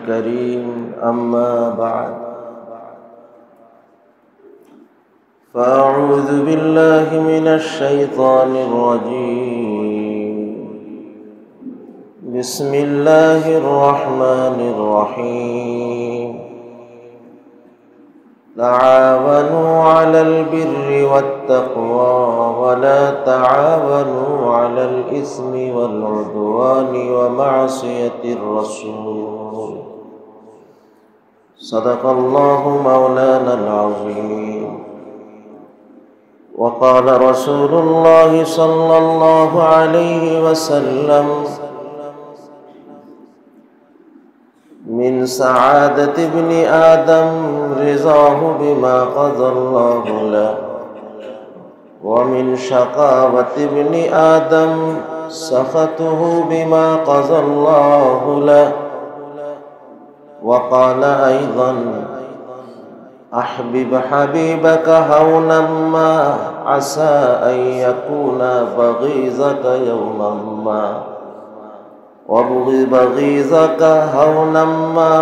الكريم أما بعد فأعوذ بالله من الشيطان الرجيم بسم الله الرحمن الرحيم تعاونوا على البر والتقوى ولا تعاونوا على الإثم والعدوان ومعصية الرسول صدق الله مولانا العظيم وقال رسول الله صلى الله عليه وسلم من سعادة ابن آدم رضاه بما قضى الله له ومن شقاوة ابن آدم سخطه بما قضى الله له وقال أيضا أحبب حبيبك هونا ما عسى أن يكون بغيضك يوما ما وابغض بغيضك هونا ما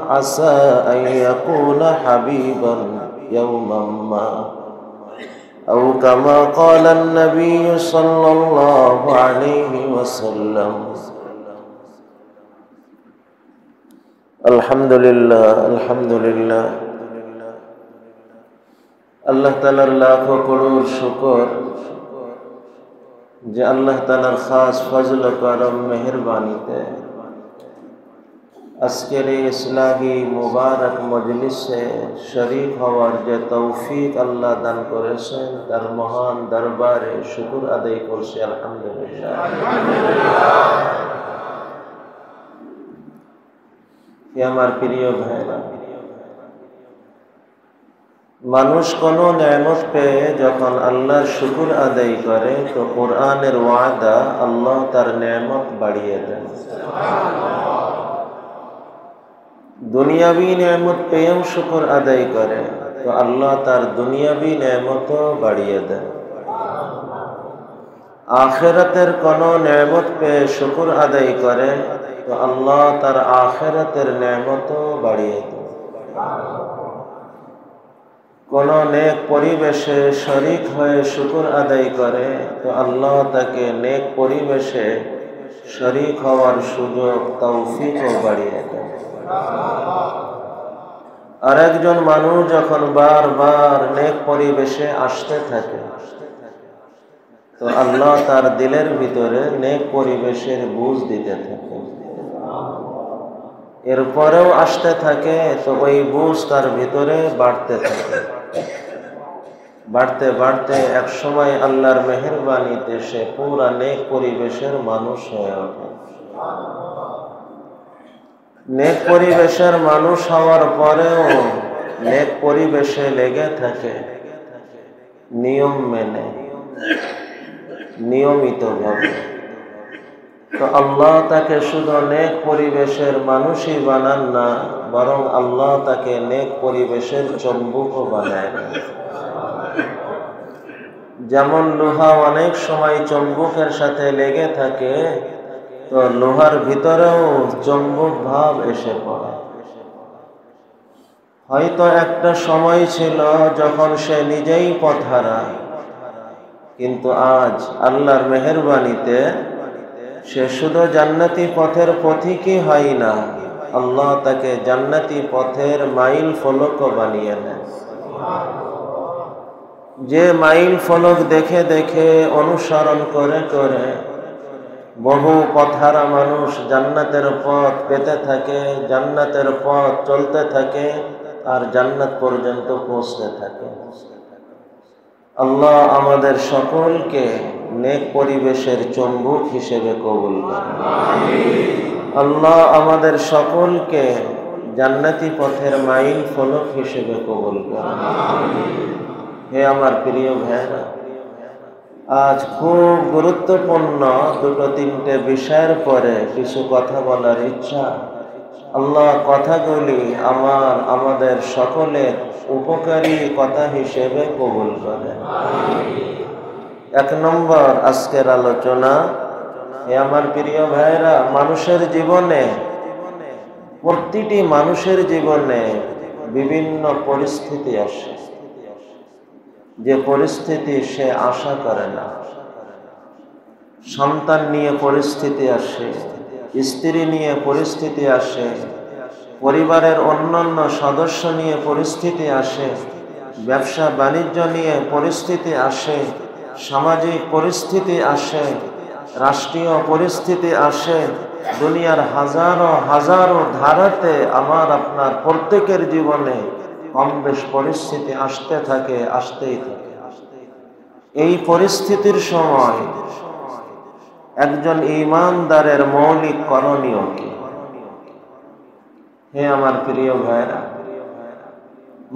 عسى أن يكون حبيبا يوما ما أو كما قال النبي صلى الله عليه وسلم الحمد لله الحمد لله আল্লাহ তাআলার লাখো করোড় শুকর যে আল্লাহ তাআলার খাস ফজল ও করম মেহেরবানিতে আজকের এই ইসলাহি মুবারক মজলিসে শরীক হওয়ার যে তৌফিক আল্লাহ দান করেছেন তার মহান দরবারে শুকর আদায় করছি আলহামদুলিল্লাহ। হে আমার প্রিয় ভাইরা, মানুষ কোনো নেয়ামত পেয়ে যখন আল্লাহর শুকর আদায় করে তো কোরআনের ওয়াদা আল্লাহ তার নেয়ামত বাড়িয়ে দেন। দুনিয়াবি নেয়ামত পেয়েও শুকর আদায় করে তো আল্লাহ তার দুনিয়াবি নেয়ামতও বাড়িয়ে দেন। আখিরাতের কোনো নেয়ামত পেয়ে শুকর আদায় করে তো আল্লাহ তার আখিরাতের নেয়ামতও বাড়িয়ে দেন। কোন নেক পরিবেশে শরীক হয়ে শুকর আদায় করে তো আল্লাহ তাকে নেক পরিবেশে শরীক হওয়ার সুযোগ তৌফিকও বাড়িয়ে দেন। আর একজন মানুষ যখন বারবার নেক পরিবেশে আসতে থাকে তো আল্লাহ তার দিলের ভিতরে নেক পরিবেশের বুঝ দিতে থাকে। এরপরেও আসতে থাকে তো ওই বুঝ তার ভিতরে বাড়তে থাকে। বাড়তে বাড়তে এক সময় আল্লাহর মেহেরবানিতে সে পুরা নেক পরিবেশের মানুষ হয়ে ওঠে। নেক পরিবেশের মানুষ হওয়ার পরেও নেক পরিবেশে লেগে থাকে নিয়ম মেনে নিয়মিতভাবে, তো আল্লাহ তাকে শুধু নেক পরিবেশের মানুষই বানান না, বরং আল্লাহ তাকে নেক পরিবেশের চম্বুকও বানায় না। যেমন লোহা অনেক সময় চম্বুকের সাথে লেগে থাকে তো লোহার ভিতরেও চম্বুক ভাব এসে পড়ে। হয়তো একটা সময় ছিল যখন সে নিজেই পথহারা, কিন্তু আজ আল্লাহর মেহেরবানিতে সে শুধু জান্নাতি পথের পথিকই হয় না, আল্লাহ তাকে জান্নাতি পথের মাইল ফলকও বানিয়ে নেন। যে মাইল ফলক দেখে দেখে অনুসরণ করে করে বহু পথহারা মানুষ জান্নাতের পথ পেতে থাকে, জান্নাতের পথ চলতে থাকে আর জান্নাত পর্যন্ত পৌঁছতে থাকে। আল্লাহ আমাদের সকলকে নেক পরিবেশের চম্বুক হিসেবে কবুল করেন। আল্লাহ আমাদের সকলকে জান্নাতি পথের মাইল ফলক হিসেবে কবুল করেন। হে আমার প্রিয় ভাইরা, আজ খুব গুরুত্বপূর্ণ দুটো তিনটে বিষয়ের পরে কিছু কথা বলার ইচ্ছা। আল্লাহ কথাগুলি আমাদের সকলের উপকারী কথা হিসেবে কবুল করেন। এক নম্বর আজকের আলোচনা, হে আমার প্রিয় ভাইরা, মানুষের জীবনে প্রতিটি মানুষের জীবনে বিভিন্ন পরিস্থিতি আসে, যে পরিস্থিতি সে আশা করে না। সন্তান নিয়ে পরিস্থিতি আসে, স্ত্রী নিয়ে পরিস্থিতি আসে, পরিবারের অন্যান্য সদস্য নিয়ে পরিস্থিতি আসে, ব্যবসা বাণিজ্য নিয়ে পরিস্থিতি আসে, সামাজিক পরিস্থিতি আসে, রাষ্ট্রীয় পরিস্থিতি আসে। দুনিয়ার হাজারো হাজারো ধারাতে আমার আপনার প্রত্যেকের জীবনে কম বেশ পরিস্থিতি আসতে থাকে, আসতেই থাকে। এই পরিস্থিতির সময় একজন ঈমানদারের মৌলিক করণীয় কি? হে আমার প্রিয় ভাইরা,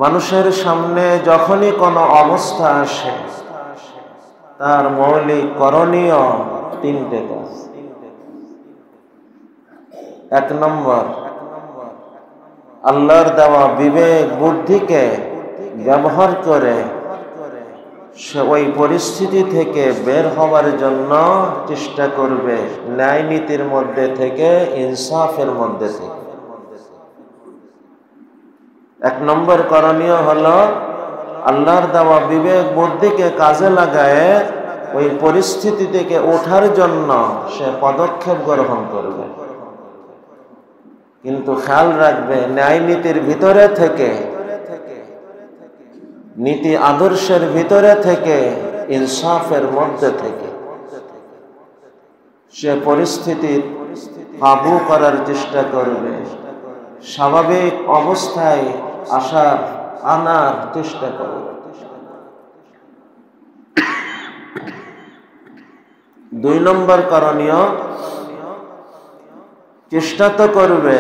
মানুষের সামনে যখনই কোনো অবস্থা আসে তার মৌলিক করণীয় তিনটে কাজ। এক নম্বর, আল্লাহর দেওয়া বিবেক বুদ্ধিকে ব্যবহার করে সে ওই পরিস্থিতি থেকে বের হওয়ার জন্য চেষ্টা করবে, ন্যায় নীতির মধ্যে থেকে, ইনসাফের মধ্যে থেকে। এক নম্বর করণীয় হলো আল্লাহর দেওয়া বিবেক বুদ্ধিকে কাজে লাগায় ওই পরিস্থিতি থেকে ওঠার জন্য সে পদক্ষেপ গ্রহণ করবে। কিন্তু খেয়াল রাখবে, ন্যায় নীতির ভিতরে থেকে, নীতি আদর্শের ভিতরে থেকে, ইনসাফের মধ্যে থেকে সে পরিস্থিতি কাবু করার চেষ্টা করবে, স্বাভাবিক অবস্থায় আনার চেষ্টা করবে। দুই নম্বর করণীয়, চেষ্টা তো করবে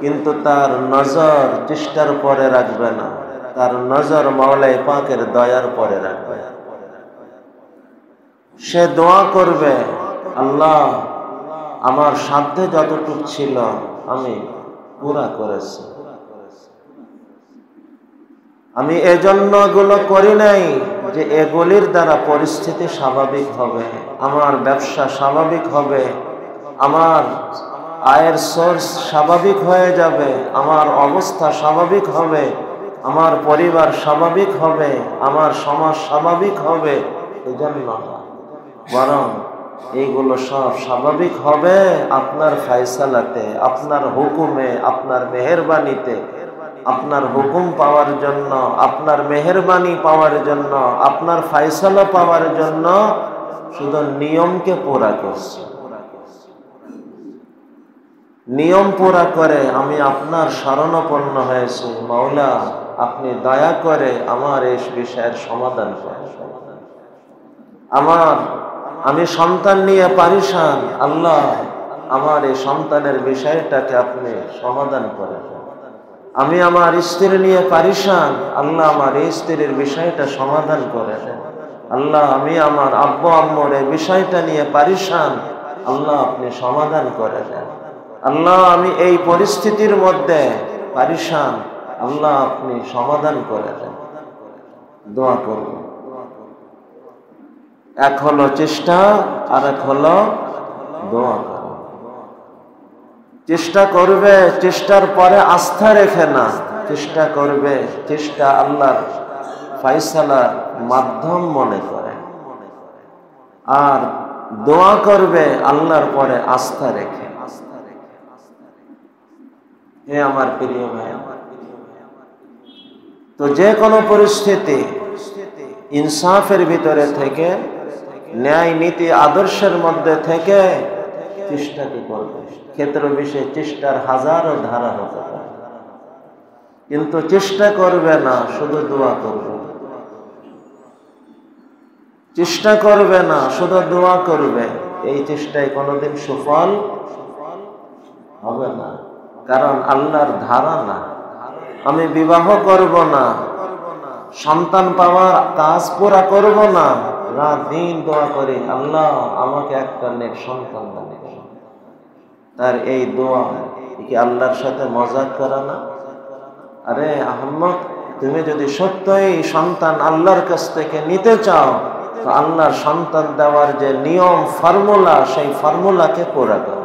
কিন্তু তার নজর চেষ্টার পরে রাখবে না, তার নজর মাওলাই পাকের দয়ার পরে রাখবে। সে দোয়া করবে, আল্লাহ আমার সাধ্যে যতটুকু ছিল আমি পুরা করেছি। আমি এজন্য এগুলো করি নাই যে এগুলির দ্বারা পরিস্থিতি স্বাভাবিক হবে, আমার ব্যবসা স্বাভাবিক হবে, আমার আয়ের সোর্স স্বাভাবিক হয়ে যাবে, আমার অবস্থা স্বাভাবিক হবে, আমার পরিবার স্বাভাবিক হবে, আমার সমাজ স্বাভাবিক হবে। এজন্য বরং এইগুলো সব স্বাভাবিক হবে আপনার ফায়সালাতে, আপনার হুকুমে, আপনার মেহেরবানিতে। আপনার হুকুম পাওয়ার জন্য, আপনার মেহেরবানি পাওয়ার জন্য, আপনার ফায়সালা পাওয়ার জন্য শুধু নিয়মকে পুরা করছি। নিয়ম পুরা করে আমি আপনার শরণাপন্ন হয়েছি, মাওলা আপনি দয়া করে আমার এই বিষয়ের সমাধান করেন। আমি সন্তান নিয়ে পারিশান, আল্লাহ আমার এই সন্তানের বিষয়টাকে আপনি সমাধান করেন। আমি আমার স্ত্রী নিয়ে পারিশান, আল্লাহ আমার এই স্ত্রীর বিষয়টা সমাধান করেন। আল্লাহ আমি আমার আব্বু আম্মুর এই বিষয়টা নিয়ে পারিশান, আল্লাহ আপনি সমাধান করে দেন। আল্লাহ আমি এই পরিস্থিতির মধ্যে পারিশান, আল্লাহ আপনি সমাধান করে দেন। দোয়া করব। এক হলো চেষ্টা, আর এক হলো দোয়া করা। চেষ্টা করবে, চেষ্টার পরে আস্থা রেখে না, চেষ্টা করবে, চেষ্টা আল্লাহর ফায়সালার মাধ্যম মনে করে, আর দোয়া করবে আল্লাহর পরে আস্থা রেখে। হে আমার প্রিয় ভাই, তো যে কোনো পরিস্থিতি ইনসাফের ভিতরে থেকে, ন্যায় নীতি আদর্শের মধ্যে থেকে চেষ্টা কি করবে। ক্ষেত্র বিশেষে চেষ্টার হাজারো ধারা হতে পারে, কিন্তু চেষ্টা করবে না, শুধু দোয়া করবে। চেষ্টা করবে না, শুধু দোয়া করবে। এই চেষ্টায় কোনোদিন সফল হবে না, কারণ আল্লাহর ধারা না। আমি বিবাহ করব না, সন্তান পাওয়ার কাজ পুরা করব না, রাত দিন দোয়া করি আল্লাহ আমাকে একটা নেক সন্তান দান করো। তার এই দোয়া কি আল্লাহর সাথে মজাক করা না? আরে আহম্মদ, তুমি যদি সত্যই সন্তান আল্লাহর কাছ থেকে নিতে চাও, তো আল্লাহর সন্তান দেওয়ার যে নিয়ম ফর্মুলা, সেই ফর্মুলাকে পুরা করো।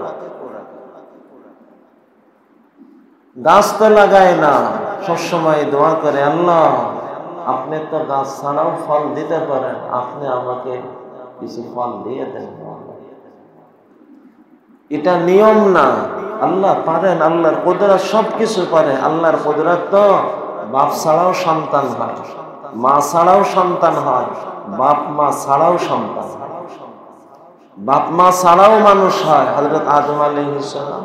গাছ তো লাগায় না, সবসময় দোয়া করে, আল্লাহ আপনি তো গাছ ছাড়াও ফল দিতে পারেন, আপনি আমাকে কিছু ফল দিয়ে দেন। এটা নিয়ম না, আল্লাহ পারেন, আল্লাহর কুদরত সবকিছু পারে। আল্লাহর কুদরত তো বাপ ছাড়াও সন্তান হয়, মা ছাড়াও সন্তান হয়, বাপ মা ছাড়াও সন্তান হয়, বাপ মা ছাড়াও মানুষ হয়। হযরত আদম আলাইহিস সালাম,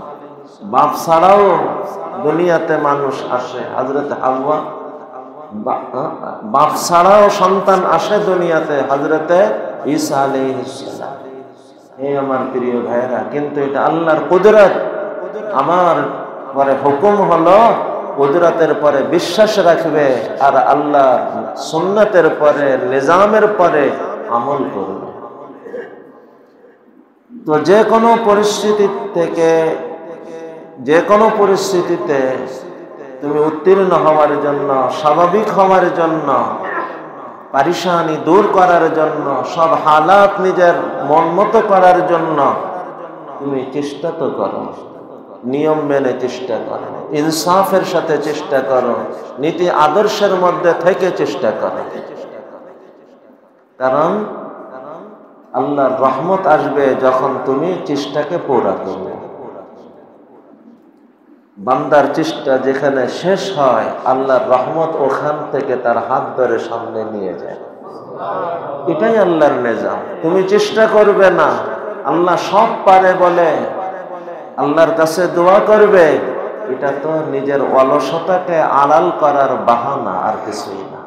বাপ ছাড়াও দুনিয়াতে মানুষ আসে। হযরত হাওয়া, বাপ ছাড়াও সন্তান আসে দুনিয়াতে, হযরত ঈসা আলাইহিস সালাম। এই আমার প্রিয় ভাইরা, কিন্তু এটা আল্লাহর কুদরত। আমার পরে হুকুম হলো কুদরতের পরে বিশ্বাস রাখবে আর আল্লাহ সুন্নতের পরে, নিজামের পরে আমল করবে। তো যে কোনো পরিস্থিতি থেকে, যে কোনো পরিস্থিতিতে তুমি উত্তীর্ণ হওয়ার জন্য, স্বাভাবিক হওয়ার জন্য, পারিশানি দূর করার জন্য, সব হালাত নিজের মন মতো করার জন্য তুমি চেষ্টা তো করো, নিয়ম মেনে চেষ্টা করো, ইনসাফের সাথে চেষ্টা করো, নীতি আদর্শের মধ্যে থেকে চেষ্টা করো। কারণ আল্লাহর রহমত আসবে যখন তুমি চেষ্টাকে পুরা করবে। বান্দার চেষ্টা যেখানে শেষ হয়, আল্লাহর রহমত ওখান থেকে তার হাত ধরে সামনে নিয়ে যায়। এটাই আল্লাহর নিজাম। তুমি চেষ্টা করবে না, আল্লাহ সব পারে বলে আল্লাহর কাছে দোয়া করবে, এটা তো নিজের অলসতাকে আড়াল করার বাহানা, আর কিছুই না।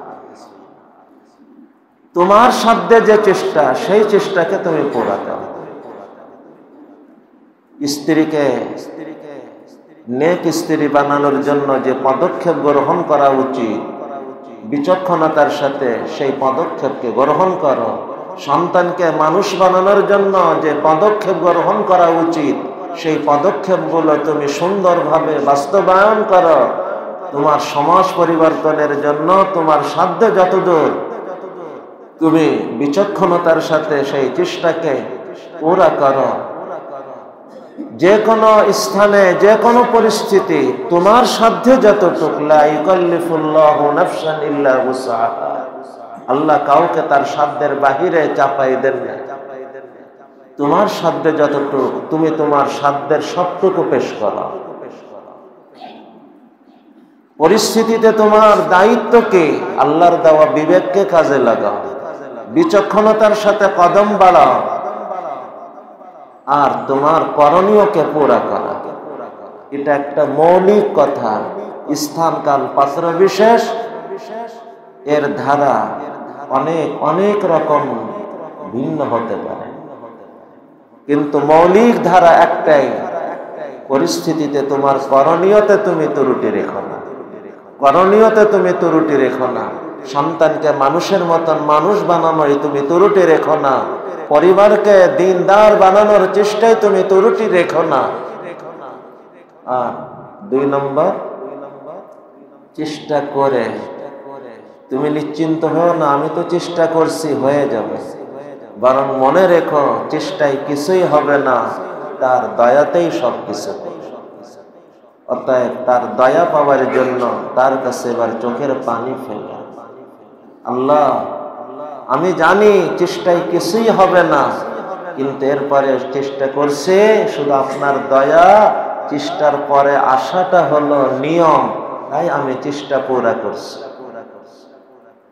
তোমার সাধ্যে যে চেষ্টা, সেই চেষ্টাকে তুমি পুরা করো। স্ত্রীকে নেক স্ত্রী বানানোর জন্য যে পদক্ষেপ গ্রহণ করা উচিত, বিচক্ষণতার সাথে সেই পদক্ষেপকে গ্রহণ করো। সন্তানকে মানুষ বানানোর জন্য যে পদক্ষেপ গ্রহণ করা উচিত, সেই পদক্ষেপগুলো তুমি সুন্দরভাবে বাস্তবায়ন করো। তোমার সমাজ পরিবর্তনের জন্য তোমার সাধ্য যতদূর, তুমি বিচক্ষণতার সাথে সেই চেষ্টাকে পুরা করো। যে কোনো স্থানে, যে কোনো পরিস্থিতি, তোমার সাধ্যে যতটুকু, লা ইউকাল্লিফুল্লাহু নাফসান ইল্লা উসআহা, আল্লাহ কাউকে তার সাধ্যের বাহিরে চাপাই দেন না। তোমার সাধ্যে যতটুকু, তুমি তোমার সাধ্যের সবটুকু পেশ করো। পরিস্থিতিতে তোমার দায়িত্বকে, আল্লাহর দেওয়া বিবেককে কাজে লাগাও, বিচক্ষণতার সাথে কদম বাড়াও, আর তোমার করণীয়কে পুরা করা। এটা একটা মৌলিক কথা। স্থান কাল পাত্র বিশেষ এর ধারা অনেক অনেক রকম ভিন্ন হতে পারে, কিন্তু মৌলিক ধারা একটাই। পরিস্থিতিতে তোমার করণীয়তে তুমি ত্রুটি রেখো না, করণীয়তে তুমি ত্রুটি রেখো না। সন্তানকে মানুষের মতন মানুষ বানানোয় তুমি ত্রুটি রেখো না, পরিবারকে দিনদার বানানোর চেষ্টায় তুমি ত্রুটি রেখো না। আর 2 নম্বর, চেষ্টা করে তুমি নিশ্চিন্ত হও না আমি তো চেষ্টা করছি হয়ে যাবে, বরং মনে রেখো চেষ্টায় কিছুই হবে না, তার দয়াতেই সব কিছু। অতএব তার দয়া পাওয়ার জন্য তার কাছে এবার চোখের পানি ফেলো। আল্লাহ আমি জানি চেষ্টায় কিছুই হবে না, কিন্তু এরপরে চেষ্টা করছে, শুধু আপনার দয়া, চেষ্টার পরে আসাটা হলো নিয়ম, তাই আমি চেষ্টা পুরা করছি।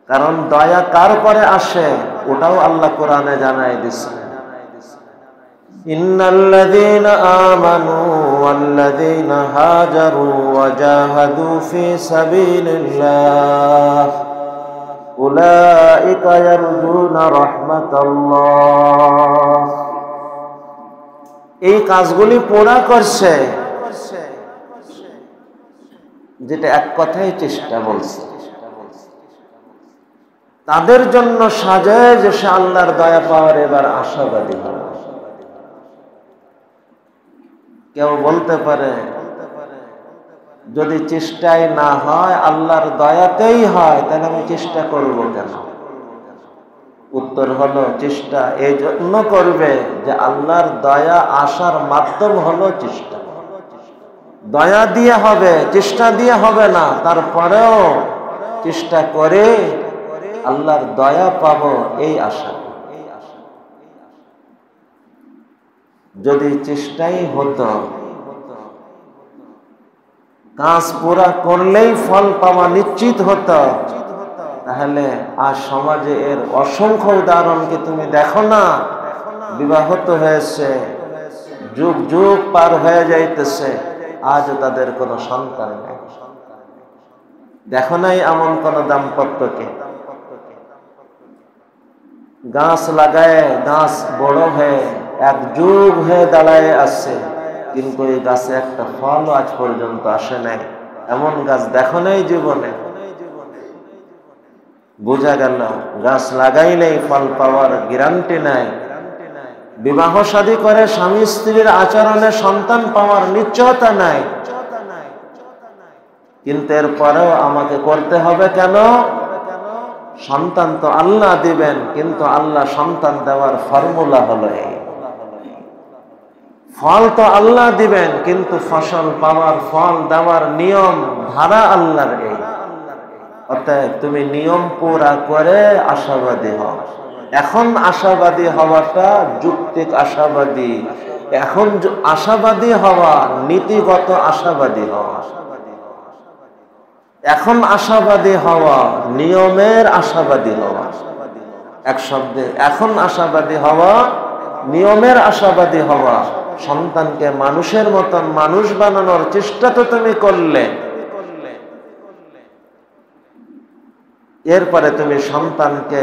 কারণ দয়া কার পরে আসে ওটাও আল্লাহ কোরআনে জানাই দিয়েছে, ইন্নাল্লাযীনা আমানু ওয়াল্লাযীনা হাজারু ওয়া জাহাদু ফি সাবিলিল্লাহ উলাইকা ইয়ারজুনা রাহমাতাল্লাহ। এই কাজগুলি পুরা করছে, যেটা এক কথাই চেষ্টা বলছে, তাদের জন্য সাজায় যে সে আল্লাহর দয়া পাওয়ার এবার আশাবাদী হবে। কেউ বলতে পারে যদি চেষ্টায় না হয় আল্লাহর দয়াতেই হয়, তাহলে আমি চেষ্টা করব কেন? উত্তর হলো চেষ্টা এই জন্য করবে যে আল্লাহর দয়া আসার মাধ্যম হলো চেষ্টা। দয়া দিয়ে হবে, চেষ্টা দিয়ে হবে না, তারপরেও চেষ্টা করে আল্লাহর দয়া পাবো এই আশা। যদি চেষ্টাই হতো কাজ পুরা করলেই ফল পাওয়া নিশ্চিত হতো, তাহলে আজ সমাজে এর অসংখ্য উদাহরণকে তুমি দেখো না। বিবাহ তো হয়েছে, যুগ যুগ পার হয়ে যাইতেছে, আজও তাদের কোনো সন্তান নেই। দেখো নাই এমন কোন দাম্পত্যকে গাছ লাগায় গাছ বড় হয়ে এক যুগ হয়ে দাঁড়ায় আসছে, কিন্তু এই গাছে একটা ফল আজ পর্যন্ত আসে নাই। এমন গাছ দেখো নাই জীবনে। বোঝা গেল গাছ লাগাই নেই, ফল পাওয়ার গ্যারান্টি নাই। বিবাহ শাদী করে স্বামী স্ত্রীর আচরণে সন্তান পাওয়ার নিশ্চয়তা নাই, কিন্তু এরপরেও আমাকে করতে হবে কেন? সন্তান তো আল্লাহ দিবেন, কিন্তু আল্লাহ সন্তান দেওয়ার ফর্মুলা হলো এই। ফল তো আল্লাহ দিবেন, কিন্তু ফসল পাওয়ার, ফল দেওয়ার নিয়ম ধারা আল্লাহর এই। অতএব তুমি নিয়ম পুরা করে আশাবাদী হও। এখন আশাবাদী হওয়াটা যুক্তিক আশাবাদী, এখন আশাবাদী হওয়া নীতিগত আশাবাদী হওয়া। এখন আশাবাদী হওয়া নিয়মের আশাবাদী হওয়া। এক শব্দে এখন আশাবাদী হওয়া নিয়মের আশাবাদী হওয়া। সন্তানকে মানুষের মতন মানুষ বানানোর চেষ্টা তো তুমি করলে, এরপরে তুমি সন্তানকে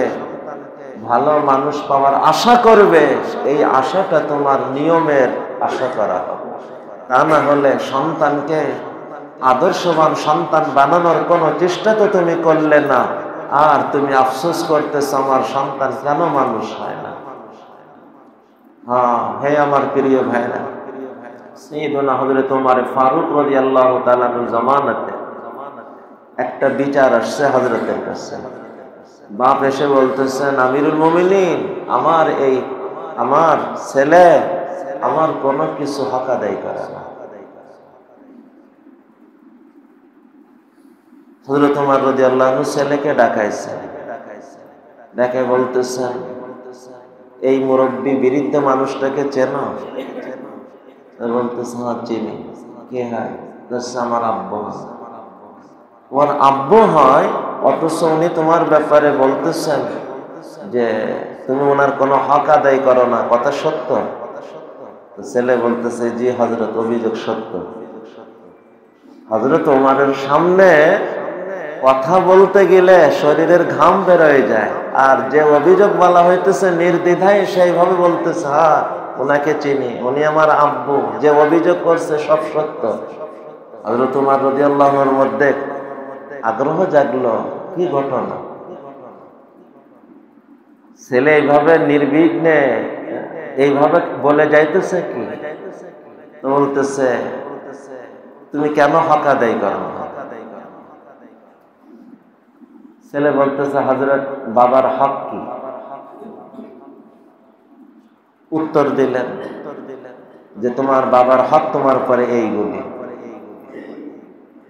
ভালো মানুষ পাওয়ার আশা করবে, এই আশাটা তোমার নিয়মের আশা করা হবে। তা না হলে সন্তানকে আদর্শবান সন্তান বানানোর কোনো চেষ্টা তো তুমি করলে না, আর তুমি আফসোস করতেছ আমার সন্তান কেন মানুষ হয় না। হ্যাঁ, হে আমার প্রিয় ভাইরা, সাইয়েদনা হযরত ওমর ফারুক রাদিয়াল্লাহু তাআলা জামানাতে একটা বিচার আসছে হযরতের কাছে। বাপ এসে বলতেছেন, আমিরুল মুমিনিন, আমার ছেলে আমার কোনো কিছু হক আদায় করে না। হযরত ওমর রাদিয়াল্লাহু আনহু ছেলেকে ডাকাইছে, ডেকে বলতেছেন, এই মুরব্বী বৃদ্ধ মানুষটাকে চেনো? বলতেছে, হ্যাঁ চিনি। কে হয়? আমার আব্বু। ওর আব্বু হয়, অথচ উনি তোমার ব্যাপারে বলতেছেন যে তুমি ওনার কোনো হক আদায় করো না, কথা সত্য? ছেলে বলতেছে, জি হযরত, অভিযোগ সত্য। হযরত ওমরের সামনে কথা বলতে গেলে শরীরের ঘাম বের হয়ে যায়, আর যে অভিযোগ বলা হইতেছে নির্দ্বিধায় সেইভাবে বলতেছে, হ্যাঁ ওনাকে চিনি, উনি আমার আব্বু, যে অভিযোগ করছে সব সত্য। হযরত ওমর রাদিয়াল্লাহু আনহুর মধ্যে আগ্রহ জাগলো, কি ঘটনা? ছেলে এইভাবে নির্বিঘ্নে এইভাবে বলে যাইতেছে কি? তো বলতেছে, তুমি কেন হক আদায় করো না? ছেলে বলতেছে, হযরত বাবার হক কি? উত্তর দিলেন যে তোমার বাবার হক তোমার পরে এইগুলি।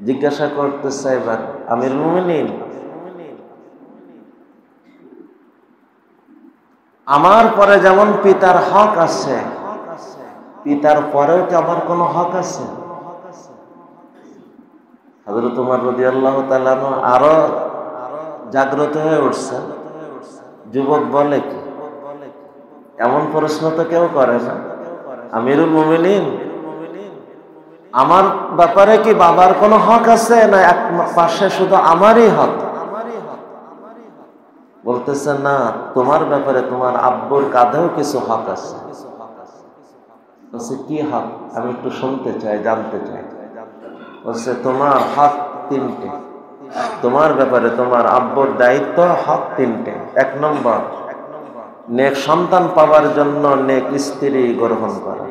জিজ্ঞাসা করতেছে এবার, আমিরুল মুমিনিন, আমার পরে যেমন পিতার হক আছে, পিতার পরেও কি আমার কোনো হক আছে? হযরত ওমর রাদিয়াল্লাহু তাআলা আরো জাগ্রত হয়ে উঠছে। যুবক বলে কি? এমন প্রশ্ন তো কেউ করে না। আমিরুল মুমিনিন, আমার ব্যাপারে কি বাবার কোনো হক আছে, না এক পাশে শুধু আমারই হক? বলতেছে, না, তোমার ব্যাপারে তোমার আব্বুর কাঁধেও কিছু হক আছে। বলছে, কি হক? আমি একটু শুনতে চাই, জানতে চাই। বলছে, তোমার হক তিনটে। তোমার ব্যাপারে তোমার আব্বুর দায়িত্ব, হক তিনটে। এক নম্বর, নেক সন্তান পাওয়ার জন্য নেক স্ত্রী গ্রহণ করা।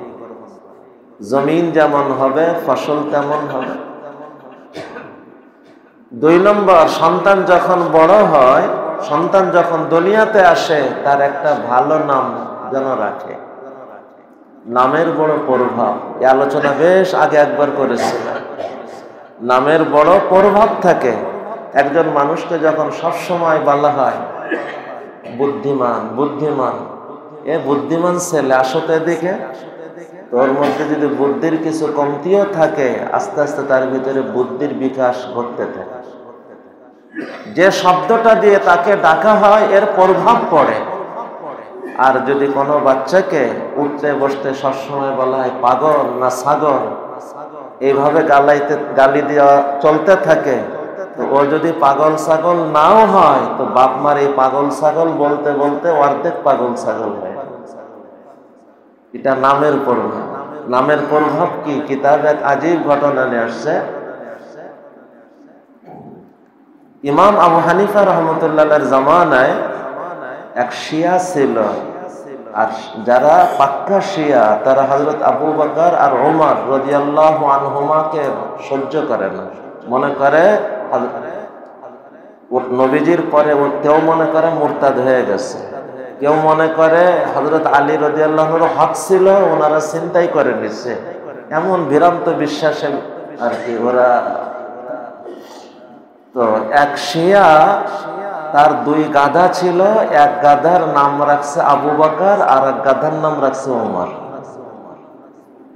জমিন যেমন হবে ফসল তেমন হবে। দুই নম্বর, সন্তান যখন বড় হয়, সন্তান যখন দুনিয়াতে আসে, তার একটা ভালো নাম যেন রাখে। নামের বড় প্রভাব। এই আলোচনা বেশ আগে একবার করেছিলাম। নামের বড় প্রভাব থাকে। একজন মানুষকে যখন সবসময় বলা হয় বুদ্ধিমান বুদ্ধিমান, এ বুদ্ধিমান ছেলে, আসতে দেখে তোর মধ্যে যদি বুদ্ধির কিছু কমতিও থাকে, আস্তে আস্তে তার ভিতরে বুদ্ধির বিকাশ ঘটতে থাকে। যে শব্দটা দিয়ে তাকে ডাকা হয় এর প্রভাব পড়ে। আর যদি কোনো বাচ্চাকে উঠতে বসতে সবসময় বলা হয় পাগল না ছাগল, এইভাবে গালি দেওয়া চলতে থাকে, তো ও যদি পাগল ছাগল নাও হয়, তো বাপ মার এই পাগল ছাগল বলতে বলতে অর্ধেক পাগল ছাগল হয়। এটা নামের প্রভাব। নামের প্রভাব কি? কিতাবে এক আজীব ঘটনা নিয়ে আসছে। ইমাম আবু হানিফা রহমতুল্লাহর জামানায় এক শিয়া ছিল, আর যারা পাক্কা শিয়া তারা হযরত আবু বকর আর ওমর রাদিয়াল্লাহু আনহুমাকে সহ্য করে না। মনে করে নবীজির পরে কেউ মনে করে মুরতাদ হয়ে গেছে, কেউ মনে করে হযরত আলী রাদিয়াল্লাহুর হক ছিল, ওনারা চিন্তাই করে নিচ্ছে। এমন ভ্রান্ত বিশ্বাসে আর কি ওরা। তো এক শিয়া, তার দুই গাধা ছিল, এক গাধার নাম রাখছে আবু বকর আর এক গাধার নাম রাখছে ওমর।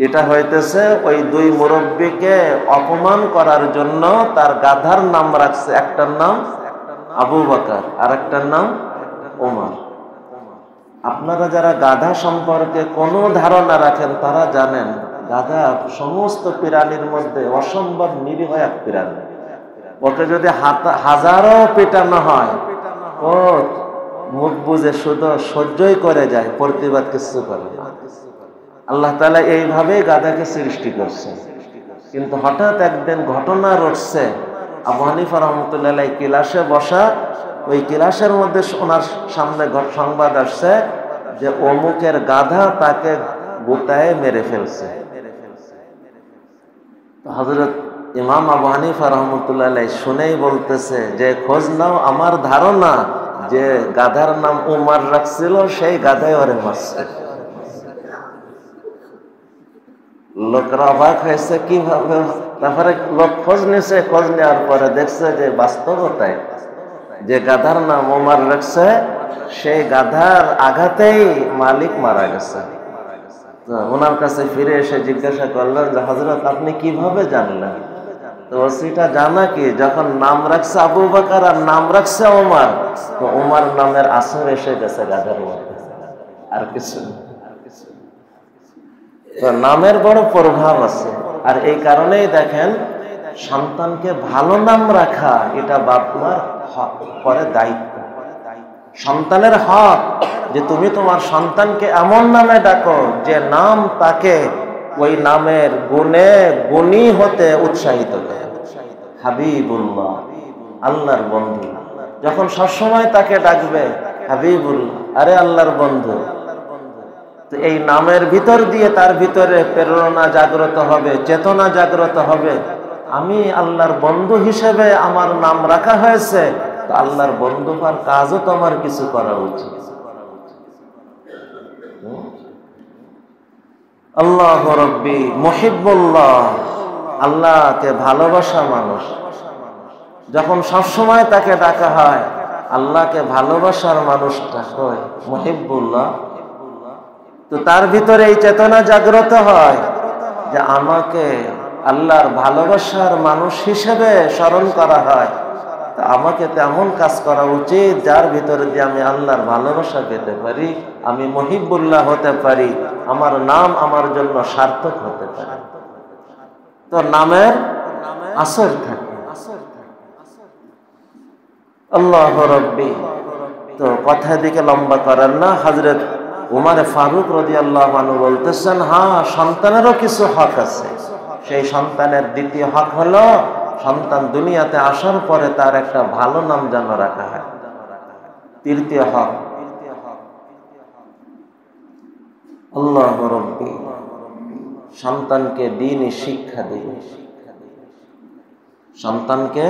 এটা হইতেছে ওই দুই মুরব্বীকে অপমান করার জন্য তার গাধার নাম রাখছে, একটার নাম আবু বকর আর একটার নাম ওমর। আপনারা যারা গাধা সম্পর্কে কোনো ধারণা রাখেন তারা জানেন গাধা সমস্ত প্রাণীর মধ্যে অসম্ভব নিরীহ এক প্রাণী। ওকে যদি হাজারো পেটানো হয়, ও মুখ বুঝে শুধু সহ্যই করে যায়, প্রতিবাদ কিছু করে না। আল্লাহ তাআলা এইভাবেই গাধাকে সৃষ্টি করছে। কিন্তু হঠাৎ একদিন ঘটনা ঘটছে, আবু হানিফা রহমতুল্লাহ আলাইহি ক্লাসে বসা, ওই ক্লাসের মধ্যে ওনার সামনে সংবাদ আসছে যে অমুকের গাধা তাকে গুতায়ে মেরে ফেলছে। হযরত ইমাম আবু হানিফা রহমতুল্লাহ আলাইহি শুনেই বলতেছে যে খোঁজ নাও, আমার ধারণা যে গাধার নাম উমর রাখছিল সেই গাধাই ওরে মারছে। লোকরা অবাক হয়েছে কিভাবে। তারপরে লোক খোঁজ নিছে, খোঁজ নেওয়ার পরে দেখছে যে বাস্তবতায় যে গাধার নাম উমর রাখছে সেই গাধার আঘাতেই মালিক মারা গেছে। তো ওনার কাছে ফিরে এসে জিজ্ঞাসা করলেন যে হযরত আপনি কিভাবে জানলেন? তো সেটা জানা কি, যখন নাম রাখছে আবু বকর আর নাম রাখছে ওমর, তো ওমর নামের আসর এসে গেছে গাধার মধ্যে, আর কিছু। তো নামের বড় প্রভাব আছে। আর এই কারণেই দেখেন সন্তানকে ভালো নাম রাখা এটা বাপ মার হক, পরে দায়িত্ব। সন্তানের হক যে তুমি তোমার সন্তানকে এমন নামে ডাকো যে নাম তাকে ওই নামের গুণে গুণী হতে উৎসাহিত করে। হাবিবুল্লাহ, আল্লাহর বন্ধু, যখন সবসময় তাকে ডাকবে হাবিবুল্লাহ, আরে আল্লাহর বন্ধু, তো এই নামের ভিতর দিয়ে তার ভিতরে প্রেরণা জাগ্রত হবে, চেতনা জাগ্রত হবে। আমি আল্লাহর বন্ধু হিসেবে আমার নাম রাখা হয়েছে, তো আল্লাহর বন্ধু হওয়ার কাজও তো আমার কিছু করা উচিত। আল্লাহ রব্বি মুহিব্বুল্লাহ, আল্লাহকে ভালোবাসা মানুষ যখন সবসময় তাকে ডাকা হয়, আল্লাহকে ভালোবাসার মানুষটা হয় মুহিব্বুল্লাহ, তো তার ভিতরে এই চেতনা জাগ্রত হয় যে আমাকে আল্লাহর ভালোবাসার মানুষ হিসেবে স্মরণ করা হয়, তা আমাকে তেমন কাজ করা উচিত যার ভিতরে দিয়ে আমি আল্লাহর ভালোবাসা পেতে পারি, আমি মুহিব্বুল্লাহ হতে পারি, আমার নাম আমার জন্য সার্থক হতে পারে। তো নামের আসর থাকে। আল্লাহ রব্বি। তো কথা দিকে লম্বা করার না, হযরত উমর ফারুক রাদিয়াল্লাহু আনহু বলতেছেন, হ্যাঁ সন্তানেরও কিছু হক আছে। সেই সন্তানের দ্বিতীয় হক হলো সন্তান দুনিয়াতে আসার পরে তার একটা ভালো নাম যেন রাখা হয়। তৃতীয় হক আল্লাহ রব্বি, সন্তানকে দ্বীনি শিক্ষা দিন, সন্তানকে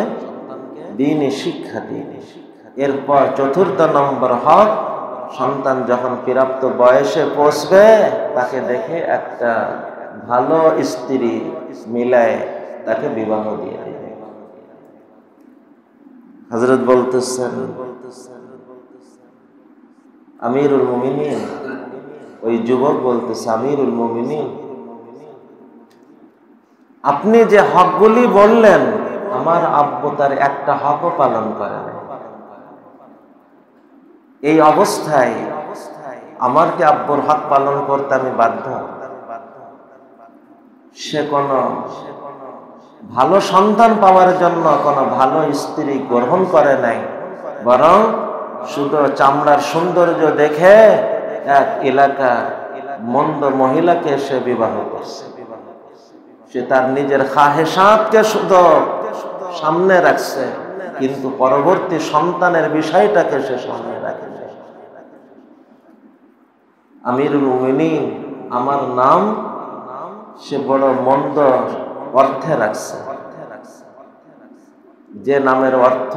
দ্বীনি শিক্ষা দিন। এরপর চতুর্থ নম্বর হক সন্তান যখন প্রাপ্ত বয়সে পৌঁছবে তাকে দেখে একটা ভালো স্ত্রী মিলায় তাকে বিবাহ দিয়ে দিবে। হযরত বলতেছেন, আমিরুল মুমিনিন, ওই যুবক বলতেছে, আমিরুল মুমিনিন, আপনি যে হকগুলি বললেন আমার আব্বু তার একটা হকও পালন করে না। এই অবস্থায় আমার কি আব্বুর হক পালন করতে আমি বাধ্য? সে কোন ভালো সন্তান পাওয়ার জন্য কোন ভালো স্ত্রী গ্রহণ করে নাই, বরং শুধু চামড়ার সৌন্দর্য দেখে এক এলাকার মন্দ মহিলাকে সে বিবাহ করছে। সে তার নিজের খাহেসাতকে শুধু সামনে রাখছে, কিন্তু পরবর্তী সন্তানের বিষয়টাকে সে সামনে রাখে। আমিরুল মুমিনিন আমার নাম সে বড় মন্দ অর্থে রাখছে, যে নামের অর্থ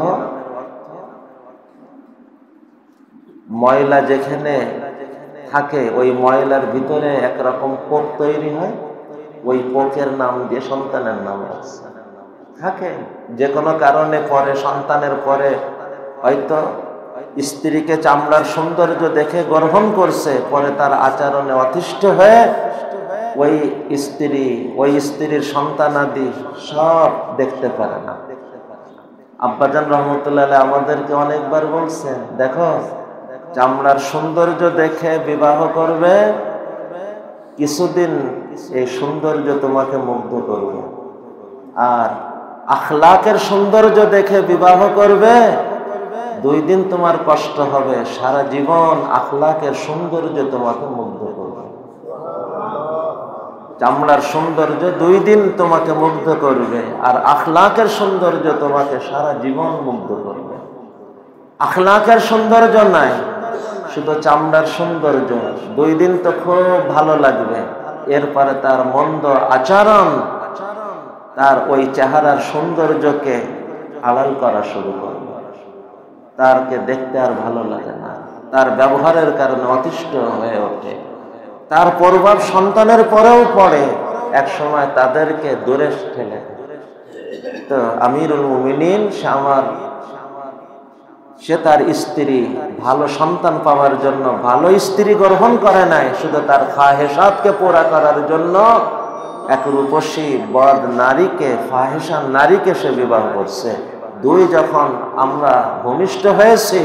ময়লা যেখানে থাকে ওই ময়লার ভিতরে একরকম পোক তৈরি হয়, ওই পোকের নাম দিয়ে সন্তানের নাম রাখছে। থাকে যে কোনো কারণে পরে সন্তানের পরে হয়তো স্ত্রীকে চামড়ার সৌন্দর্য দেখে গ্রহণ করছে, পরে তার আচরণে অতিষ্ঠ হয়ে ওই স্ত্রীর সন্তানাদি সব দেখতে পারে না। আব্বাজান রহমতুল্লাহ আমাদেরকে অনেকবার বলছেন, দেখো চামড়ার সৌন্দর্য দেখে বিবাহ করবে, কিছুদিন এই সৌন্দর্য তোমাকে মুগ্ধ করবে, আর আখলাকের সৌন্দর্য দেখে বিবাহ করবে, 2 দিন তোমার কষ্ট হবে, সারা জীবন আখলাকের সৌন্দর্য তোমাকে মুগ্ধ করবে। চামড়ার সৌন্দর্য 2 দিন তোমাকে মুগ্ধ করবে, আর আখলাকের সৌন্দর্য তোমাকে সারা জীবন মুগ্ধ করবে। আখলাকের সৌন্দর্য নাই, শুধু চামড়ার সৌন্দর্য, 2 দিন তো খুব ভালো লাগবে, এরপরে তার মন্দ আচরণ তার ওই চেহারার সৌন্দর্যকে আড়াল করা শুরু করবে, তারকে দেখতে আর ভালো লাগে না, তার ব্যবহারের কারণে অতিষ্ঠ হয়ে ওঠে, তার প্রভাব সন্তানের পরেও পড়ে, এক সময় তাদেরকে দূরে ঠেলে। তো আমিরুল মুমিনিন সে তার স্ত্রী ভালো সন্তান পাওয়ার জন্য ভালো স্ত্রী গ্রহণ করে নাই, শুধু তার খাহেসাতকে পুরা করার জন্য এক রূপসী বদ নারীকে, ফাহেসা নারীকে সে বিবাহ করছে। 2 যখন আমরা ভূমিষ্ঠ হয়েছি,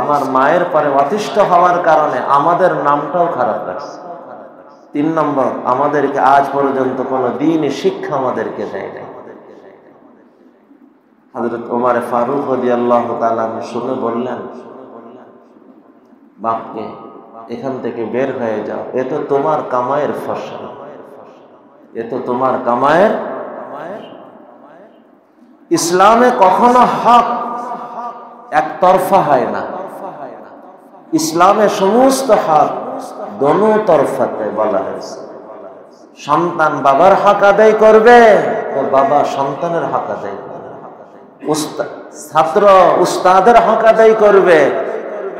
আমার মায়ের পরে অতিষ্ঠ হওয়ার কারণে আমাদের নামটাও খারাপ লাগছে। 3 নম্বর, আমাদেরকে আজ পর্যন্ত কোনো দ্বীনি শিক্ষা আমাদেরকে দেয় নাই। হযরত ওমর ফারুক রাদিয়াল্লাহু তাআলা শুনে বললেন, বাপকে এখান থেকে বের হয়ে যাও, এ তো তোমার কামাইয়ের ফসল, এ তো তোমার কামাইয়ের। ইসলামে কখনো হক একতরফা হয় না, ইসলামে সমস্ত হক দোনো তরফাতে বলা হয়েছে। সন্তান বাবার হক আদায় করবে, তো বাবা সন্তানের হক আদায় করবে, ছাত্র উস্তাদের হক আদায় করবে,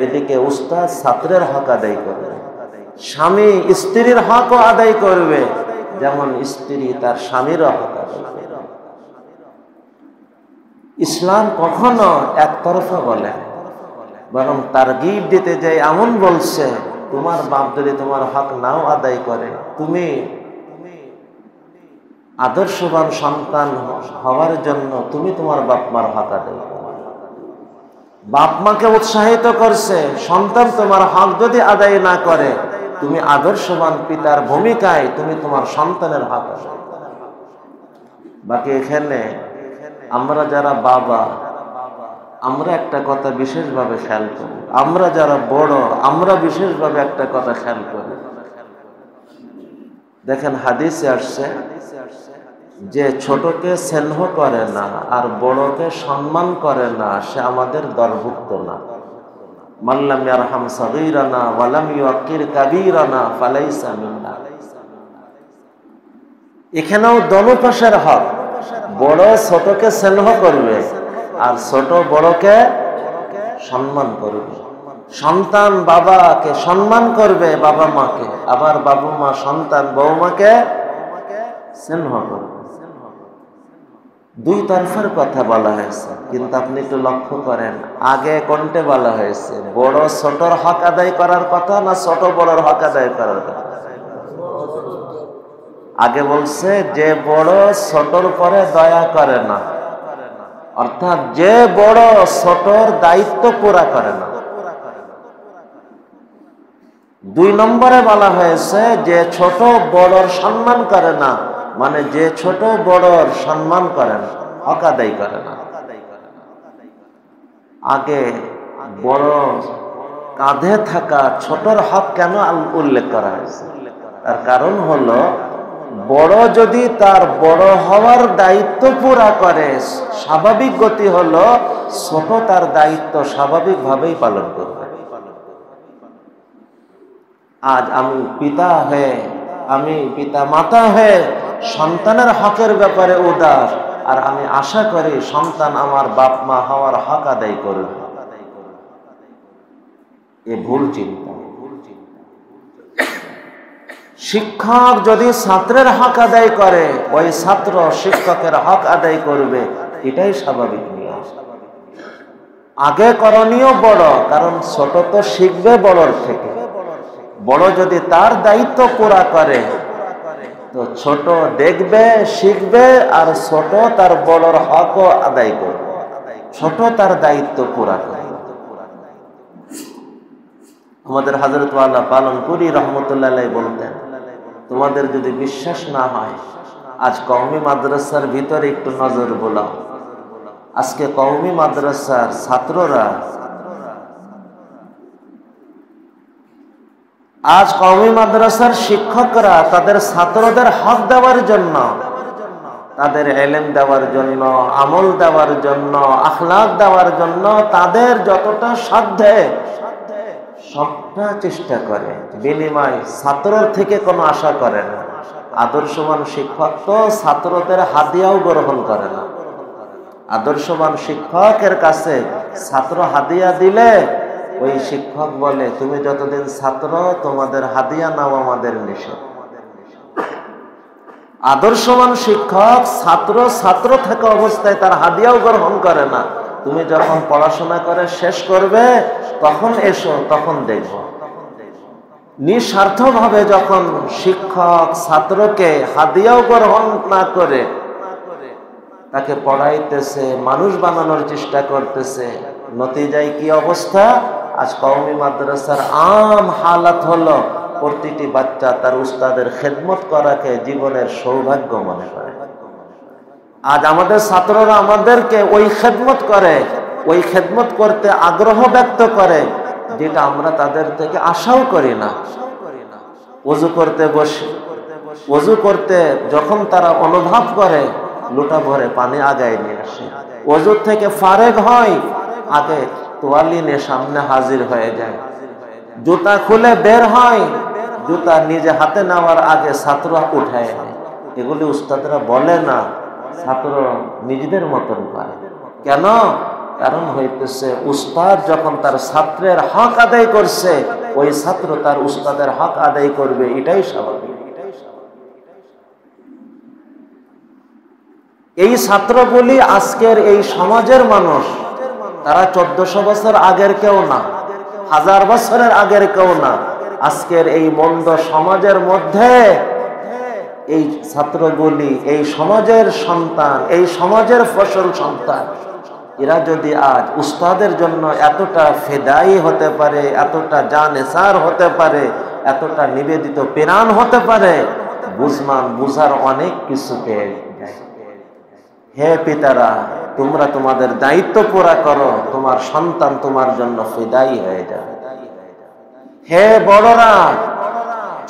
এদিকে উস্তাদ ছাত্রের হক আদায় করবে, স্বামী স্ত্রীর হকও আদায় করবে, যেমন স্ত্রী তার স্বামীর হক আদায় করবে। ইসলাম কখনো একতরফা বলে, বরং তারগিব দিতে যায় এমন বলছে, তোমার বাপ যদি তোমার হক নাও আদায় করে, তুমি আদর্শবান সন্তান হওয়ার জন্য তুমি তোমার বাপ মার হক আদায় করো। বাপ মাকে উৎসাহিত করছে, সন্তান তোমার হক যদি আদায় না করে, তুমি আদর্শবান পিতার ভূমিকায় তুমি তোমার সন্তানের হক আদায় করো। বাকি এখানে আমরা যারা বাবা, আমরা একটা কথা বিশেষভাবে খেয়াল করি, আমরা যারা বড় আমরা বিশেষভাবে একটা কথা খেয়াল করি। দেখেন হাদিসে আসছে যে ছোটকে স্নেহ করে না আর বড়কে সম্মান করে না, সে আমাদের দলভুক্ত না। মান লাম ইয়ারহাম সাগীরানা ওয়া লাম ইউক্কির কাবীরানা ফালাইসা মিন্না। এখানেও দলপাশের হক, বড় ছোটকে স্নেহ করবে আর ছোট বড়কে সম্মান করবে। সন্তান বাবাকে সম্মান করবে, বাবা মাকে, আবার বাবা মা সন্তান বৌমাকে স্নেহ করবে। দুই তরফের কথা বলা হয়েছে, কিন্তু আপনি একটু লক্ষ্য করেন আগে কোনটা বলা হয়েছে? বড় ছোটর হক আদায় করার কথা না ছোট বড়র হক আদায় করার কথা? আগে বলছে যে বড় ছোটর পরে দয়া করে না, অর্থাৎ যে বড় ছোটর দায়িত্ব পুরা করে না। দুই নম্বরে বলা হয়েছে যে ছোট বড়র সম্মান করে না, মানে যে ছোট বড়র সম্মান করে না, হক আদায় করে না। আগে বড় কাঁধে থাকা ছোটর হক কেন উল্লেখ করা হয়েছে? তার কারণ হলো বড় যদি তার বড় হওয়ার দায়িত্ব পুরা করে, স্বাভাবিক গতি হলো ছোট তার দায়িত্ব স্বাভাবিকভাবেই পালন করবে। আজ আমি পিতা মাতা হয়ে সন্তানের হকের ব্যাপারে উদার, আর আমি আশা করি সন্তান আমার বাপ মা হওয়ার হক আদায় করবে। এ ভুল চিন্তা। শিক্ষক যদি ছাত্রের হক আদায় করে, ওই ছাত্র শিক্ষকের হক আদায় করবে, এটাই স্বাভাবিক নিয়ম। আগে করণীয় বড়, কারণ ছোট তো শিখবে বড়র থেকে। বড় যদি তার দায়িত্ব পুরা করে তো ছোট দেখবে, শিখবে, আর ছোট তার বড়র হক আদায় করবে, ছোট তার দায়িত্ব পুরা করে। আমাদের হযরত ওয়ালা পালনপুরি রহমতুল্লাহ আলাইহি বলতেন, তোমাদের যদি বিশ্বাস না হয় আজ কওমি মাদ্রাসার ভিতরে একটু নজর বোলাও। আজকে কওমি মাদ্রাসার ছাত্ররা, আজ কওমি মাদ্রাসার শিক্ষকরা তাদের ছাত্রদের হক দেওয়ার জন্য, তাদের ইলম দেওয়ার জন্য, আমল দেওয়ার জন্য, আখলাক দেওয়ার জন্য তাদের যতটা সাধ্যে সবটা চেষ্টা করে, বিনিময় ছাত্রর থেকে কোনো আশা করে না। আদর্শবান শিক্ষক তো ছাত্রদের হাদিয়াও গ্রহণ করে না। আদর্শবান শিক্ষকের কাছে ছাত্র হাদিয়া দিলে ওই শিক্ষক বলে, তুমি যতদিন ছাত্র তোমাদের হাদিয়া নাও আমাদের নিষেধ। আদর্শবান শিক্ষক ছাত্র থাকা অবস্থায় তার হাদিয়াও গ্রহণ করে না। তুমি যখন পড়াশোনা করে শেষ করবে তখন এসো, তখন দেখব। নিঃস্বার্থভাবে যখন শিক্ষক ছাত্রকে হাদিয়াও গ্রহণ না করে তাকে পড়াইতেছে, মানুষ বানানোর চেষ্টা করতেছে, নতিজায় কি অবস্থা? আজ কওমি মাদ্রাসার আম হালাত হলো প্রতিটি বাচ্চা তার উস্তাদের খেদমত করাকে জীবনের সৌভাগ্য মনে করে। আজ আমাদের ছাত্ররা আমাদেরকে ওই খেদমত করে, ওই খেদমত করতে আগ্রহ ব্যক্ত করে যেটা আমরা তাদের থেকে আশাও করি না। ওযু করতে বসে, ওযু করতে যখন তারা অনুভব করে লোটা ভরে পানি আগায় নিয়ে আসে, ওযু থেকে ফারেগ হয় আগে তোয়ালি নিয়ে সামনে হাজির হয়ে যায়, জুতা খুলে বের হয়, জুতা নিজে হাতে নেওয়ার আগে ছাত্ররা উঠায় নেয়। এগুলি উস্তাদরা বলে না, ছাত্র নিজেদের মতন পায়। কেন? কারণ হইতেছে উস্তাদ যখন তার ছাত্রের হক আদায় করছে, ওই ছাত্র তার উস্তাদের হক আদায় করবে, এটাই স্বাভাবিক। এই ছাত্রগুলি আজকের এই সমাজের মানুষ, তারা 1400 বছর আগের কেউ না, 1000 বছরের আগের কেউ না। আজকের এই মন্দ সমাজের মধ্যে এই ছাত্রগুলি এই সমাজের সন্তান, এই সমাজের ফসল সন্তান। এরা যদি আজ উস্তাদের জন্য এতটা ফেদাই হতে পারে, এতটা জানেসার হতে পারে, এতটা নিবেদিত প্রাণ হতে পারে, বুঝার অনেক কিছু পেয়ে যায়। হে পিতারা, তোমরা তোমাদের দায়িত্ব পুরা করো, তোমার সন্তান তোমার জন্য ফিদাই হয়ে যাবে। হে বড়রা,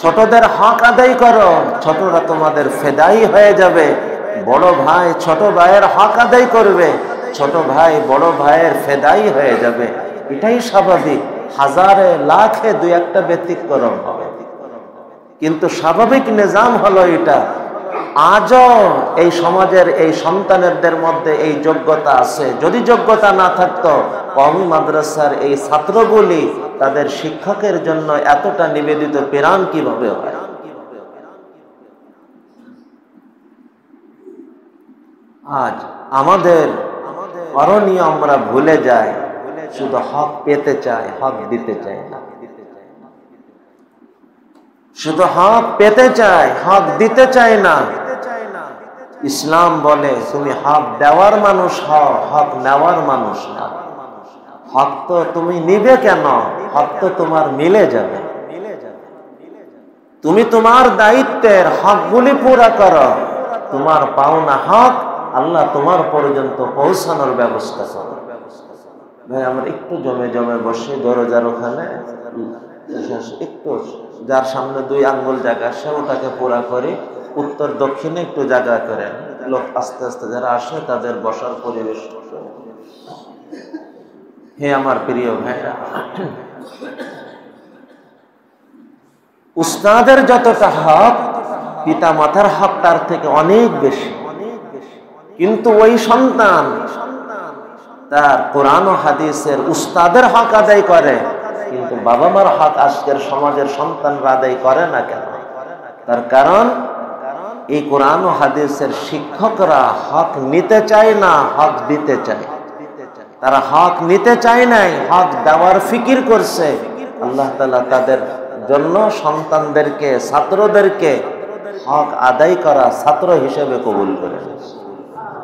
ছোটদের হক আদায় করো, ছোটরা তোমাদের ফিদাই হয়ে যাবে। বড় ভাই ছোট ভাইয়ের হক আদায় করবে, ছোট ভাই বড় ভাইয়ের ফিদাই হয়ে যাবে। এটাই স্বাভাবিক। হাজারে লাখে দুই একটা ব্যতিক্রম হবে, কিন্তু স্বাভাবিক নিজাম হলো এটা। আজও এই সমাজের এই সন্তানদের মধ্যে এই যোগ্যতা আছে। যদি যোগ্যতা না থাকতো, কওমি মাদ্রাসার এই ছাত্রগুলি তাদের শিক্ষকের জন্য এতটা নিবেদিত প্রাণ কিভাবে হয়? আজ আমাদের করণীয় আমরা ভুলে যাই, শুধু হক পেতে চাই, হক দিতে চাই না। শুধু হক পেতে চাই, হক দিতে চাই না। ইসলাম বলে তুমি হক দেওয়ার মানুষ হও, হক নেওয়ার মানুষ না। হক তো তুমি নিবে কেন? হক তো তোমার মিলে যাবে। তুমি তোমার দায়িত্বের হকগুলি পুরা করো, তোমার পাওনা হক আল্লাহ তোমার পর্যন্ত পৌঁছানোর ব্যবস্থা করো। ভাই আমরা একটু জমে জমে বসে দরজার ওখানে একটু, যার সামনে 2 আঙ্গুল জায়গা সে ওটাকে পুরা করি, উত্তর দক্ষিণে একটু জায়গা করে লোক আস্তে আস্তে যারা আসে তাদের বসার পরিবেশ। হে আমার প্রিয় ভাইরা, উস্তাদের যতটা হক, পিতা মাতার হক তার থেকে অনেক বেশি। কিন্তু ওই সন্তান তার কোরআন ও হাদিসের উস্তাদের হক আদায় করে, কিন্তু বাবা মার হক আজকের সমাজের সন্তানরা আদায় করে না কেন? তার কারণ এই কোরআন ও হাদিসের শিক্ষকরা হক নিতে চায় না, হক দিতে চায়। তারা হক নিতে চায় নাই, হক দেওয়ার ফিকির করছে। আল্লাহ তাআলা তাদের জন্য সন্তানদেরকে, ছাত্রদেরকে হক আদায় করা ছাত্র হিসেবে কবুল করে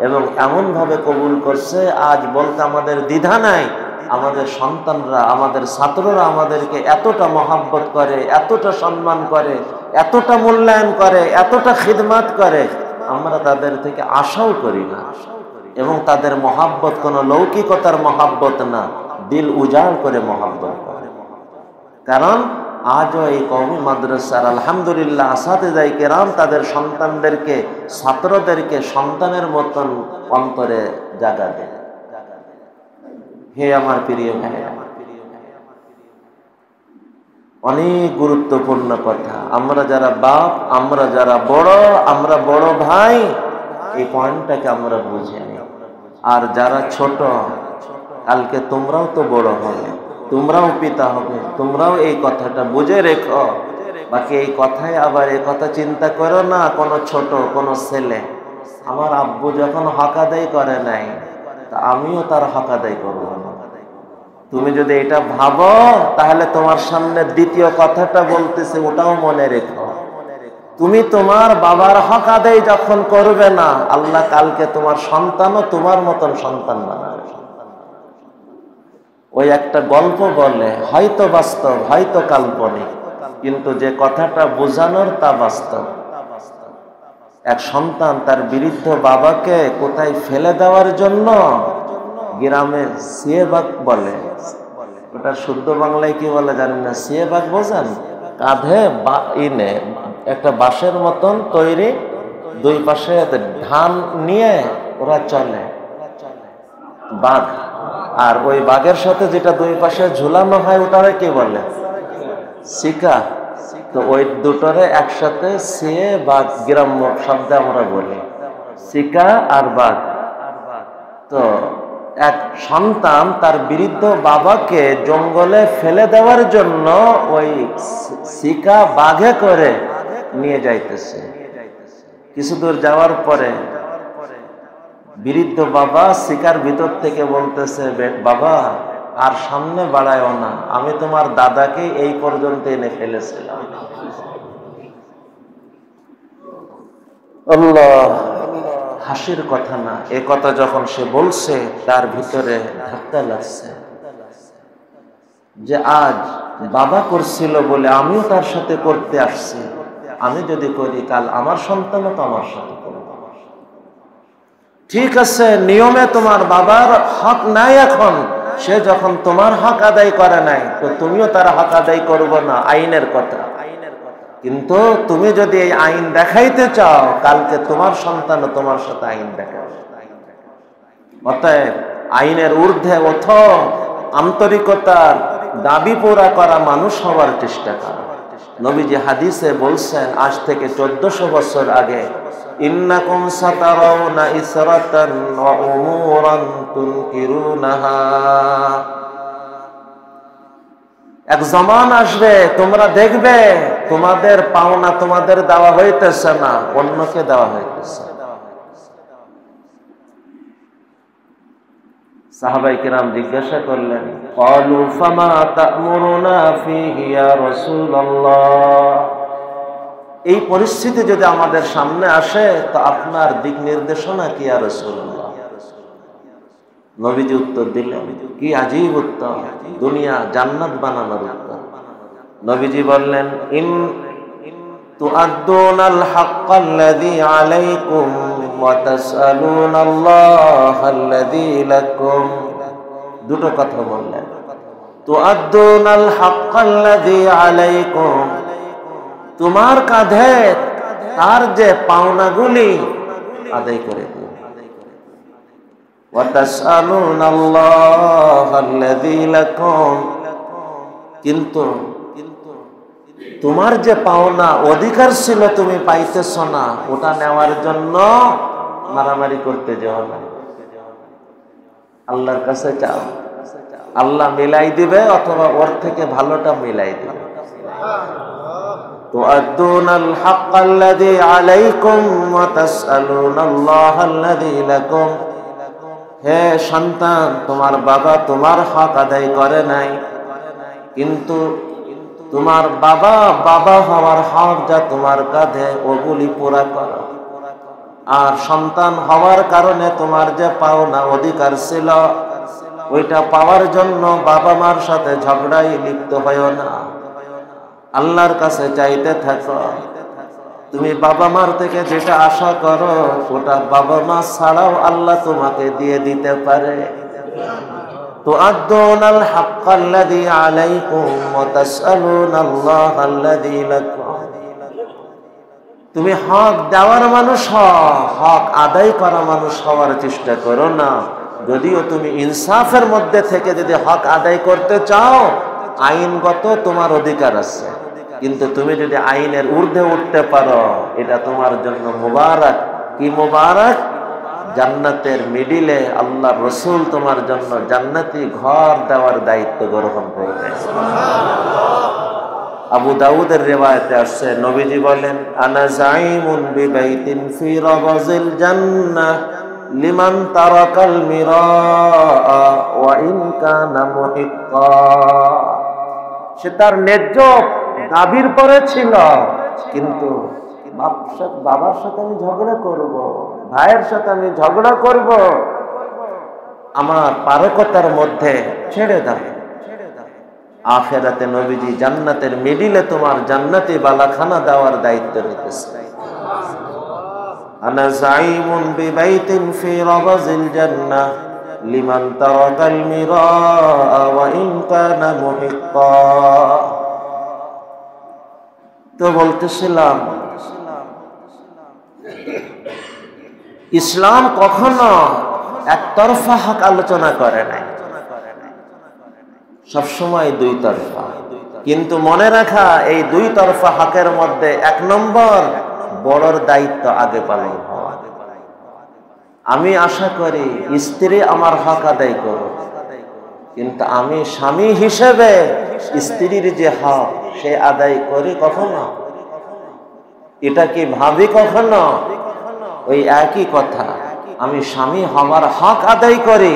এবং এমন ভাবে কবুল করছে, আজ বলতে আমাদের দ্বিধা নাই। আমাদের সন্তানরা, আমাদের ছাত্ররা আমাদেরকে এতটা মহাব্বত করে, এতটা সম্মান করে, এতটা মূল্যায়ন করে, এতটা খিদমত করে, আমরা তাদের থেকে আশাও করি না। এবং তাদের মহাব্বত কোনো লৌকিকতার মহাব্বত না, দিল উজাড় করে মহাব্বত করে। কারণ আজও এই কওমি মাদ্রাসার আলহামদুলিল্লাহ আসাতিজায়ে কেরাম তাদের সন্তানদেরকে, ছাত্রদেরকে সন্তানের মতন অন্তরে জায়গা দেয়। হে আমার প্রিয় ভাই, অনেক গুরুত্বপূর্ণ কথা। আমরা যারা বাপ, আমরা যারা বড়, আমরা বড় ভাই, এই পয়েন্টটাকে আমরা বুঝে নিই। আর যারা ছোট, কালকে তোমরাও তো বড় হবে, তোমরাও পিতা হবে, তোমরাও এই কথাটা বুঝে রেখো। বাকি এই কথায় আবার এই কথা চিন্তা করো না কোনো ছোট কোনো ছেলে, আমার আব্বু যখন হক আদায় করে নাই, তা আমিও তার হক আদায় করবো না। তুমি যদি এটা ভাবো, তাহলে তোমার সামনে দ্বিতীয় কথাটা বলতেছে ওটাও মনে রেখো। তুমি তোমার বাবার হক আদায় যখন করবে না, আল্লাহ কালকে তোমার সন্তানও তোমার মতন সন্তান বানাবে। ওই একটা গল্প বলে, হয়তো বাস্তব হয়তো কাল্পনিক, কিন্তু যে কথাটা বোঝানোর তা বাস্তব। এক সন্তান তার বৃদ্ধ বাবাকে কোথায় ফেলে দেওয়ার জন্য গ্রামে সিয়েবাগ বলে, ওটা শুদ্ধ বাংলায় কি বলে জানেন না? সিয়েবাগ বোঝেন? কাঁধে ইনে একটা বাঁশের মতন তৈরি, 2 পাশে ধান নিয়ে ওরা চলে, বাঘ। আর ওই বাঘের সাথে যেটা 2 পাশে ঝুলানো হয় ওটারে কি বলে? শিকা। তো ওই দুটোরে একসাথে সিয়ে বাঘ গ্রাম্য শব্দে আমরা বলি, শিকা আর বাঘ। তো এক সন্তান তার বৃদ্ধ বাবাকে জঙ্গলে ফেলে দেওয়ার জন্য ওই শিকা বাঘে করে নিয়ে যাইতেছে। কিছু দূর যাওয়ার পরে বৃদ্ধ বাবা শিকার ভিতর থেকে বলতেছে, বাবা আর সামনে বাড়ায়ও না, আমি তোমার দাদাকে এই পর্যন্ত এনে ফেলেছিলাম। আল্লাহ, হাসির কথা না। এ কথা যখন সে বলছে, তার ভিতরে ধাক্কা লাগছে যে আজ বাবা করছিল বলে আমিও তার সাথে করতে আসছি। আমি যদি করি, কাল আমার সন্তানও তো আমার সাথে করবে। ঠিক আছে, নিয়মে তোমার বাবার হক নাই, এখন সে যখন তোমার হক আদায় করে নাই, তো তুমিও তার হক আদায় করবো না, আইনের কথা। কিন্তু তুমি যদি এই আইন দেখাইতে চাও, কালকে তোমার সন্তানও তোমার সাথে আইন দেখাবে। অতএব আইনের ঊর্ধ্বে ওঠো, আন্তরিকতার দাবি পুরা করা মানুষ হওয়ার চেষ্টা করো। নবীজি হাদিসে বলছেন আজ থেকে 1400 বছর আগে, ইন্নাকুম সাতারাউনা ইসরাতান ওয়া উমুরান তুনকিরুনাহা, এক জামান আসবে তোমরা দেখবে তোমাদের পাওনা তোমাদের দেওয়া হইতেছে না, অন্যকে দেওয়া হইতেছে। সাহাবায়ে কেরাম জিজ্ঞাসা করলেন, ক্বালু ফামা তা'মুরুনা ফীহি ইয়া রাসূলুল্লাহ, এই পরিস্থিতি যদি আমাদের সামনে আসে তো আপনার দিক নির্দেশনা কি ইয়া রাসূলুল্লাহ? নবীজি উত্তর দিলেন, কি আজীব উত্তর, দুনিয়া জান্নাত বানানোর উত্তর। নবীজি বললেন, ইন তুআদ্দুনাল হাক্কাল্লাযী আলাইকুম ওয়া তাসআলুনাল্লাহাল্লাযী লাকুম। দুটো কথা বললেন, তুআদ্দুনাল হাক্কাল্লাযী আলাইকুম, তোমার কাঁধে তার যে পাওনাগুলি আদায় করে দিও, ওয়া তাসআলুনাল্লাহাল্লাযী লাকুম, কিন্তু তোমার যে পাওনা অধিকার ছিল তুমি পাইতেছ না, ওটা নেওয়ার জন্য মারামারি করতে যাও না, আল্লাহর কাছে চাও, আল্লাহ মিলাই দিবে অথবা ওর থেকে ভালোটা মিলাই দিবে। তুআদ্দুনাল হাক্কাল্লাযী আলাইকুম ওয়া তাসআলুনাল্লাহাল্লাযী লাকুম, হে সন্তান, তোমার বাবা তোমার হক আদায় করে নাই, কিন্তু তোমার বাবা বাবা হওয়ার হক যা তোমার কাঁধে ওগুলি পুরা করো। আর সন্তান হওয়ার কারণে তোমার যে পাওনা অধিকার ছিল ওইটা পাওয়ার জন্য বাবা মার সাথে ঝগড়ায় লিপ্ত হয়ো না, আল্লাহর কাছে চাইতে থাকো। তুমি বাবা মার থেকে যেটা আশা করো ওটা বাবা মা ছাড়াও আল্লাহ তোমাকে দিয়ে দিতে পারে। তুআদ্দুনাল হাক্কাল্লাযী আলাইকুম ওয়া তাসআলুনাল্লাহাল্লাযী লাকুম, তুমি হক দেওয়ার মানুষ হও, হক আদায় করা মানুষ হওয়ার চেষ্টা করো না। যদিও তুমি ইনসাফের মধ্যে থেকে যদি হক আদায় করতে চাও, আইনগত তোমার অধিকার আছে, কিন্তু তুমি যদি আইনের ঊর্ধ্বে উঠতে পারো এটা তোমার জন্য মুবারক। কি মুবারক? জান্নাতের মিডিলে আল্লাহ রসুল তোমার জন্য জান্নাতি ঘর দেওয়ার দায়িত্ব গ্রহণ করবে। আবু দাউদের রিওয়ায়াতে আসছে, নবীজি বলেন, আনা যাইমুন বিবাইতিন ফি রাবাজিল জান্নাহ লিমান তারাকাল মিরাআ ওয়া ইন কানা মুহিক্কা। সে তার ন্যায্য দাবির পরে ছিল, কিন্তু বাবার সাথে আমি ঝগড়া করব, ভাইয়ের সাথে আমি ঝগড়া করব, আমার পারকতার মধ্যে ছেড়ে দাও। আখিরাতে নবীজি জান্নাতের মিডিলে তোমার জান্নাতি বালাখানা দেওয়ার দায়িত্ব নিতেছে। আনা যাইমুন বিবাইতিন ফি রাবাজিল জান্নাহ লিমান তারাকাল মিরাআ ওয়া ইন কানা মুহিক্কা। তো বলতেছিলাম, ইসলাম কখনো একতরফা হক আলোচনা করে নাই, সবসময় দুই তরফা। কিন্তু মনে রাখা, এই দুই তরফা হকের মধ্যে 1 নম্বর বড়র দায়িত্ব আগে পালন হওয়া। আমি আশা করি স্ত্রী আমার হক আদায় করো, কিন্তু আমি স্বামী হিসেবে স্ত্রীর যে হক সে আদায় করি কখনো? এটা কি ভাবি কখনো? ওই একই কথা, আমি স্বামী হওয়ার হক আদায় করি।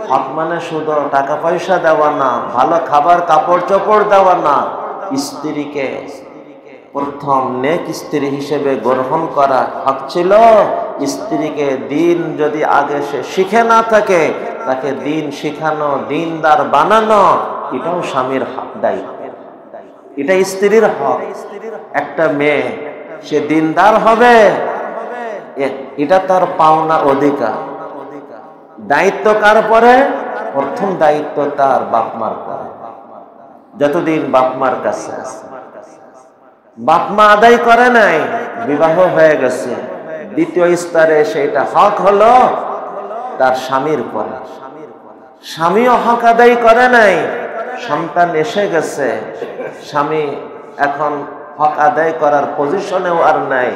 হক মানে শুধু টাকা পয়সা দেওয়া না, ভালো খাবার কাপড় চোপড় দেওয়া না, স্ত্রীকে প্রথম নেক স্ত্রী হিসেবে গ্রহণ করা হক ছিল। স্ত্রীকে দিন যদি আগে সে শিখে না থাকে, তাকে দিন শিখানো, দিনদার বানানো, এটাও স্বামীর হক, দায়িত্ব। এটা স্ত্রীর হক। একটা মেয়ে সে দিনদার হবে, এটা তার পাওনা অধিকার। দায়িত্ব কার পরে? প্রথম দায়িত্ব তার বাপ মার পরে। যতদিন বাপ মার কাছে আছে, বাপ মা আদায় করে নাই, বিবাহ হয়ে গেছে, দ্বিতীয় স্তরে সেটা হক হলো তার স্বামীর পরে। স্বামীও হক আদায় করে নাই, সন্তান এসে গেছে, স্বামী এখন হক আদায় করার পজিশনেও আর নাই।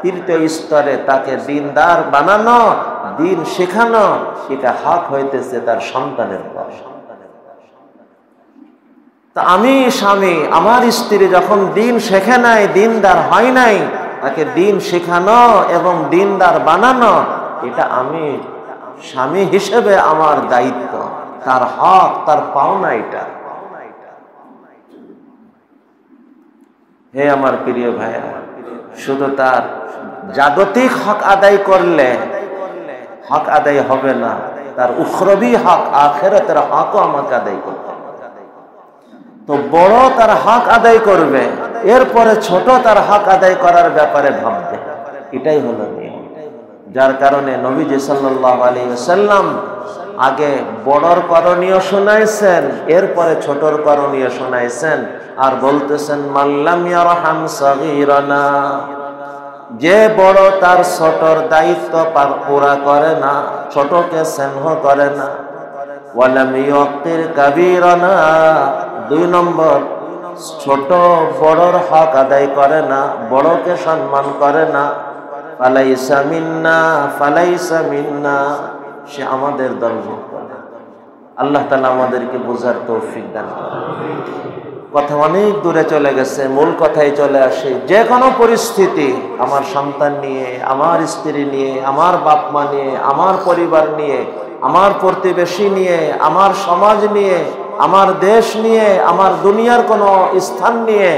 তৃতীয় স্তরে তাকে দিনদার বানানো, দিন শেখানো, এটা হক হইতেছে তার সন্তানের পর। তা আমি স্বামী, আমার স্ত্রী যখন দিন শেখে নাই, দিনদার হয় নাই, তাকে দিন শেখানো এবং দিনদার বানানো, এটা আমি স্বামী হিসেবে আমার দায়িত্ব, তার হক, তার পাওনা এটা। হে আমার প্রিয় ভাইয়া, শুধু তার জাগতিক হক আদায় করলে হক আদায় হবে না, তার উখরবি হক, আখিরাতের হকও আমাকে আদায় করতে হবে। তো বড় তার হক আদায় করবে, এরপরে ছোট তার হক আদায় করার ব্যাপারে ভাববে, এটাই হলো নিয়ম। যার কারণে নবীজি সাল্লাল্লাহু আলাইহি ওয়াসাল্লাম আগে বড়র করণীয় শোনাইছেন, এরপরে ছোটর করণীয় শোনাইছেন, আর বলতেছেন মাল্লাম ইয়ারহাম সাগীরানা, যে বড় তার ছোটর দায়িত্ব পুরা করে না, ছোটকে স্নেহ করে না, ওয়ালাম ইউকির কাবীরানা, 2 নম্বর ছোট বড়র হক আদায় করে না, বড়কে সম্মান করে না, ফালাইসা মিন্না, ফালাইসা মিন্না, সে আমাদের দলভুক্ত না। আল্লাহ তাআলা আমাদেরকে বোঝার তৌফিক দান করেন। কথা অনেক দূরে চলে গেছে, মূল কথায় চলে আসে। যে কোনো পরিস্থিতি, আমার সন্তান নিয়ে, আমার স্ত্রী নিয়ে, আমার বাপ মা নিয়ে, আমার পরিবার নিয়ে, আমার প্রতিবেশী নিয়ে, আমার সমাজ নিয়ে, আমার দেশ নিয়ে, আমার দুনিয়ার কোনো স্থান নিয়ে,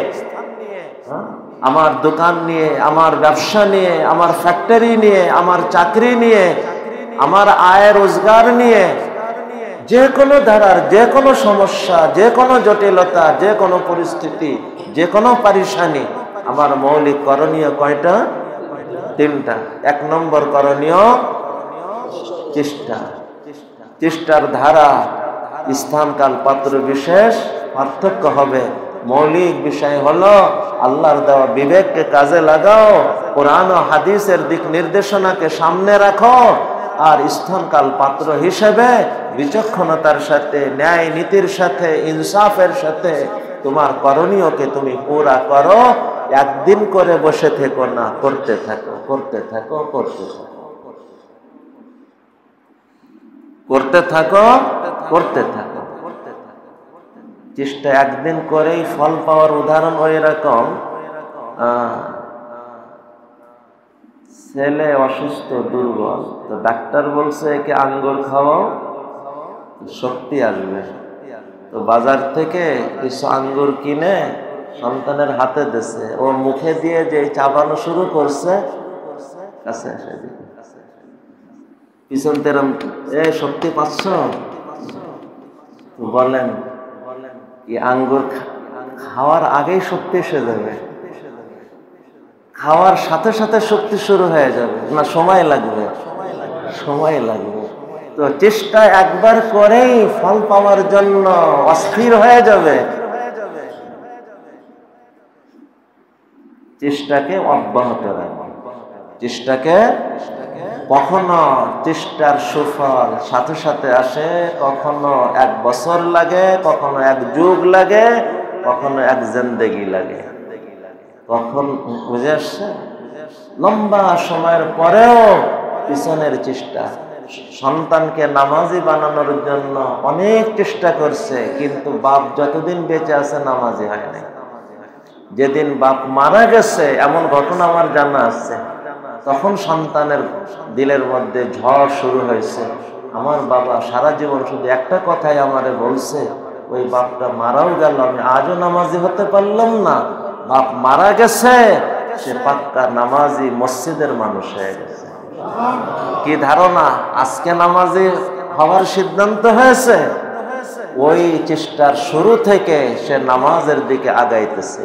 আমার দোকান নিয়ে, আমার ব্যবসা নিয়ে, আমার ফ্যাক্টরি নিয়ে, আমার চাকরি নিয়ে, আমার আয় রোজগার নিয়ে, যে কোনো ধারার যে কোনো সমস্যা, যে কোনো জটিলতা, যে কোনো পরিস্থিতি, যে কোনো পারিশানি, আমার মৌলিক করণীয় কয়টা? 3টা। 1 নম্বর করণীয় চেষ্টা। চেষ্টার ধারা স্থান কাল পাত্র বিশেষ পার্থক্য হবে। মৌলিক বিষয় হলো আল্লাহর দেওয়া বিবেককে কাজে লাগাও, কোরআন ও হাদিসের দিক নির্দেশনাকে সামনে রাখো, আর স্থান কাল পাত্র হিসেবে বিচক্ষণতার সাথে, ন্যায় নীতির সাথে, ইনসাফের সাথে তোমার করণীয়কে তুমি পুরা করো। একদিন করে বসে থেকো না, করতে থাকো, করতে থাকো, করতে থাকো, করতে থাকো, করতে থাকো। চেষ্টা একদিন করেই ফল পাওয়ার উদাহরণ ওই রকম, ছেলে অসুস্থ, দুর্বল, তো ডাক্তার বলছে একে আঙ্গুর খাওয়াও, শক্তি আসবে। তো বাজার থেকে কিছু আঙ্গুর কিনে সন্তানের হাতে দিছে, ও মুখে দিয়ে যে চাবানো শুরু করছে, কাছে এসে পিছন তেরম, শক্তি পাচ্ছ? বলেন এই আঙ্গুর খাওয়ার আগেই শক্তি এসে যাবে? খাওয়ার সাথে সাথে শক্তি শুরু হয়ে যাবে না সময় লাগবে? সময় লাগবে। তো চেষ্টা একবার করেই ফল পাওয়ার জন্য অস্থির হয়ে যাবে। চেষ্টাকে অব্যাহত রাখবে। চেষ্টাকে কখনো চেষ্টার সুফল সাথে সাথে আসে, কখনো 1 বছর লাগে, কখনো 1 যুগ লাগে, কখনো 1 জিন্দেগি লাগে। কখন বুঝে আসছে? লম্বা সময়ের পরেও পিছনের চেষ্টা। সন্তানকে নামাজি বানানোর জন্য অনেক চেষ্টা করছে, কিন্তু বাপ যতদিন বেঁচে আছে নামাজি হয় নাই। যেদিন বাপ মারা গেছে, এমন ঘটনা আমার জানা আছে, তখন সন্তানের দিলের মধ্যে ঝড় শুরু হয়েছে। আমার বাবা সারা জীবন শুধু একটা কথাই আমারে বলছে, ওই বাপটা মারাও গেল, আমি আজও নামাজি হতে পারলাম না। বাপ মারা গেছে, সে পাক্কা নামাজি মসজিদের মানুষ হয়ে গেছে। কি ধারণা? আজকে নামাজি হওয়ার সিদ্ধান্ত হয়েছে, ওই চেষ্টার শুরু থেকে সে নামাজের দিকে আগাইতেছে,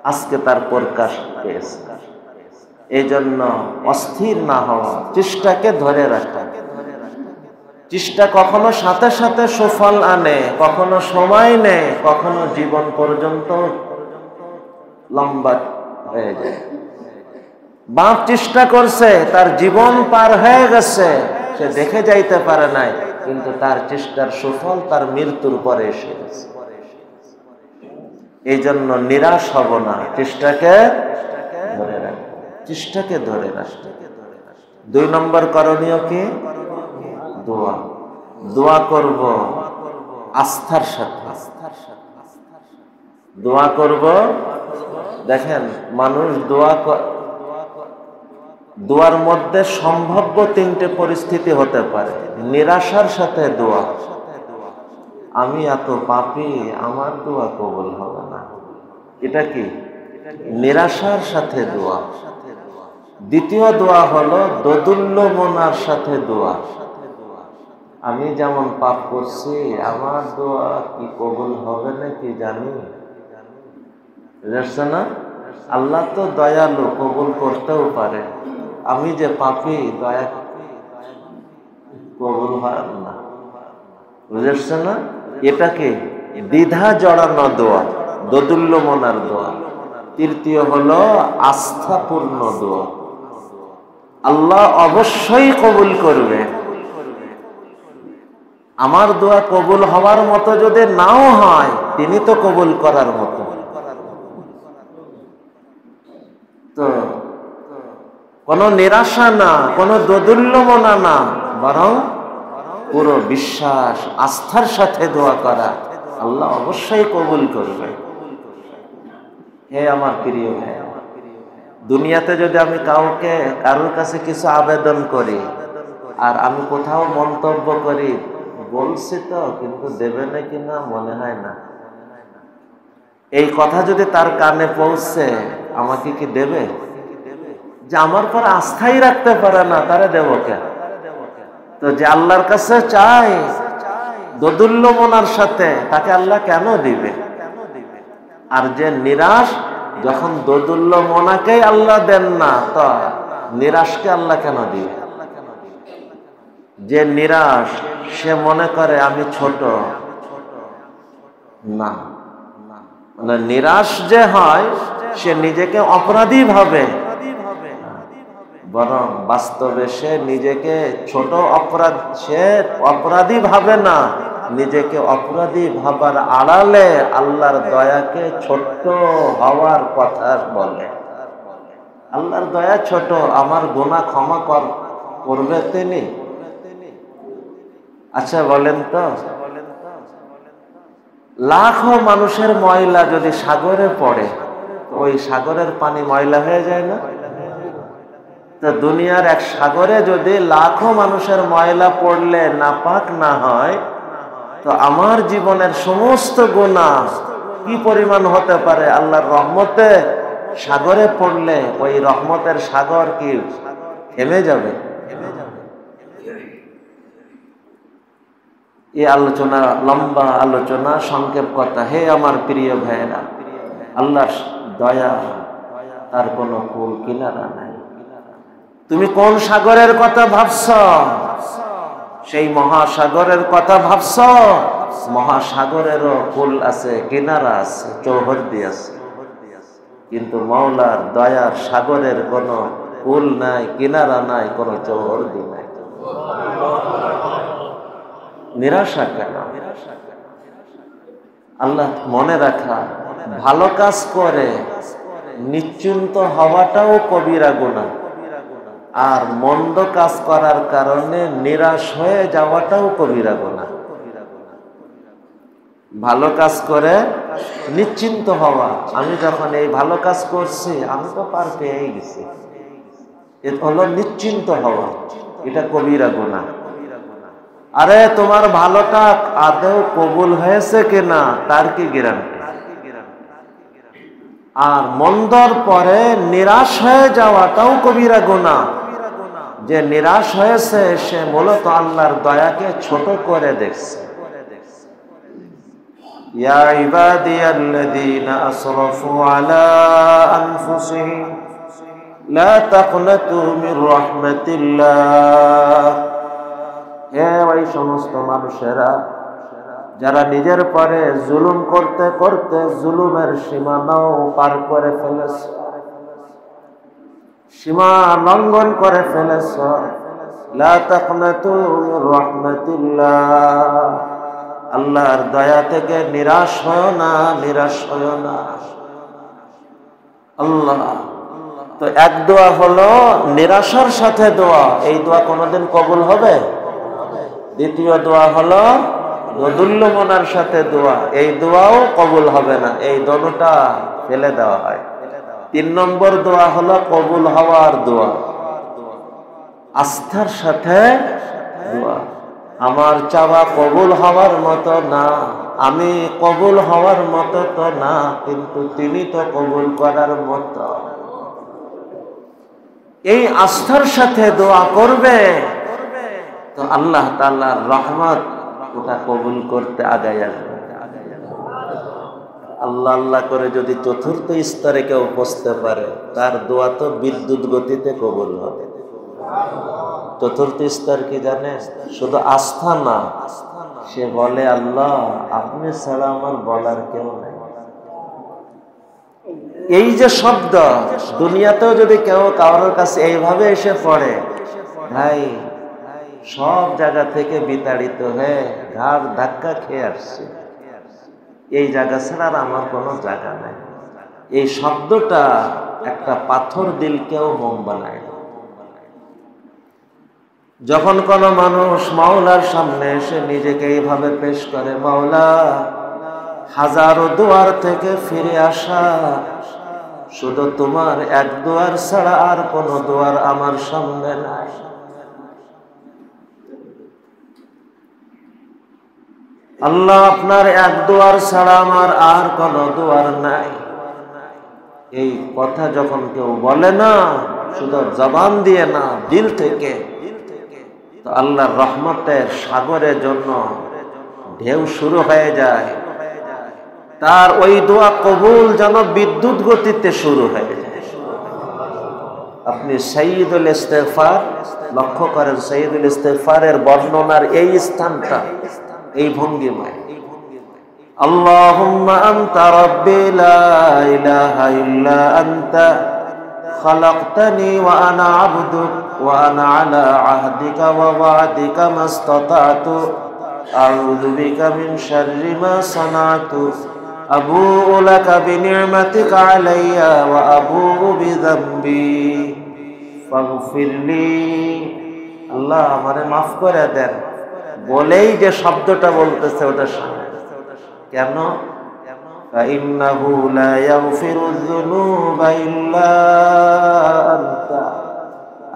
আজকে তার প্রকাশ পেয়েছে। এই জন্য অস্থির না হওয়া, চেষ্টাকে ধরে রাখা। চেষ্টা কখনো সাথে সাথে সুফল আনে, কখনো সময় নেয়, কখনো জীবন পর্যন্ত লম্বা হয়ে যায়। বাপ চেষ্টা করছে, তার জীবন পার হয়ে গেছে, সে দেখে যাইতে পারে নাই, কিন্তু তার চেষ্টার সুফল তার মৃত্যুর পরে এসে গেছে। এই জন্য নিরাশ হব না, চেষ্টাকে ধরে রাখবো, চেষ্টাকে ধরে রাখবো। 2 নম্বর করণীয় কি? দোয়া। দোয়া করব আস্থার সাথে, দোয়া করব। দেখেন, মানুষ দোয়ার মধ্যে সম্ভাব্য 3টে পরিস্থিতি হতে পারে। নিরাশার সাথে দোয়া, আমি এত পাপী, আমার দোয়া কবুল হবে না, এটা কি? নিরাশার সাথে দোয়া। দ্বিতীয় দোয়া হলো দোদুল্যমনার সাথে দোয়া, আমি যেমন পাপ করছি, আমার দোয়া কি কবুল হবে না কি জানি, বুঝছেন না? আল্লাহ তো দয়ালু, কবুল করতেও পারে, আমি যে পাপী, দয়া কবুল হয় না, বুঝছেন না? এটাকে দ্বিধা জড়ানো দোয়া, দোদুল্যমনার দোয়া। তৃতীয় হলো আস্থাপূর্ণ দোয়া, আল্লাহ অবশ্যই কবুল করবে। আমার দোয়া কবুল হওয়ার মতো যদি নাও হয়, তিনি তো কবুল করার মতো। তো কোনো নিরাশা না, কোনো দোদুল্যমনা না, বরং পুরো বিশ্বাস, আস্থার সাথে দোয়া করা, আল্লাহ অবশ্যই কবুল করবে। হে আমার প্রিয় ভাই, দুনিয়াতে যদি আমি কারোর কাছে কিছু আবেদন করি আর আমি কোথাও মন্তব্য করি, বলছি তো কিন্তু দেবে না কিনা মনে হয় না, এই কথা যদি তার কানে পৌঁছে, আমাকে কি দেবে? যে আমার পর আস্থাই রাখতে পারে না, তারে দেব কেন? তো যে আল্লাহর কাছে চাই দোদুল্যমনার সাথে, তাকে আল্লাহ কেন দিবে? আর যে নিরাশ, যখন দোদুল্যমনাকেই আল্লাহ দেন না, তো নিরাশকে আল্লাহ কেন দিবে? যে নিরাশ, সে মনে করে আমি ছোট না, মানে নিরাশ যে হয়, সে নিজেকে অপরাধী ভাবে, বরং বাস্তবে সে নিজেকে ছোট অপরাধী ভাবে না, নিজেকে অপরাধী ভাবার আড়ালে আল্লাহর দয়াকে ছোট্ট হওয়ার কথা বলে। আল্লাহর দয়া ছোট, আমার গুনাহ ক্ষমা করবে তিনি। আচ্ছা বলেন তো, লাখো মানুষের ময়লা যদি সাগরে পড়ে, ওই সাগরের পানি ময়লা হয়ে যায় না? তো দুনিয়ার এক সাগরে যদি লাখো মানুষের ময়লা পড়লে নাপাক না হয়, তো আমার জীবনের সমস্ত গুনাহ কি পরিমাণ হতে পারে? আল্লাহর রহমতে সাগরে পড়লে ওই রহমতের সাগর কি থেমে যাবে? এই আলোচনা লম্বা আলোচনা, সংক্ষেপ কথা। হে আমার প্রিয় ভাইয়েরা, আল্লাহর দয়া, তার কোনো কুল কিনারা নাই। তুমি কোন সাগরের কথা ভাবছ? সেই মহাসাগরের কথা ভাবছ? মহাসাগরেরও কুল আছে, কিনারা আছে, চৌহদ্দি আছে, কিন্তু মাওলার দয়ার সাগরের কোনো কুল নাই, কিনারা নাই, কোনো চৌহদ্দি নাই। নিরাশা কেন? আল্লাহ মনে রাখা, ভালো কাজ করে নিশ্চিন্ত হওয়াটাও কবিরা গুনাহ, আর মন্দ কাজ করার কারণে নিরাশ হয়ে যাওয়াটাও কবিরা গুনাহ। ভালো কাজ করে নিশ্চিন্ত হওয়া, আমি যখন এই ভালো কাজ করছি, আমি তো পার পেয়ে গেছি, এটা হলো নিশ্চিন্ত হওয়া, এটা কবিরা গুনাহ। আরে তোমার ভালোটা আদৌ কবুল হয়েছে কিনা তার কি গ্যারান্টি? আর মন্দর পরে নিরাশ হয়ে যাওয়াটাও কবিরা গুনাহ। যে নিরাশ হয়েছে, সে মূলত আল্লাহর দয়াকে ছোট করে দেখছে। ইয়া ইবাদিয়াল্লাযীনা আসরাফু আলা আনফুসিহিম লা তাকনাতু মির রাহমাতিল্লাহ। হে ওই সমস্ত মানুষেরা যারা নিজের পরে জুলুম করতে করতে জুলুমের সীমানাও পার করে ফেলেছে, সীমা লঙ্ঘন করে ফেলেছে, লা তাকনাতু মির রাহমাতিল্লাহ, আল্লাহর দয়া থেকে নিরাশ হয় না, নিরাশ হয় না। আল্লাহ তো এক দোয়া হলো নিরাশার সাথে দোয়া, এই দোয়া কোনোদিন কবুল হবে? দ্বিতীয় দোয়া হলো দোদুল্যমনার সাথে দোয়া, এই দোয়াও কবুল হবে না, এই দোনোটা ফেলে দেওয়া হয়। 3 নম্বর দোয়া হলো কবুল হওয়ার দোয়া, আস্থার সাথে দোয়া। আমার চাওয়া কবুল হওয়ার মতো না, আমি কবুল হওয়ার মতো তো না, কিন্তু তিনি তো কবুল করার মতো। এই আস্থার সাথে দোয়া করবে তো আল্লাহ তাআলার রহমত ওটা কবুল করতে আগায় আসবে। আল্লাহ আল্লাহ করে যদি চতুর্থ স্তরে কেউ পৌঁছতে পারে, তার দোয়া তো বিদ্যুৎ গতিতে কবুল হবে। চতুর্থ স্তর কি জানে? শুধু আস্থা না, সে বলে আল্লাহ আপনি ছাড়া আমার বলার কেউ নাই। এই যে শব্দ, দুনিয়াতেও যদি কেউ কারোর কাছে এইভাবে এসে পড়ে, ভাই সব জায়গা থেকে বিতাড়িত হয়ে ঘাড় ধাক্কা খেয়ে আসছে, এই জায়গা ছাড়া আর আমার কোনো জায়গা নাই, এই শব্দটা একটা পাথর দিলকেও মোম বানায়। যখন কোনো মানুষ মাওলার সামনে এসে নিজেকে এইভাবে পেশ করে, মাওলা হাজারো দুয়ার থেকে ফিরে আসা, শুধু তোমার এক দুয়ার ছাড়া আর কোনো দুয়ার আমার সামনে নাই। আল্লাহ আপনার এক দুয়ার ছাড়া আমার আর কোনো দুয়ার নাই। এই কথা যখন কেউ বলে না, শুধু জবান দিয়ে না, দিল থেকে, তো আল্লাহর রহমতের সাগরের জন্য ঢেউ শুরু হয়ে যায়। তার ওই দোয়া কবুল যেন বিদ্যুৎ গতিতে শুরু হয়ে যায়। আপনি সাইয়্যিদুল ইস্তিগফার লক্ষ্য করেন, সাইয়্যিদুল ইস্তিগফারের বর্ণনার এই স্থানটা, এই ভঙ্গিমায়, আল্লাহুম্মা আনতা রাব্বি লা ইলাহা ইল্লা আনতা খালাকতানি ওয়া আনা আবদুক ওয়া আনা আলা আহদিকা ওয়া ওয়া'দিকা মাসতাতা'তু আউযু বিকা মিন শাররি মা সানা'তু আবুউ লাকা বিনি'মাতিকা আলাইয়া ওয়া আবুউ বিযামবি ফাগফিরলি। আল্লাহ আমারে মাফ করে দেন বলেই যে শব্দটা বলতেছে ওটা শুনে। কেন? ফাইন্নাহু লা ইয়াগফিরুয যুনুবা ইল্লা আনতা।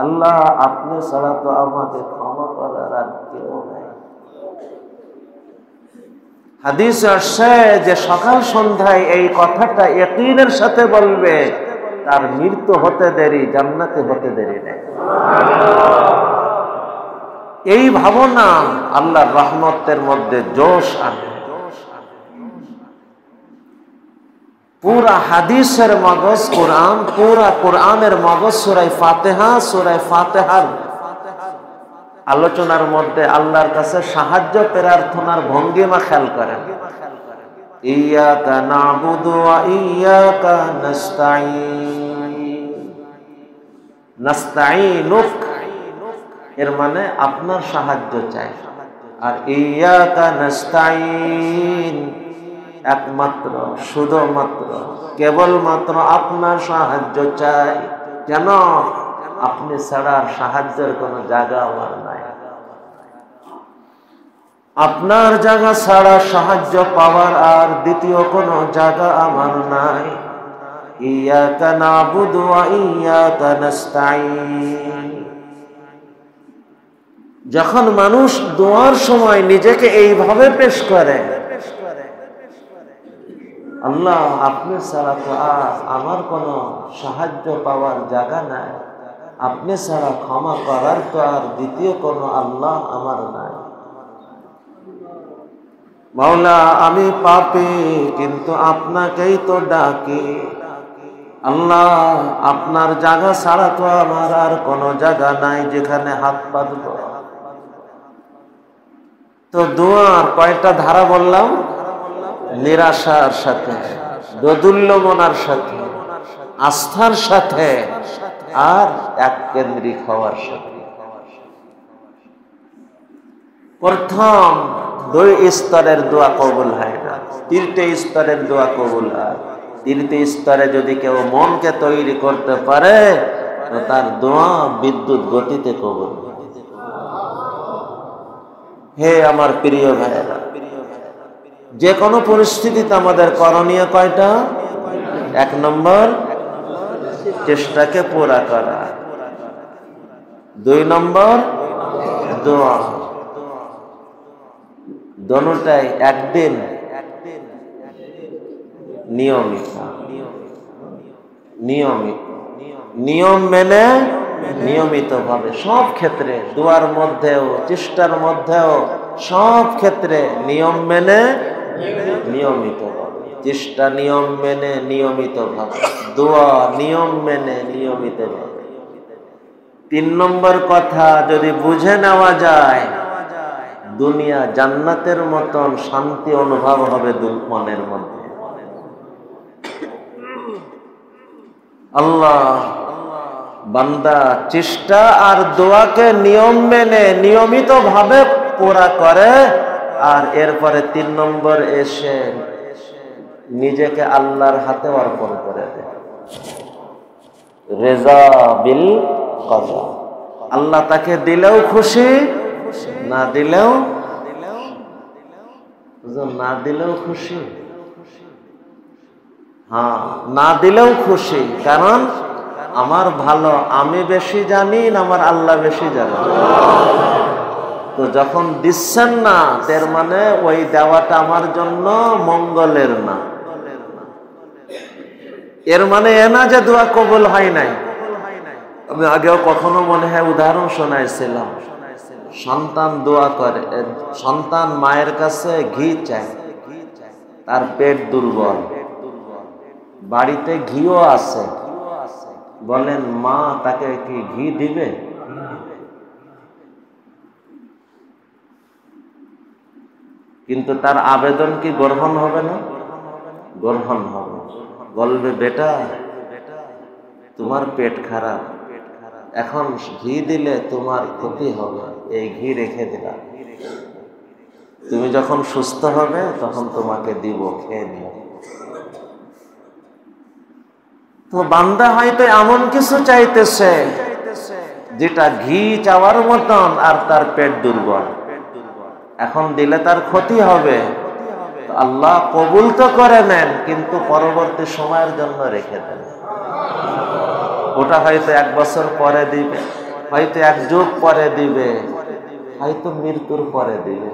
আল্লাহ আপনি ছাড়া তো আমাকে ক্ষমা করার আর কেউ নাই। হাদিসে আসছে যে সকাল সন্ধ্যায় এই কথাটা ইয়াকিনের সাথে বলবে, তার মৃত্যু হতে দেরি, জান্নাতে হতে দেরি নেই। এই ভাবনা আল্লাহর রহমতের মধ্যে জোশ আনে। পুরা হাদিসের মগজ কোরআন, পুরা কোরআনের মগজ সূরা ফাতিহা। সূরা ফাতিহার আলোচনার মধ্যে আল্লাহর কাছে সাহায্য প্রার্থনার ভঙ্গিমা খেয়াল করেন। ইয়াকা নাবুদু ওয়া ইয়াকা নাস্তাঈন। নাস্তাঈনুক এর মানে আপনার সাহায্য চাই, আর ইয়াকা নাস্তাঈন একমাত্র, শুধুমাত্র, কেবলমাত্র আপনার সাহায্য চাই। কেন? আপনি ছাড়া সাহায্যের কোনো জায়গা আমার নাই। আপনার জায়গা ছাড়া সাহায্য পাওয়ার আর দ্বিতীয় কোনো জায়গা আমার নাই। ইয়াকা নাবুদু ওয়া ইয়াকা নাস্তাঈন। যখন মানুষ দোয়ার সময় নিজেকে এইভাবে পেশ করে, আল্লাহ আপনি ছাড়া তো আর আমার কোনো সাহায্য পাওয়ার জায়গা নাই, আপনি ছাড়া ক্ষমা করার তো আর দ্বিতীয় কোনো আল্লাহ আমার নাই। মাওলা আমি পাপী, কিন্তু আপনাকেই তো ডাকি। আল্লাহ আপনার জায়গা ছাড়া তো আমার আর কোনো জায়গা নাই যেখানে হাত পাতব। তো দোয়ার কয়টা ধারা বললাম? নিরাশার সাথে, দোদুল্যমনার সাথে, আস্থার সাথে, আর এক কেন্দ্রিক হওয়ার সাথে। প্রথম 2 স্তরের দোয়া কবুল হয় না, 3টে স্তরের দোয়া কবুল হয়। 3টে স্তরে যদি কেউ মনকে তৈরি করতে পারে তো তার দোয়া বিদ্যুৎ গতিতে কবুল। হে আমার প্রিয় ভাইয়েরা, যে কোনো পরিস্থিতিতে আমাদের করণীয় কয়টা? 1 নম্বর চেষ্টাকে পুরা করা, 2 নম্বর দোয়া। দোনোটাই একদিন নিয়মিত, নিয়ম মেনে নিয়মিত ভাবে সব ক্ষেত্রে, দোয়ার মধ্যেও চেষ্টার মধ্যেও সব ক্ষেত্রে নিয়ম মেনে নিয়মিত ভাবে, চেষ্টা নিয়ম মেনে নিয়মিত ভাবে, দোয়া নিয়ম মেনে নিয়মিত ভাবে। 3 নম্বর কথা যদি বুঝে নেওয়া যায়, দুনিয়া জান্নাতের মতন শান্তি অনুভব হবে মনের মধ্যে। আল্লাহ বান্দা চেষ্টা আর দোয়াকে নিয়ম মেনে নিয়মিত ভাবে পুরা করে, আর এরপরে 3 নম্বর এসে নিজেকে আল্লাহর হাতে অর্পণ করে দেয়। রেজা বিল কজা, আল্লাহ তাকে দিলেও খুশি, না দিলেও খুশি। হ্যাঁ, না দিলেও খুশি, কারণ আমার ভালো আমি বেশি জানি না আমার আল্লাহ বেশি জানেন। তো যখন দিচ্ছেন না, তার মানে ওই দেওয়াটা আমার জন্য মঙ্গলের না। এর মানে এ না যে দোয়া কবুল হয় নাই। আমি আগেও কখনো মনে হয় উদাহরণ শোনাইছিলাম, সন্তান দোয়া করে, সন্তান মায়ের কাছে ঘি চায়, তার পেট দুর্বল, বাড়িতে ঘিও আছে, বলেন মা তাকে কি ঘি দিবে? কিন্তু তার আবেদন কি গ্রহণ হবে না? গ্রহণ হবে। বলবে বেটা তোমার পেট খারাপ, এখন ঘি দিলে তোমার ক্ষতি হবে, এই ঘি রেখে দিলাম, তুমি যখন সুস্থ হবে তখন তোমাকে দিব, খেয়ে নিও। তো বান্দা হয়তো এমন কিছু চাইতেছে যেটা ঘি চাওয়ার মতন, আর তার পেট দুর্বল, এখন দিলে তার ক্ষতি হবে। আল্লাহ কবুল তো করে নেন, কিন্তু পরবর্তী সময়ের জন্য রেখে দেন। ওটা হয়তো 1 বছর পরে দিবে, হয়তো 1 যুগ পরে দিবে, হয়তো মৃত্যুর পরে দিবে।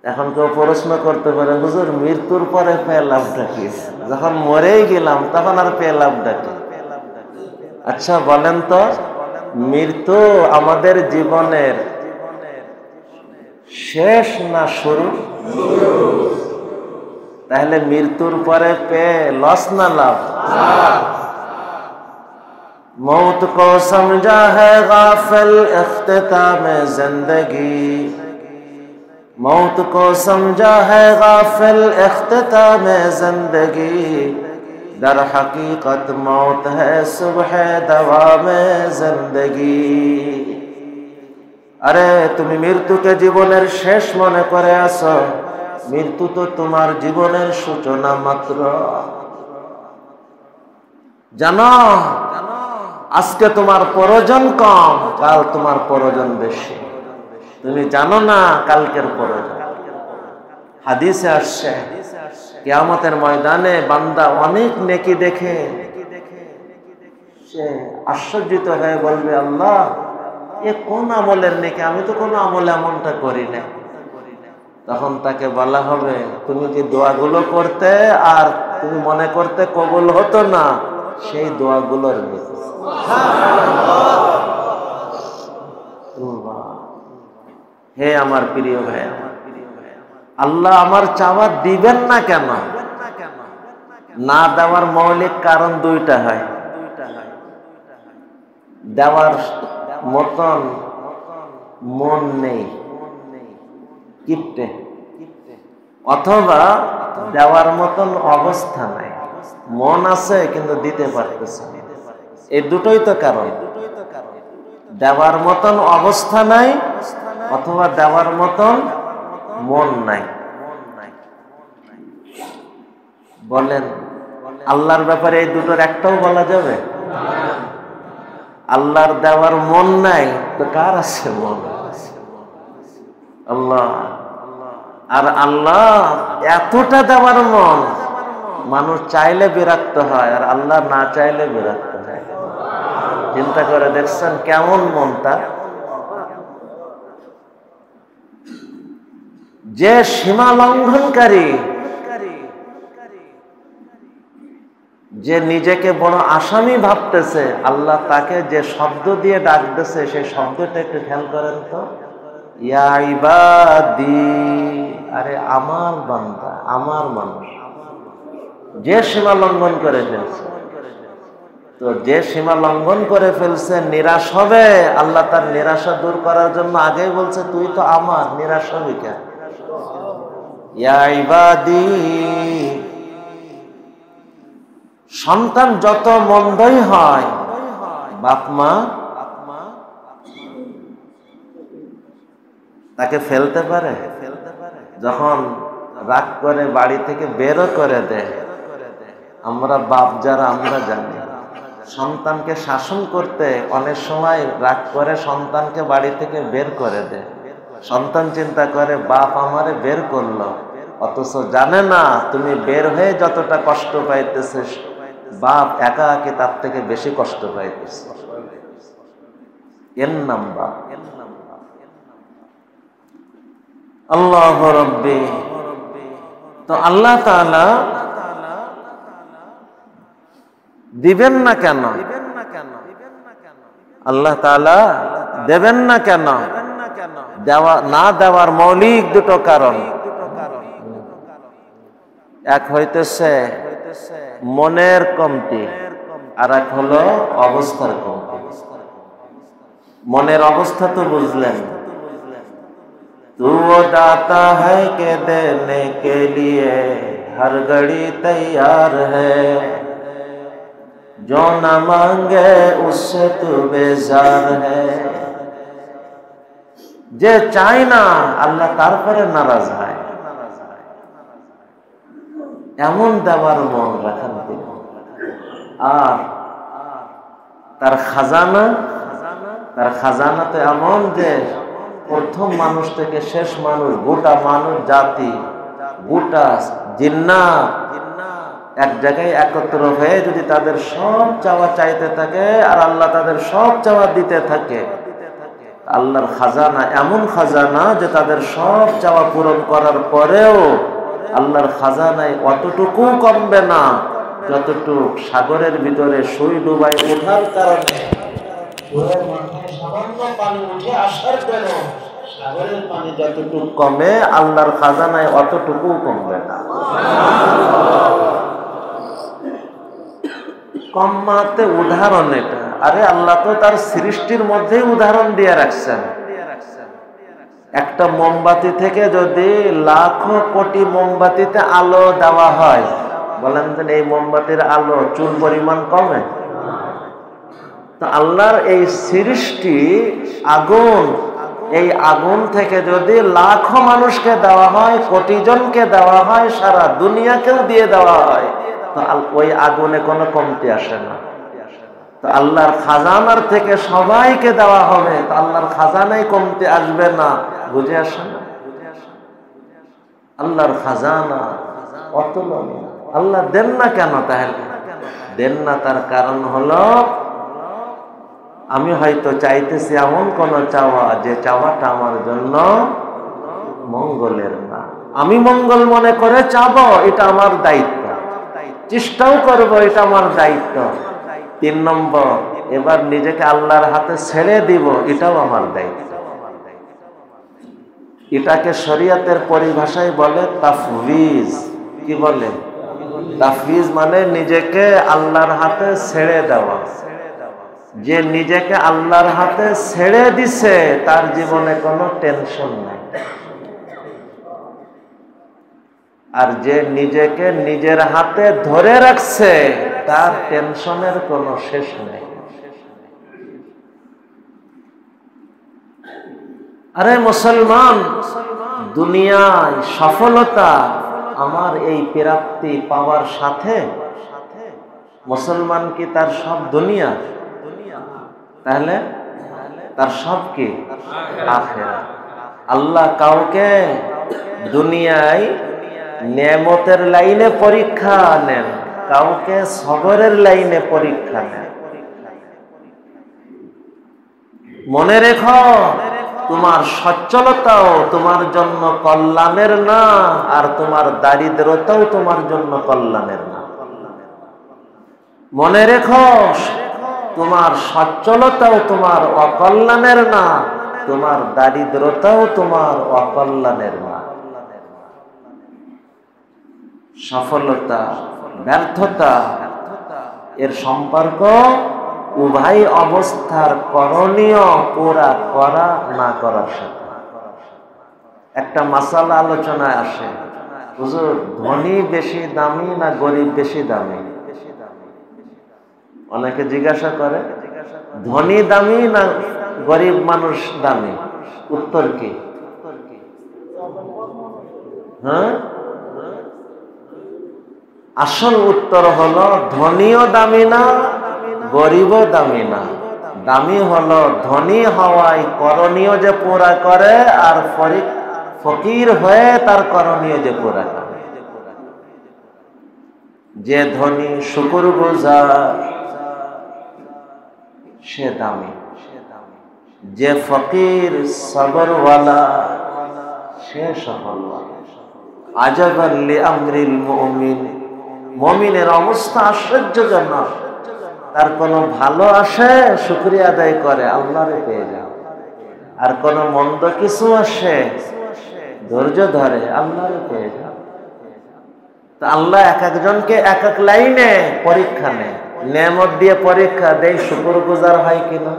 এখন কেউ প্রশ্ন করতে পারে, হুজুর মৃত্যুর পরে পেয়ে লাভটা কি? যখন মরেই গেলাম তখন আর পেয়ে লাভটা কি? আচ্ছা বলেন তো, মৃত্যু আমাদের জীবনের শেষ না শুরু? তাহলে মৃত্যুর পরে পেয়ে লস না লাভ? मौत को समझा है गाफिल इख्तिताम जिंदगी, मौत को समझा है गाफिल इख्तिताम जिंदगी, दर हकीकत मौत है सुबह दवाम जिंदगी। अरे তুমি মৃত্যুকে জীবনের শেষ মনে করে আছো, মৃত্যু তো তোমার জীবনের সূচনা মাত্র। জানো আজকে তোমার প্রয়োজন কম, কাল তোমার প্রয়োজন বেশি। তুমি জানো না কালকের প্রয়োজন। হাদিসে আসছে কিয়ামতের ময়দানে বান্দা অনেক নেকি দেখে সে আশ্চর্যিত হয়ে বলবে, আল্লাহ এ কোন আমলের নেকি, আমি তো কোনো আমল এমনটা করি না। তখন তাকে বলা হবে, তুমি যে দোয়াগুলো করতে আর তুমি মনে করতে কবুল হতো না, সেই দোয়াগুলোর নেকি। হে আমার প্রিয় ভাই, আল্লাহ আমার চাওয়া দিবেন না কেন? না দেওয়ার মৌলিক কারণ 2টা হয়। দেওয়ার মতন মন নেই, কিপটে, অথবা দেওয়ার মতন অবস্থা নাই, মন আছে কিন্তু দিতে পারতেছে না। এই দুটোই তো কারণ। দেওয়ার মতন অবস্থা নাই, অথবা দেওয়ার মতন মন নাই। বলেন আল্লাহর ব্যাপারে এই দুটোর একটাও বলা যাবে? আল্লাহর দেওয়ার মন নাই তো কার আছে মন? আল্লাহ। আর আল্লাহ এতটা দেওয়ার মন, মানুষ চাইলে বিরক্ত হয় আর আল্লাহ না চাইলে বিরক্ত হয়। চিন্তা করে দেখছেন কেমন মন তার? যে সীমা লঙ্ঘনকারী, যে নিজেকে বড় আসামি ভাবতেছে, আল্লাহ তাকে যে শব্দ দিয়ে ডাকতেছে সেই শব্দটা একটু খেয়াল করেন তো। ইয়া ইবাদি, আরে আমার বান্দা, আমার মানুষ। যে সীমা লঙ্ঘন করে ফেলছে, তো যে সীমা লঙ্ঘন করে ফেলছে নিরাশ হবে। আল্লাহ তার নিরাশা দূর করার জন্য আগেই বলছে তুই তো আমার, নিরাশ হবি কেন? ইয়া ইবাদি। সন্তান যত মন্দই হয়, বাপ মা তাকে ফেলতে পারে? যখন রাগ করে বাড়ি থেকে বেরও করে দেয়, আমরা বাপ যারা আমরা জানি সন্তানকে শাসন করতে অনেক সময় রাগ করে সন্তানকে বাড়ি থেকে বের করে দেয়। সন্তান চিন্তা করে বাপ আমারে বের করলো, অথচ জানে না তুমি বের হয়ে যতটা কষ্ট পাইতেছে বাপ একা একে তার থেকে বেশি কষ্ট পাইতেছে। এর নাম বাপ। আল্লাহ রাব্বি। তো আল্লাহ তাআলা দিবেন না কেন? আল্লাহ তাআলা দেবেন না কেন? দেওয়া না দেওয়ার মৌলিক দুটো কারণ। এক হইতেছে মনের কমতি, আর এক হলো অবস্থার কমতি। মনের অবস্থা তো বুঝলেন, तू वो दाता है के देने के लिए हर घड़ी तैयार है, जो न मांगे उससे तू बेजार है। যে চায় না আল্লাহ তারপরে নারাজ হয়। এমন দেওয়ার মন রাখার দিন। আর তার খাজানা তো এমন যে প্রথম মানুষ থেকে শেষ মানুষ, গোটা মানুষ জাতি, গোটা জিন্নাত এক জায়গায় একত্র হয়ে যদি তাদের সব চাওয়া চাইতে থাকে আর আল্লাহ তাদের সব চাওয়া দিতে থাকে, আল্লাহর খাজানা এমন খাজানা যে তাদের সব চাওয়া পূরণ করার পরেও আল্লাহর খাজানায় অতটুকু কমবে না যতটুকু সাগরের ভিতরে সুই ডুবাই ওঠার কারণে সামান্য পানি উঠে আসার পরেও সাগরের পানি যতটুকু কমে আল্লাহর খাজানায় অতটুকু কমবে না। কম্মাতে উদাহরণ এটা। আরে আল্লাহ তো তার সৃষ্টির মধ্যেই উদাহরণ দিয়ে রাখছেন। একটা মোমবাতি থেকে যদি লাখো কোটি মোমবাতিতে আলো দেওয়া হয়, বলেন যে এই মোমবাতির আলো চুল পরিমাণ কমে? তো আল্লাহর এই সৃষ্টি আগুন, এই আগুন থেকে যদি লাখো মানুষকে দেওয়া হয়, কোটি জনকে দেওয়া হয়, সারা দুনিয়াকেও দিয়ে দেওয়া হয়, তো ওই আগুনে কোনো কমতি আসে না। তো আল্লাহর খাজানার থেকে সবাইকে দেওয়া হবে, তো আল্লাহর খাজানায় কমতি আসবে না। বুঝে আসে না? আল্লাহর খাজানা অতুলনীয়। আল্লাহ দেন না কেন? তাহলে দেন না তার কারণ হলো আমি হয়তো চাইতেছি এমন কোন চাওয়া যে চাওয়াটা আমার জন্য মঙ্গলের না। আমি মঙ্গল মনে করে চাবো, এটা আমার দায়িত্ব, চেষ্টাও করবো, এটা আমার দায়িত্ব। 3 নম্বর, এবার নিজেকে আল্লাহর হাতে ছেড়ে দিব, এটাও আমার দায়িত্ব। এটাকে শরীয়তের পরিভাষায় বলে তাফওয়িজ। কি বলে? তাফওয়িজ মানে নিজেকে আল্লাহর হাতে ছেড়ে দেওয়া। যে নিজেকে আল্লাহর হাতে ছেড়ে দিছে তার জীবনে কোনো টেনশন নাই। আর যে নিজেকে নিজের হাতে ধরে রাখছে তার টেনশনের কোনো শেষ নেই। আরে মুসলমান, দুনিয়ায় সফলতা আমার এই প্রাপ্তি পাওয়ার সাথে মুসলমান কি তার সব দুনিয়া? তাহলে তার সব কি আখিরাত। আল্লাহ কাউকে দুনিয়ায় নেয়ামতের লাইনে পরীক্ষা নেন, কাউকে সবরের লাইনে পরীক্ষা নেন। মনে রেখো, তোমার সচ্ছলতাও তোমার জন্য কল্যাণের না, আর তোমার দারিদ্রতাও তোমার জন্য কল্যাণের না। মনে রেখো, তোমার সচ্ছলতাও তোমার অকল্যাণের না, তোমার দারিদ্রতাও তোমার অকল্যাণের না। সফলতা ব্যর্থতা এর সম্পর্ক উভয় অবস্থার করণীয় পুরা করা না করার সাথে। একটা মাসালা আলোচনায় আসে, হুজুর ধনী বেশি দামি না গরিব বেশি দামি? অনেকে জিজ্ঞাসা করে ধনী দামি না গরিব মানুষ দামি? উত্তর কি? হ্যাঁ, আসল উত্তর হলো ধনীও দামি না, গরিবও দামি না। দামি হলো ধনী হওয়ায় করণীয় যে পুরা করে, আর ফকির হয়ে তার করণীয় যে পুরা করে। যে ধনী শুকরগুজার সে দামি, যে ফকির সবরওয়ালা সে সফলওয়ালা। আজাবান লিআমরিল মুমিন, মুমিনের অবস্থা আশ্চর্যজনক। তার কোনো ভালো আসে শুকরিয়া আদায় করে, আল্লাহরে পেয়ে যাও। আর কোনো মন্দ কিছু আসে ধৈর্য ধরে, আল্লাহরে পেয়ে যাও। তো আল্লাহ এক একজনকে এক এক লাইনে পরীক্ষা নেয়, নেয়ামত দিয়ে পরীক্ষা দেয় শুকরগুজার হয় কিনা,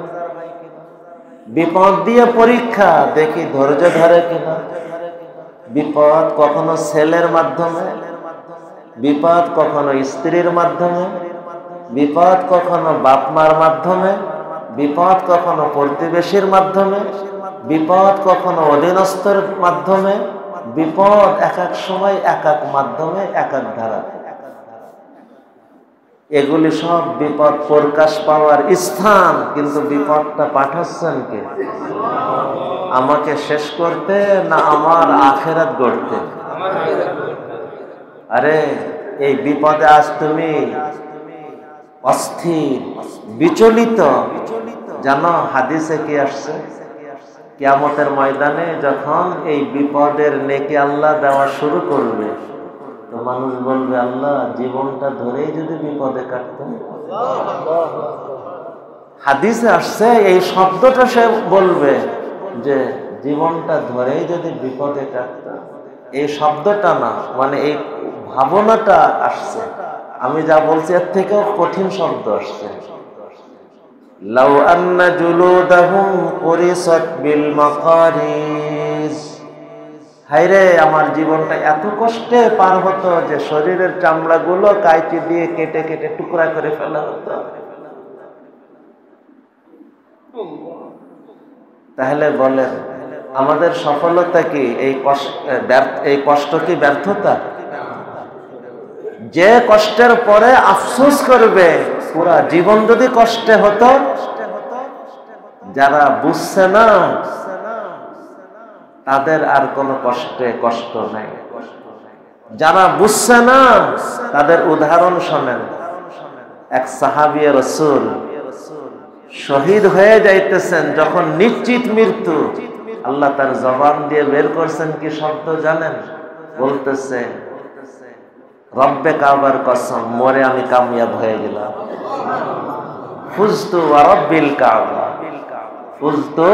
বিপদ দিয়ে পরীক্ষা দেখি ধৈর্য ধরে কিনা। বিপদ কখনো ছেলের মাধ্যমে, বিপদ কখনো স্ত্রীর মাধ্যমে, বিপদ কখনো বাপ মার মাধ্যমে, বিপদ কখনো প্রতিবেশীর মাধ্যমে, বিপদ কখনো অধীনস্থর মাধ্যমে। বিপদ এক এক সময় এক এক মাধ্যমে, এক এক ধারা। এগুলি সব বিপদ প্রকাশ পাওয়ার স্থান, কিন্তু বিপদটা পাঠাচ্ছেন কে? আমাকে শেষ করতে না আমার আখেরাত গড়তে? আরে এই বিপদে আজ তুমি অস্থির, বিচলিত, জানো হাদিসে কি আসছে? কিয়ামতের ময়দানে যখন এই বিপদের নেকি আল্লাহ দেওয়া শুরু করবে, তো মানুষ বলবে আল্লাহ জীবনটা ধরেই যদি বিপদে কাটতো। হাদিসে আসছে এই শব্দটা সে বলবে যে জীবনটা ধরেই যদি বিপদে কাটতো। এই শব্দটা না, মানে এই ভাবনাটা আসছে। আমি যা বলছি এর থেকেও কঠিন শব্দ আসছে। লাউ আন্না জুলুদাহুম কুরিসাত বিল মাকারিজ, হায়রে আমার জীবনটা এত কষ্টে পার হতো যে শরীরের চামড়াগুলো কাঁচি দিয়ে কেটে কেটে টুকরা করে ফেলা হতো। তাহলে বলেন আমাদের সফলতা কি এই কষ্ট কি ব্যর্থতা? যে কষ্টের পরে আফসোস করবে, পুরা জীবন যদি কষ্টে হতো। যারা বুঝছে না তাদের আর কোনো কষ্ট নাই। যারা বুঝছে না তাদের উদাহরণ শোনেন। এক সাহাবী রাসূল শহীদ হয়ে যাইতেছেন, যখন নিশ্চিত মৃত্যু, আল্লাহ তার জবান দিয়ে বের করছেন কি শব্দ জানেন? বলতেছে রব্বে কাবার কসম, মরে আমি কামিয়াব হয়ে গেলাম। ফুজতু ওয়া রব্বিল কাবা, ফুজতু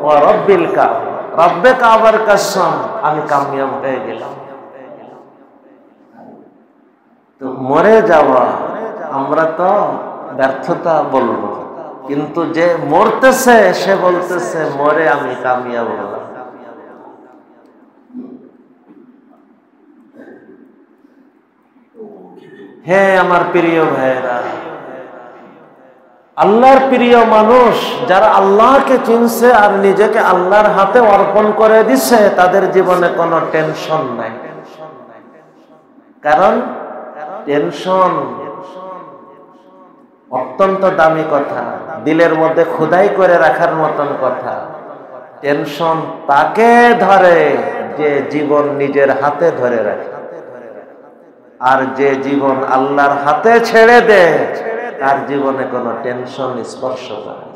ওয়া রব্বিল কাবা, রব্বে কাবার কসম আমি কামিয়াব হয়ে গেলাম। তো মরে যাওয়া আমরা তো ব্যর্থতা বলবো, কিন্তু যে মরতেছে সে বলতেছে মরে আমি কামিয়াব হলাম। হে আমার প্রিয় ভাইয়েরা, আল্লাহর প্রিয় মানুষ যারা আল্লাহকে চিনছে আর নিজেকে আল্লাহর হাতে অর্পণ করে দিছে, তাদের জীবনে কোনো টেনশন নাই। কারণ টেনশন অত্যন্ত দামি কথা, দিলের মধ্যে খোদাই করে রাখার মতন কথা। টেনশন তাকে ধরে যে জীবন নিজের হাতে ধরে রাখে, আর যে জীবন আল্লাহর হাতে ছেড়ে দেয় তার জীবনে কোনো টেনশন স্পর্শ করে।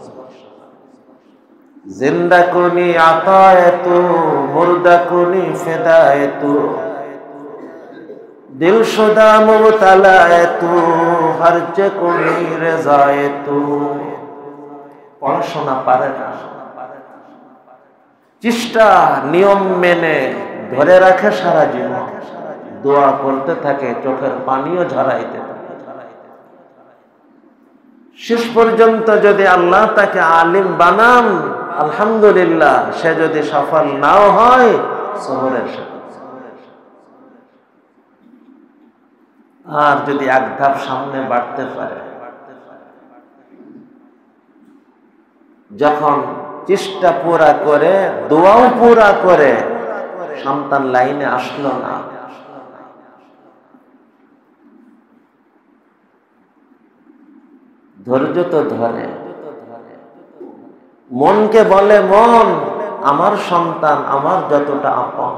জিন্দা কুনি আতায়েতু, মুর্দা কুনি ফিদায়েতু, দিলশুদা মুবতালায়েতু, হরজ কুনি রেজায়েতু। পড়াশোনা পারে না, চেষ্টা নিয়ম মেনে ধরে রাখে সারা জীবন, দোয়া করতে থাকে, চোখের পানিও ঝরাইতে থাকে। শেষ পর্যন্ত যদি আল্লাহ তাকে আলিম বানান, আলহামদুলিল্লাহ। সে যদি সফল নাও হয়, সবরের সাথে। আর যদি এক ধাপ সামনে বাড়তে পারে, যখন চেষ্টা পুরা করে, দোয়াও পুরা করে, সন্তান লাইনে আসলো না, ধৈর্য তো ধরে, মনকে বলে, মন আমার সন্তান আমার যতটা আপন,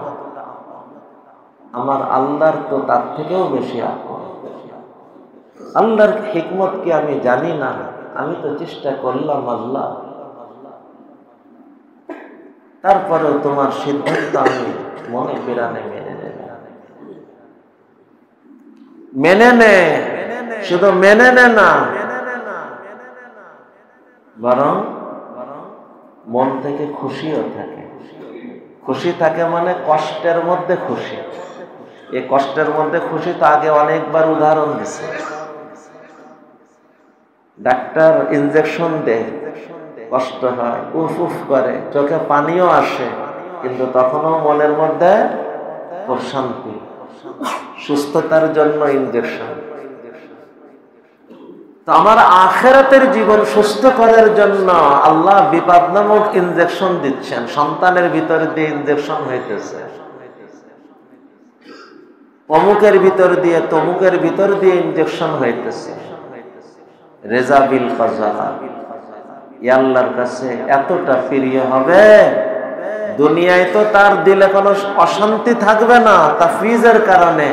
আমার আল্লাহর তো তার থেকেও বেশি আপন। আল্লাহর হিকমত কি আমি জানি না? আমি তো চেষ্টা করলাম আল্লাহ, তারপরেও তোমার সিদ্ধান্ত আমি মনে প্রাণে মেনে নেব। মেনে নে, শুধু মেনে নে না, বরং মন থেকে খুশিও থাকে। খুশি থাকে মানে কষ্টের মধ্যে খুশি। এই কষ্টের মধ্যে খুশি তো আগে অনেকবার উদাহরণ দিছে। ডাক্তার ইনজেকশন দেয়, কষ্ট হয়, উফ উফ করে, চোখে পানিও আসে, কিন্তু তখনও মনের মধ্যে প্রশান্তি। সুস্থতার জন্য ইনজেকশন। তো আমার আখিরাতের জীবন সুস্থ করার জন্য আল্লাহ বিপদ নামক ইনজেকশন দিচ্ছেন। সন্তানের ভিতর দিয়ে ইনজেকশন হইতেছে, অমুকের ভিতর দিয়ে তমুকের ভিতর দিয়ে ইনজেকশন হইতেছে। রেজা বিল কাজা আল্লাহর কাছে এতটা প্রিয় হবে, দুনিয়ায় তো তার দিলে কোনো অশান্তি থাকবে না তাফওয়িজের কারণে,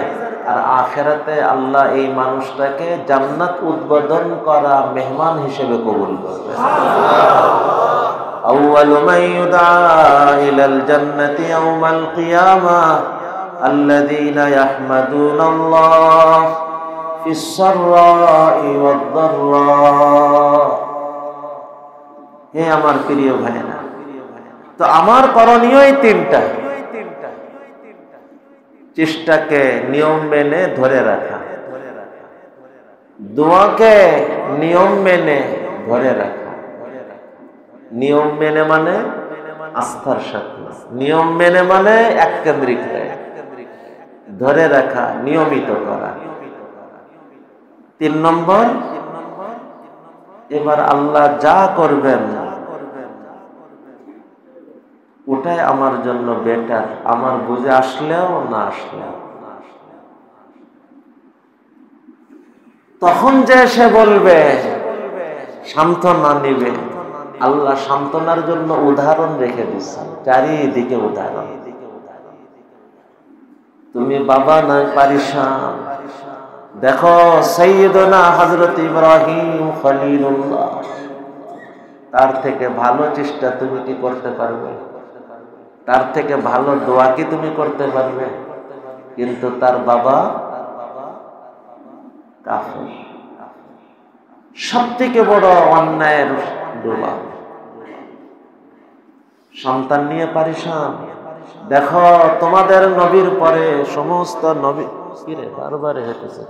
আর আখিরাতে আল্লাহ এই মানুষটাকে জান্নাত উদ্বোধন করা মেহমান হিসেবে কবুল করবে। আউয়ালু মান ইউদা ইলাল জান্নাতি ইয়াওমাল কিয়ামাহ আল্লাযীনা ইয়াহমাদুনাল্লাহ ফিস সাররাই ওয়াদ দাররা। হে আমার প্রিয় ভাইরা, তো আমার করণীয় এই তিনটা। চেষ্টাকে নিয়ম মেনে ধরে রাখা, দোয়াকে নিয়ম মেনে ধরে রাখা। নিয়ম মেনে মানে আস্থার সাথে, নিয়ম মেনে মানে এককেন্দ্রিক হয়ে ধরে রাখা, নিয়মিত করা। 3 নম্বর, এবার আল্লাহ যা করবেন ওটাই আমার জন্য বেটার, আমার বুঝে আসলেও না আসলেও। তখন যে সে বলবে, সান্ত্বনা নিবে। আল্লাহ সান্ত্বনার জন্য উদাহরণ রেখে দিচ্ছেন, চারিদিকে উদাহরণ। তুমি বাবা নয় পারিশান, দেখো সাইয়্যিদনা হযরত ইব্রাহিম খলিলুল্লাহ, তার থেকে ভালো চেষ্টা তুমি কি করতে পারবে? তার থেকে ভালো দোয়া কি তুমি করতে পারবে? কিন্তু তার বাবা কাফের। সবথেকে বড় অন্যায়ের দোয়া। সন্তান নিয়ে পারিশান। দেখো তোমাদের নবীর পরে সমস্ত নবী, কিরে বারবার হেঁটেছে,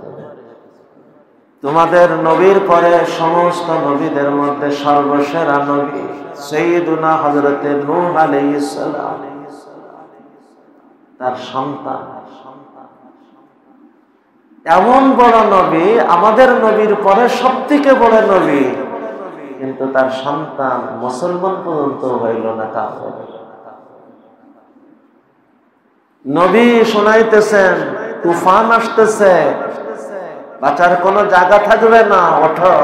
তোমাদের নবীর পরে সমস্ত নবীদের মধ্যে সর্বসেরা নবী সাইয়্যিদুনা হযরতে নূহ আলাইহিস সালাম, তার সন্তান। এমন বড় নবী, আমাদের নবীর পরে সবথেকে বড় নবী, কিন্তু তার সন্তান মুসলমান পর্যন্ত হইল না, কাফের। নবী শোনাইতেছেন তুফান আসতেছে, বাঁচার কোনো জায়গা থাকবে না, ওঠো।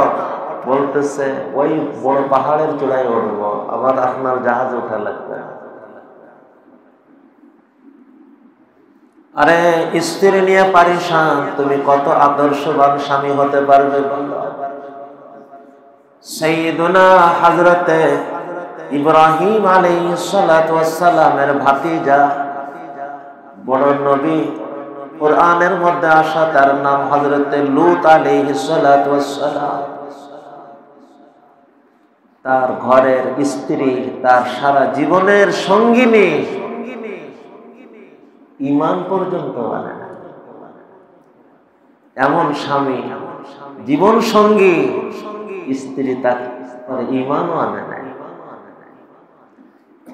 বলতেছে ওই বড় পাহাড়ের চূড়ায় উঠবো, আবার আপনার জাহাজ ওঠা লাগবে। আরে স্ত্রী নিয়ে পারিশান, তুমি কত আদর্শবান স্বামী হতে পারবে বলো? সাইয়্যিদুনা হযরতে ইব্রাহিম আলাইহিস সালাতু ওয়াস সালামের ভাতিজা বড় নবী, কোরআনের মধ্যে আসা তার নাম হযরতে লূত আলাইহিস সালাতু ওয়াস সালাম। তার ঘরের স্ত্রী, তার সারা জীবনের সঙ্গিনী, ঈমান পর্যন্ত মানে না। এমন স্বামী, জীবন সঙ্গী স্ত্রী, তার ঈমানও আনে নাই।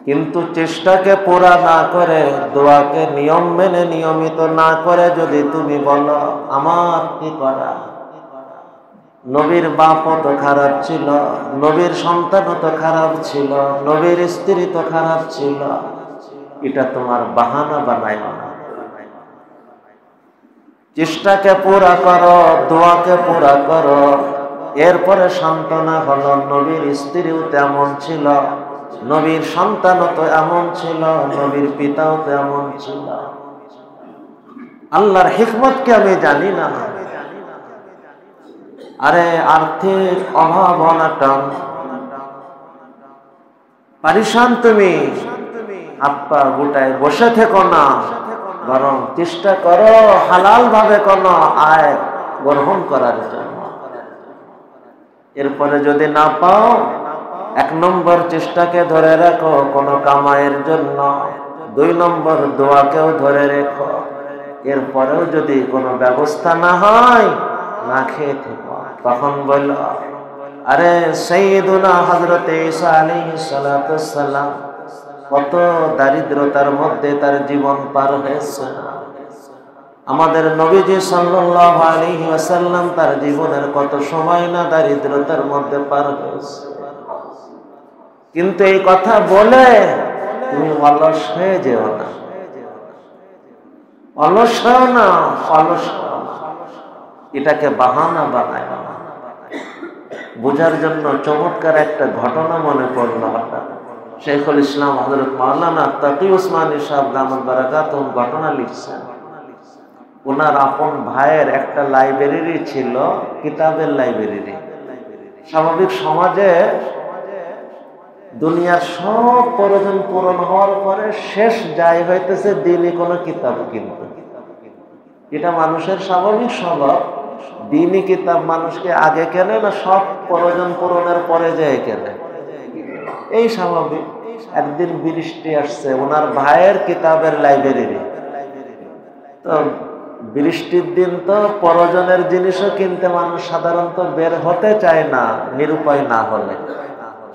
কিন্তু চেষ্টাকে পুরা না করে, দোয়াকে নিয়ম মেনে নিয়মিত না করে যদি তুমি বলো আমার কি করা, নবীর বাপও তো খারাপ ছিল, নবীর সন্তানও তো খারাপ ছিল, নবীর স্ত্রী তো খারাপ ছিল, এটা তোমার বাহানা বানায় না। চেষ্টাকে পুরা করো, দোয়াকে পুরা করো। এরপরে সান্ত্বনা হলো নবীর স্ত্রীও তেমন ছিল, নবীর সন্তানও তো এমন ছিল, নবীর পিতাও তো এমন ছিল। আল্লাহর হিকমত কি আমি জানি না? আরে আর্থিক অভাব অনটন, পারিশান তুমি, হাত পা গুটায় বসে থেকো না, বরং চেষ্টা করো হালাল ভাবে কোনো আয় গ্রহণ করার জন্য। এরপরে যদি না পাও, 1 নম্বর চেষ্টাকে ধরে রাখো কোনো কামাইয়ের জন্য, 2 নম্বর দোয়াকেও ধরে রেখো। এরপরেও যদি কোনো ব্যবস্থা না হয়, না খেয়ে থেকো। তখন বলল আরে সাইয়্যিদুনা হযরতে ঈসা আলাইহিস সালাতু ওয়াস সালাম কত দারিদ্রতার মধ্যে তার জীবন পার হয়েছে। আমাদের নবীজি সাল্লাল্লাহু আলাইহি ওয়াসাল্লাম তার জীবনের কত সময় না দারিদ্রতার মধ্যে পার হয়েছে। কিন্তু এই কথা বলে তুমি অলস হয়ে যেও না, অলস হও না, অলস হও না। এটাকে বাহানা বানায় না। বোঝার জন্য চমৎকার একটা ঘটনা মনে পড়ল হঠাৎ। শেখুল ইসলাম হযরত মাওলানা তাকি উসমানী সাহেব দামাত বারাকাতুহুম ঘটনা লিখছেন। ওনার আপন ভাইয়ের একটা লাইব্রেরি ছিল, কিতাবের লাইব্রেরি। স্বাভাবিক সমাজে দুনিয়ার সব প্রয়োজন পূরণ হওয়ার পরে শেষ যায় হইতেছে দিনই কোনো কিতাব কিনতে। এটা মানুষের স্বাভাবিক স্বভাব। দিনই কিতাব মানুষকে আগে কেনে না সব প্রয়োজন পূরণের পরে যায় কেনে, এই স্বাভাবিক। একদিন বৃষ্টি আসছে ওনার ভাইয়ের কিতাবের লাইব্রেরি, তো বৃষ্টির দিন তো প্রয়োজনের জিনিসও কিনতে মানুষ সাধারণত বের হতে চায় না, নিরুপায় না হলে।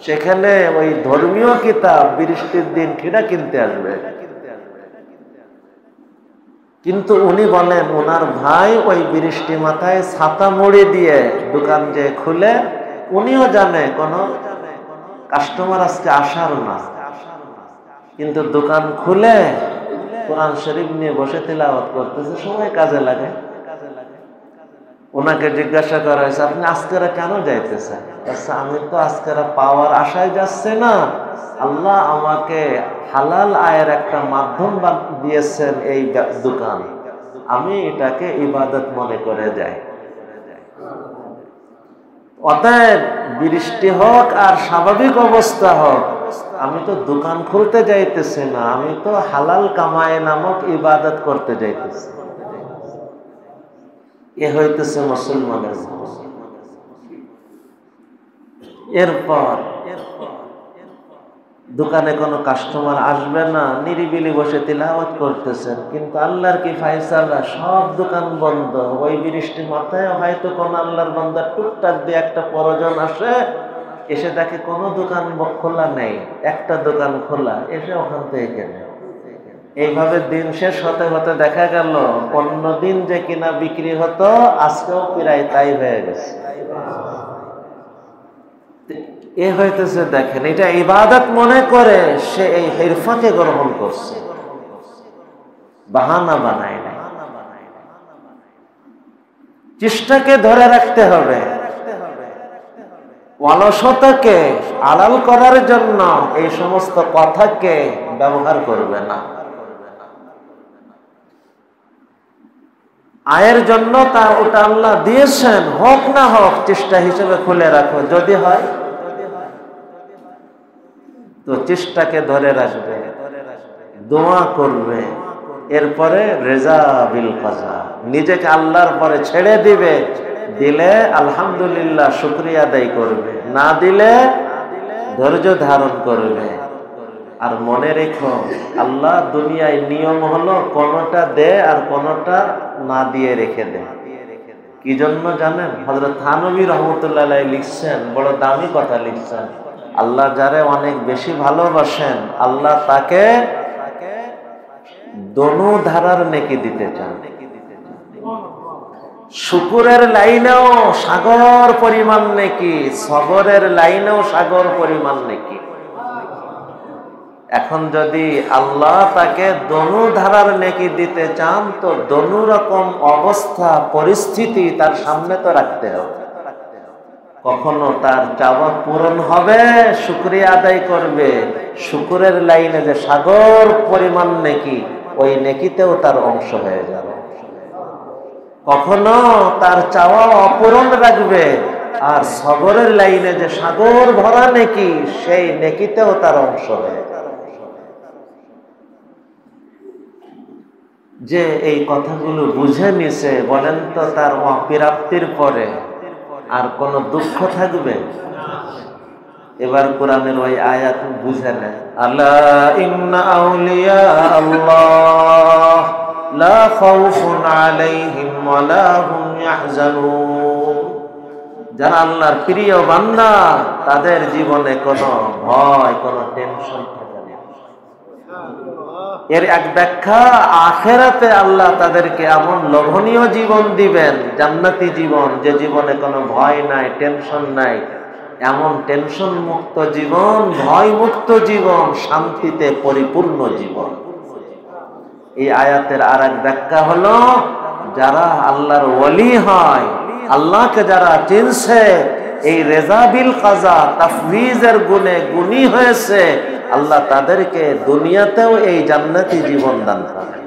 সেখানে ওই ধর্মীয় কিতাব বৃষ্টির দিন কিনা কিনতে আসবে। কিন্তু উনি বলেন ওনার ভাই ওই বৃষ্টি মাথায় ছাতা মুড়ি দিয়ে দোকান যে খুলে, উনিও জানে কোনো কাস্টমার আজকে আসার না, কিন্তু দোকান খুলে কোরআন শরীফ নিয়ে বসে তিলাওয়াত করতেছে, সময় কাজে লাগে। ওনাকে জিজ্ঞাসা করা হয়েছে আপনি আজকেরা কেন যাইতেছেন? আচ্ছা আমি তো আজকেরা পাওয়ার আশায় যাচ্ছে না, আল্লাহ আমাকে হালাল আয়ের একটা মাধ্যম দিয়েছেন এই দোকান, আমি এটাকে ইবাদত মনে করে যাই। অতএব বৃষ্টি হোক আর স্বাভাবিক অবস্থা হোক, আমি তো দোকান খুলতে যাইতেছি না, আমি তো হালাল কামায় নামক ইবাদত করতে যাইতেছি। এ হইতেছে মুসলমানের। এরপর দোকানে কোনো কাস্টমার আসবে না, নিরিবিলি বসে তিলাওয়াত করতেছেন, কিন্তু আল্লাহর কি ফায়সালা, সব দোকান বন্ধ। ওই বৃষ্টি মাথায় হয়তো কোন আল্লাহর বান্দা টুকটাক দিয়ে একটা প্রয়োজন আসে, এসে দেখে কোনো দোকান খোলা নেই, একটা দোকান খোলা, এসে ওখান থেকে কেনে। এইভাবে দিন শেষ হতে হতে দেখা গেল অন্য দিন যে কিনা বিক্রি হতো আজকেও প্রায় তাই হয়ে গেছে। এ হইতেছে দেখেন এটা ইবাদত মনে করে সে এই হিরফাকে গ্রহণ করছে, বাহানা বানায় নাই। চেষ্টাকে ধরে রাখতে হবে, অলসতাকে আড়াল করার জন্য এই সমস্ত কথাকে ব্যবহার করবে না। আয়ের জন্য তা ওটা আল্লাহ দিয়েছেন, হোক না হোক চেষ্টা হিসেবে খুলে রাখো, যদি হয় তো চেষ্টাকে ধরে রাখবে, দোয়া করবে, এরপরে রেজা বিল কাজা, নিজেকে আল্লাহর পরে ছেড়ে দিবে। দিলে আলহামদুলিল্লাহ শুকরিয়া আদায় করবে, না দিলে ধৈর্য ধারণ করবে। আর মনে রেখো আল্লাহ দুনিয়ায় নিয়ম হলো কোনটা দে আর কোনটা না দিয়ে রেখে দে। কি জন্য জানেন? হযরত থানবী রহমতুল্লাহ আলাইহি লিখছেন, বড় দামি কথা লিখছেন, আল্লাহ যারে অনেক বেশি ভালোবাসেন আল্লাহ তাকে দোনো ধারার নেকি দিতে চান। শুকুরের লাইনেও সাগর পরিমাণ নেকি, সবরের লাইনেও সাগর পরিমাণ নেকি। এখন যদি আল্লাহ তাকে দোনো ধারার নেকি দিতে চান তো দোনো রকম অবস্থা পরিস্থিতি তার সামনে তো রাখতে হবে। কখনো তার চাওয়া পূরণ হবে, শুকরিয়া আদায় করবে, শুকুরের লাইনে যে সাগর পরিমাণ নেকি ওই নেকিতেও তার অংশ হয়ে যাবে। কখনো তার চাওয়া অপূরণ রাখবে, আর সবরের লাইনে যে সাগর ভরা নেকি সেই নেকিতেও তার অংশ হয়ে যাবে। যে এই কথাগুলো বুঝে নিছে, বলেন তো তার অপ্রাপ্তির পরে আর কোন দুঃখ থাকবে? এবার কোরআনের ওই আয়াত বুঝে নেয়, আলা ইন্না আউলিয়া আল্লাহ লা খাউফুন আলাইহিম ওয়া লা হুম ইয়াহজানুন। যারা আল্লাহর প্রিয় বান্দা তাদের জীবনে কোনো ভয়, কোনো টেনশন থাকে না। এর এক ব্যাখ্যা, আখিরাতে আল্লাহ তাদেরকে এমন লোভনীয় জীবন দিবেন, জান্নাতি জীবন, যে জীবনে কোনো ভয় নাই, টেনশন নাই। এমন টেনশন মুক্ত জীবন, ভয় মুক্ত জীবন, শান্তিতে পরিপূর্ণ জীবন। এই আয়াতের আর এক ব্যাখ্যা হলো, যারা আল্লাহর ওয়ালি হয়, আল্লাহকে যারা চিনছে, এই রেজা বিল কাজা তাফওয়িজের গুণে গুণী হয়েছে, আল্লাহ তাদেরকে দুনিয়াতেও এই জান্নাতি জীবন দান করে।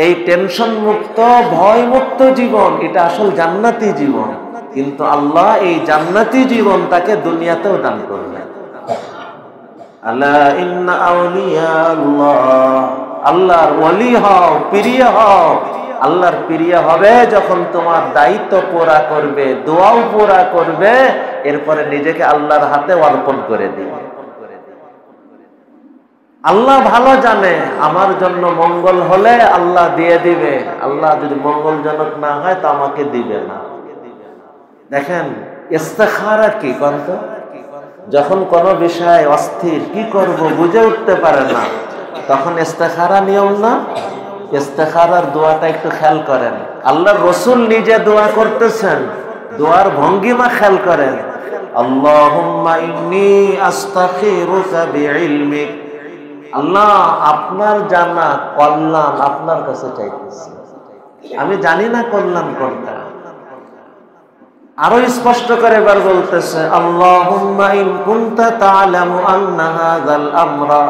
এই টেনশন মুক্ত, ভয় মুক্ত জীবন, এটা আসল জান্নাতি জীবন। কিন্তু আল্লাহ এই জান্নাতি জীবন তাকে দুনিয়াতেও দান করবে। আলা ইন্না আউলিয়া আল্লাহ, আল্লাহর ওয়ালি হও, প্রিয় হও। আল্লাহর প্রিয় হবে যখন তোমার দায়িত্ব পুরা করবে, দোয়াও পুরা করবে, এরপরে নিজেকে আল্লাহর হাতে অর্পণ করে দিবে। আল্লাহ ভালো জানে আমার জন্য মঙ্গল হলে আল্লাহ দিয়ে দিবে, আল্লাহ যদি মঙ্গলজনক না হয় তো আমাকে দিবে না। দেখেন ইস্তেখারা কি বলতো, যখন কোনো বিষয় অস্থির, কি করব বুঝে উঠতে পারে না, তখন ইস্তেখারা নিয়ম না? ইস্তেখারার দোয়াটা একটু খেয়াল করেন। আল্লাহর রাসূল নিজে দোয়া করতেছেন, দোয়ার ভঙ্গিমা খেয়াল করেন। আল্লাহুম্মা ইন্নী আস্তাখিরুকা বিইলমিক, আল্লাহ আপনার জানা কল্যাণ আপনার কাছে চাইতেছি, আমি জানি না কল্যাণ কোনটা। আরো স্পষ্ট করে এবার বলতেছে, আল্লাহুম্মা ইন কুনতা তা'লামু আন্না হাযাল আমরা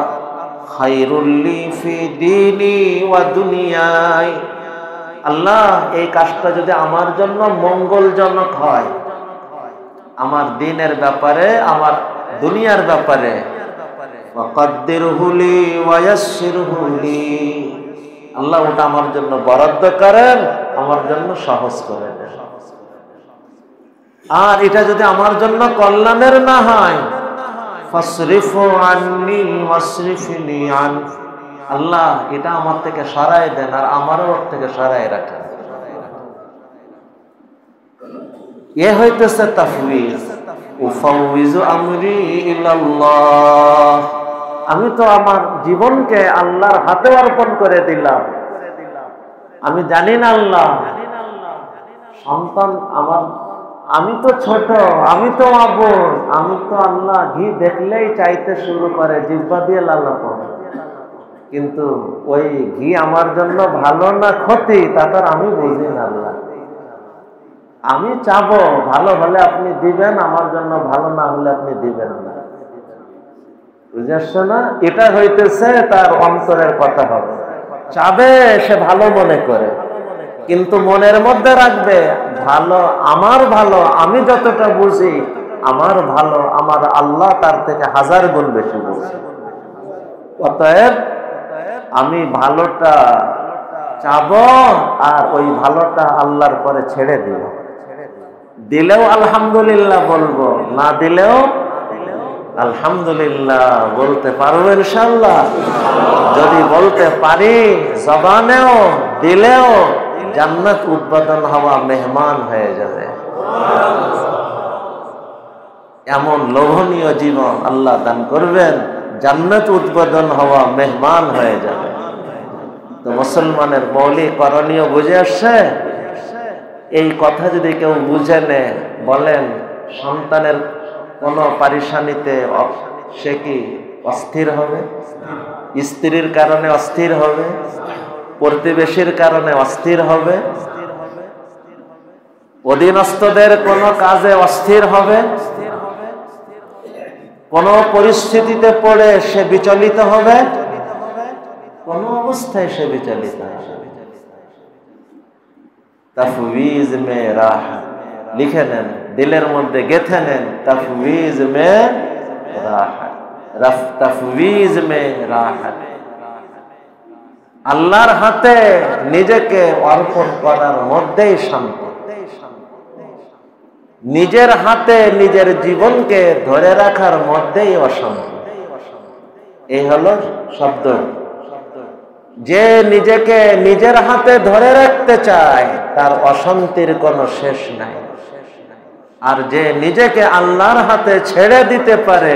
খায়রুল লি ফি দীনি ওয়া দুনিয়াই। আল্লাহ এই কাজটা যদি আমার জন্য মঙ্গলজনক হয়, আমার দ্বীনের ব্যাপারে, আমার দুনিয়ার ব্যাপারে, ওয়াকাদ্দিরহু লি ওয়া ইয়াসসিরহু লি, আল্লাহ ওটা আমার জন্য বরাদ্দ করেন, আমার জন্য সহজ করে দেন। আর এটা যদি আমার জন্য কল্যাণের না হয়, ফাসরিফু আন্নি ওয়াসরিফনি আন, আল্লাহ এটা আমার থেকে সরায় দেন আর আমারও ওর থেকে সরায় রাখেন। এ হইতেছে তাফওয়িজ। উফাউযু আমরি ইলাল্লাহ, আমি তো আমার জীবনকে আল্লাহর হাতে অর্পণ করে দিলাম। আমি জানি না আল্লাহ সন্তান আমার আমি তো ছোট, আমি তো আবুল, আমি তো আল্লাহ ঘি দেখলেই চাইতে শুরু করে, জিহ্বা দিয়ে লালাপন। কিন্তু ওই ঘি আমার জন্য ভালো না ক্ষতি তা তো আমি বুঝি না আল্লাহ। আমি চাবো ভালো হলে আপনি দিবেন, আমার জন্য ভালো না হলে আপনি দিবেন না। বুঝে আসছে না? এটা হইতেছে তার অন্তরের কথা হবে। চাবে সে ভালো মনে করে, কিন্তু মনের মধ্যে রাখবে ভালো আমার ভালো আমি যতটা বুঝি, আমার ভালো আমার আল্লাহ তার থেকে 1000 গুণ বেশি বুঝে। অতএব আমি ভালোটা চাবো আর ওই ভালোটা আল্লাহর পরে ছেড়ে দিব। দিলেও আলহামদুলিল্লাহ বলবো, না দিলেও আলহামদুলিল্লাহ বলতে পারবো ইনশাআল্লাহ। যদি বলতে পারি জবানেও দিলেও জান্নাত উদ্বোধন হওয়া মেহমান হয়ে যাবে। এমন লোভনীয় জীবন আল্লাহ দান করবেন, জান্নাত উদ্বোধন হওয়া মেহমান হয়ে যাবে। তো মুসলমানের মৌলিক করণীয় বুঝে আসছে? এই কথা যদি কেউ বুঝে নেয়, বলেন সন্তানের কোন পারিশানিতে সে কি অস্থির হবে? স্ত্রীর কারণে অস্থির হবে, প্রতিবেশীর কারণে অস্থির হবে, অধীনস্থদের কোন কাজে অস্থির হবে, কোন পরিস্থিতিতে পড়ে সে বিচলিত হবে? কোন অবস্থায় সে বিচলিত হবে? তাফওয়িজ মে রাহত লিখে নেন, দিলের মধ্যে গেঁথে নেন। তাফওয়িজ মে রাহত, তাফওয়িজ মে রাহত। আল্লাহর হাতে নিজেকে অর্পণ করার মধ্যেই শান্তি। নিজের হাতে নিজের জীবনকে ধরে রাখার মধ্যেই অশান্তি। এই হলো শব্দ। যে নিজেকে নিজের হাতে ধরে রাখতে চায় তার অশান্তির কোনো শেষ নাই। আর যে নিজেকে আল্লাহর হাতে ছেড়ে দিতে পারে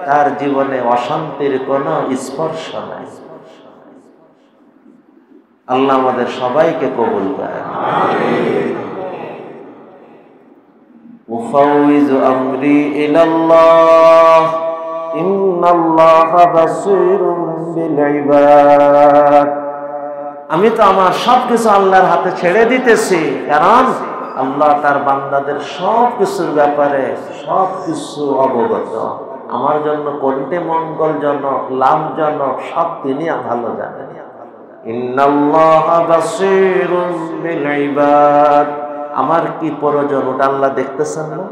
তার জীবনে অশান্তির কোনো স্পর্শ নাই। আল্লাহ আমাদের সবাইকে কবুল করেন। উফাউযু আমরি ইলাল্লাহ ইন্নাল্লাহা বাসীরুম বিল ইবাদ। আমি তো আমার সবকিছু আল্লাহর হাতে ছেড়ে দিতেছি, কারণ আল্লাহ তার বান্দাদের সবকিছুর ব্যাপারে সবকিছু অবগত। আমার জন্য কোনটি মঙ্গলজনক লাভজনক সব তিনি ভালো জানেন। ইন্নাল্লাহা বাসীরুম বিল ইবাদ। আমার কি প্রয়োজন ওটা আল্লাহ দেখতেছেন না?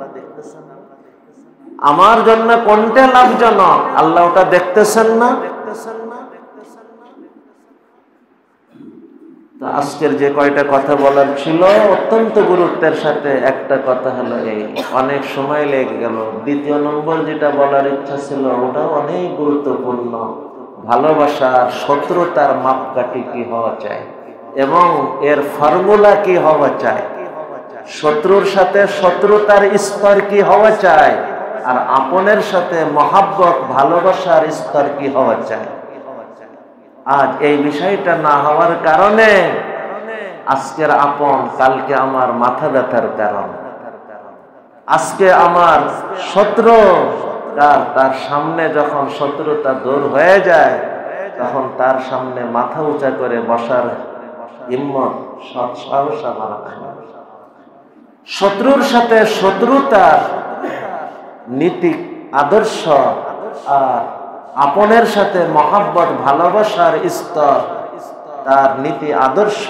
আমার জন্য কোনটা লাভজনক আল্লাহ ওটা দেখতেছেন না? তো আজকের যে কয়টা কথা বলার ছিল অত্যন্ত গুরুত্বের সাথে একটা কথা হলো এই, অনেক সময় লেগে গেল। দ্বিতীয় নম্বর যেটা বলার ইচ্ছা ছিল ওটাও অনেক গুরুত্বপূর্ণ। ভালোবাসার শত্রুতার মাপকাঠি কি হওয়া চাই এবং এর ফর্মুলা কি হওয়া চাই, শত্রুর সাথে শত্রুতার স্তর কি হওয়া চাই, আর আপনের সাথে মহাব্বত ভালোবাসার স্তর কি হওয়া চাই। আজ এই বিষয়টা না হওয়ার কারণে আজকের আপন কালকে আমার মাথা ব্যথার কারণ। আজকে আমার শত্রু তার সামনে যখন শত্রুতা দূর হয়ে যায় তখন তার সামনে মাথা উঁচা করে বসার হিম্মত সাহস আমার নাই। শত্রুর সাথে শত্রুতার নীতি আদর্শ আর আপনের সাথে মহাব্বত ভালোবাসার স্তর তার নীতি আদর্শ,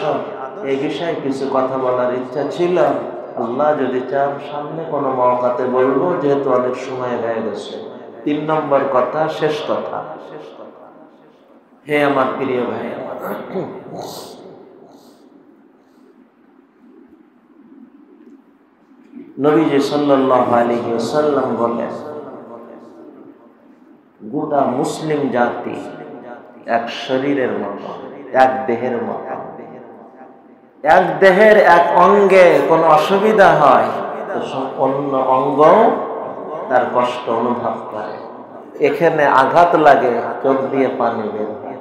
এই বিষয়ে কিছু কথা বলার ইচ্ছা ছিল। আল্লাহ যদি চান সামনে কোনো মওকাতে বলবো, যেহেতু অনেক সময় হয়ে গেছে। 3 নম্বর কথা, শেষ কথা। হে আমার প্রিয় ভাই, আমার নবীজি সাল্লাল্লাহু আলাইহি ওয়াসাল্লাম বলেন, গোটা মুসলিম জাতি এক শরীরের মতো, এক দেহের মতো। এক দেহের এক অঙ্গে কোনো অসুবিধা হয় তো অন্য অঙ্গ তার কষ্ট অনুভব করে। এখানে আঘাত লাগে, চোখ দিয়ে পানি বের হয়।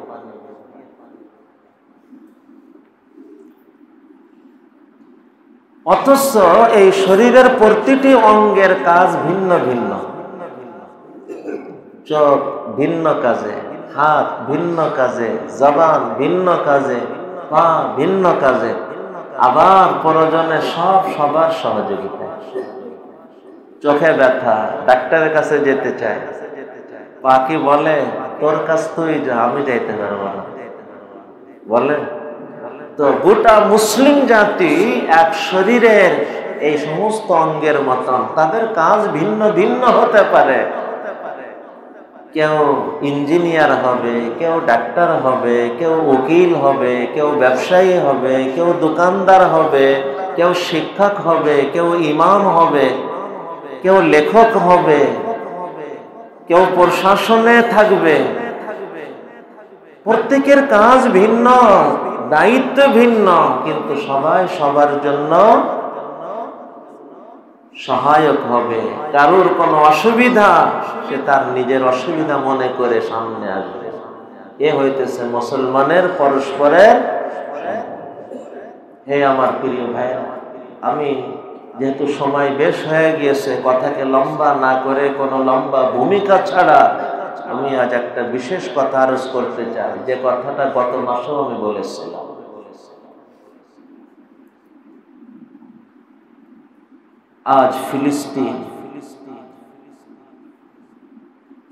অথচ এই শরীরের প্রতিটি অঙ্গের কাজ ভিন্ন ভিন্ন। চোখ ভিন্ন কাজে, হাত ভিন্ন কাজে, জবান ভিন্ন কাজে, পা ভিন্ন কাজে, আবার প্রয়োজনে সবার সহযোগিতা। চোখে ব্যথা, ডাক্তারের কাছে যেতে চায়, পা কি বলে তোর কাছ তুই যা, আমি যাইতে পারবো না, বলে? তো গোটা মুসলিম জাতি এক শরীরের এই সমস্ত অঙ্গের মতন, তাদের কাজ ভিন্ন ভিন্ন হতে পারে। কেউ ইঞ্জিনিয়ার হবে, কেউ ডাক্তার হবে, কেউ উকিল হবে, কেউ ব্যবসায়ী হবে, কেউ দোকানদার হবে, কেউ শিক্ষক হবে, কেউ ইমাম হবে, কেউ লেখক হবে, কেউ প্রশাসনে থাকবে। প্রত্যেকের কাজ ভিন্ন, দায়িত্ব ভিন্ন, কিন্তু সবাই সবার জন্য সহায়ক হবে। কারোর কোনো অসুবিধা, সে তার নিজের অসুবিধা মনে করে সামনে আসবে। এ হইতেছে মুসলমানের পরস্পরের। হে আমার প্রিয় ভাই, আমি যেহেতু সময় বেশ হয়ে গিয়েছে, কথাকে লম্বা না করে কোনো লম্বা ভূমিকা ছাড়া আমি আজ একটা বিশেষ কথা আরজ করতে চাই, যে কথাটা গত মাসেও আমি বলেছিলাম। আজ ফিলিস্তিন,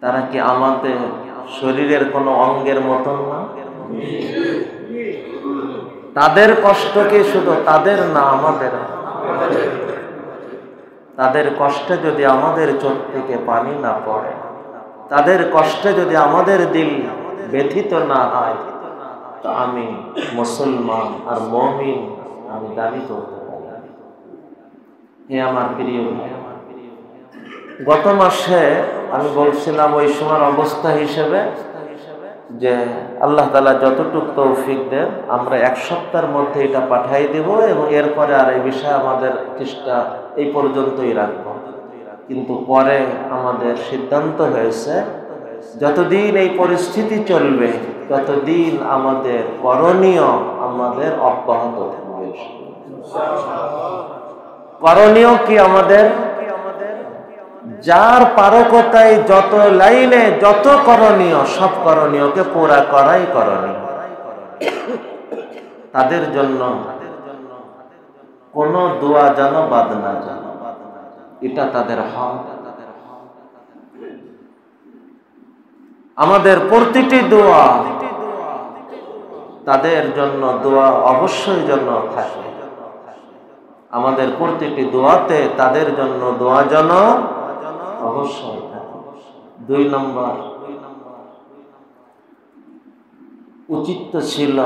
তারা কি আমাদের শরীরের কোনো অঙ্গের মতন না? তাদের কষ্ট কি শুধু তাদের না, আমাদের? তাদের কষ্টে যদি আমাদের চোখ থেকে পানি না পড়ে, তাদের কষ্টে যদি আমাদের দিল ব্যথিত না হয়, তো আমি মুসলমান আর মুমিন আমি দাবি করতে পারি? হে আমার প্রিয় ভাই, গত মাসে আমি বলছিলাম ওই সময়ের অবস্থা হিসেবে যে আল্লাহ তাআলা যতটুকু তৌফিক দেন আমরা এক সপ্তাহের মধ্যে এটা পাঠাই দেব, এবং এরপরে আর এই বিষয়ে আমাদের চেষ্টা এই পর্যন্তই রাখবো। কিন্তু পরে আমাদের সিদ্ধান্ত হয়েছে যতদিন এই পরিস্থিতি চলবে ততদিন আমাদের করণীয় আমাদের অব্যাহত থাকবে। করণীয় কি আমাদের? যার পারকতায় যত লাইনে যত করণীয়, সব করণীয়কে পুরা করাই করণীয়। তাদের জন্য কোনো দোয়া যেন বাদ না যায়, এটা তাদের হক। আমাদের প্রতিটি দোয়া তাদের জন্য দোয়া অবশ্যই জন্য থাকে। আমাদের প্রতিটি দোয়াতে তাদের জন্য দোয়া যেন অবশ্যই থাকে। 2 নম্বর, উচিত ছিল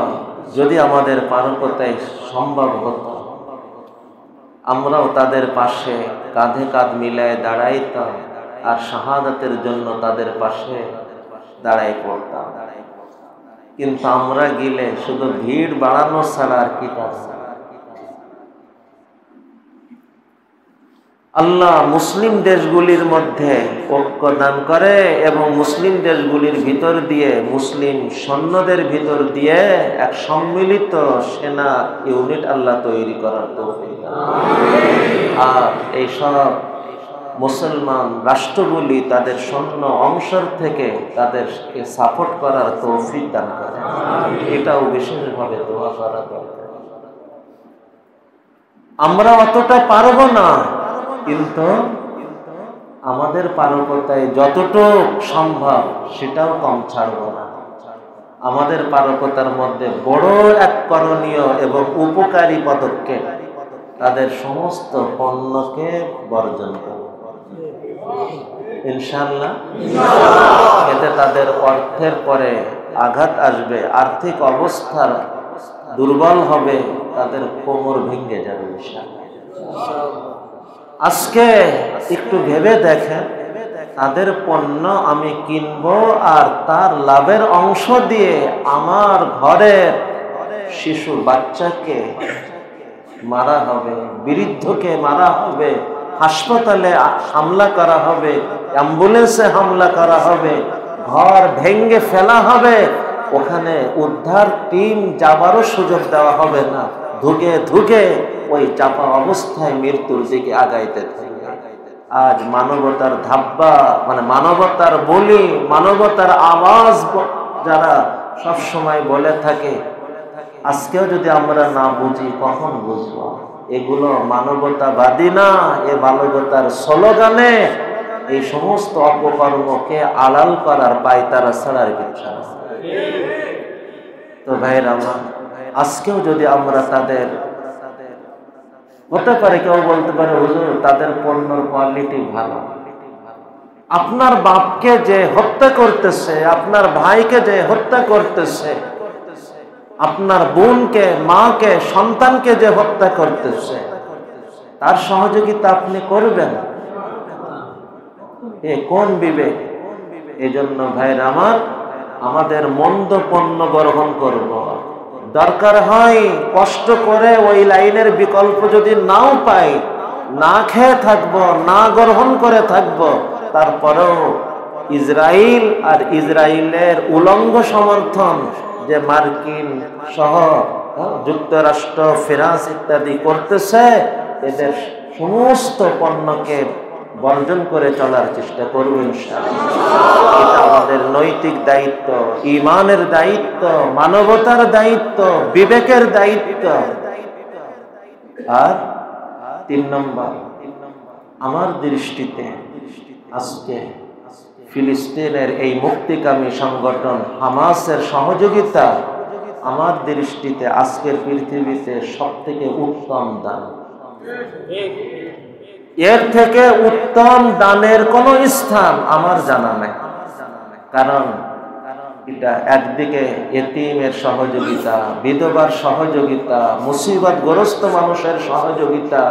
যদি আমাদের পারকতায় সম্ভব হতো আমরাও তাদের পাশে কাঁধে কাঁধ মিলায় দাঁড়াইতাম আর শাহাদাতের জন্য তাদের পাশে দাঁড়াই পড়তাম। কিন্তু আমরা গেলে শুধু ভিড় বাড়ানো ছাড়া আর কি কাজ? আল্লাহ মুসলিম দেশগুলির মধ্যে ঐক্য দান করে এবং মুসলিম দেশগুলির ভিতর দিয়ে, মুসলিম সৈন্যদের ভিতর দিয়ে এক সম্মিলিত সেনা ইউনিট আল্লাহ তৈরি করার তৌফিক দান করেন। আর এই সব মুসলমান রাষ্ট্রগুলি তাদের সৈন্য অংশের থেকে তাদেরকে সাপোর্ট করার তৌফিক দান করে। এটাও বিশেষভাবে দোয়া করা দরকার। আমরা অতটা পারবো না, কিন্তু আমাদের পারকতায় যতটুকু সম্ভব সেটাও কম ছাড়ব না। আমাদের পারকতার মধ্যে বড় এক করণীয় এবং উপকারী পদক্ষেপ, তাদের সমস্ত পণ্যকে বর্জন করব ইনশাআল্লাহ। এতে তাদের অর্থের পরে আঘাত আসবে, আর্থিক অবস্থা দুর্বল হবে, তাদের কোমর ভেঙে যাবে ইনশাআল্লাহ। আজকে একটু ভেবে দেখেন, তাদের পণ্য আমি কিনবো আর তার লাভের অংশ দিয়ে আমার ঘরের শিশু বাচ্চাকে মারা হবে, বৃদ্ধকে মারা হবে, হাসপাতালে হামলা করা হবে, অ্যাম্বুলেন্সে হামলা করা হবে, ঘর ভেঙে ফেলা হবে, ওখানে উদ্ধার টিম যাবারও সুযোগ দেওয়া হবে না। ধুকে ধুকে ওই চাপা অবস্থায় মৃত্যুর দিকে আগাইতে থাকে। আজ মানবতার ধাব্বা, মানে মানবতার বলি, মানবতার আওয়াজ যারা সব সময় বলে থাকে, আজকেও যদি আমরা না বুঝি কখন বুঝবো? এগুলো মানবতাবাদী না, এ মানবতার স্লোগানে এই সমস্ত অপকর্মকে আড়াল করার পায়তারা ছাড়ার কিছু না। তো ভাইরা আমার, আজকেও যদি আমরা তাদের, হতে পারে কেউ বলতে পারে হুজুর তাদের পণ্যের কোয়ালিটি ভালো, আপনার বাপকে যে হত্যা করতেছে, আপনার ভাইকে যে হত্যা করতেছে, আপনার বোনকে, মাকে, সন্তানকে যে হত্যা করতেছে, তার সহযোগিতা আপনি করবেন? এ কোন বিবেক? এজন্য ভাইরা আমার, আমাদের মন্দ পণ্য গ্রহণ করব, দরকার হয় কষ্ট করে ওই লাইনের বিকল্প যদি নাও পাই, না খেয়ে থাকবো, না গ্রহণ করে থাকবো, তারপরেও ইসরায়েল আর ইসরায়েলের উলঙ্গ সমর্থন যে মার্কিন সহ যুক্তরাষ্ট্র, ফ্রান্স ইত্যাদি করতেছে, এদের সমস্ত পণ্যকে বর্জন করে চলার চেষ্টা করব ইনশাআল্লাহ। এটা আমাদের নৈতিক দায়িত্ব, ঈমানের দায়িত্ব, মানবতার দায়িত্ব, বিবেকের দায়িত্ব। আর 3 নম্বর, আমার দৃষ্টিতে আজকে ফিলিস্তিনের এই মুক্তিকামী সংগঠন হামাসের সহযোগিতা আমার দৃষ্টিতে আজকের পৃথিবীতে সবথেকে উত্তম দান। এর থেকে উত্তম দানের কোনো স্থান আমার জানা নাই। কারণ এটা একদিকে এতিমের সহযোগিতা, বিধবার সহযোগিতা, মুসিবতগ্রস্ত মানুষের সহযোগিতা,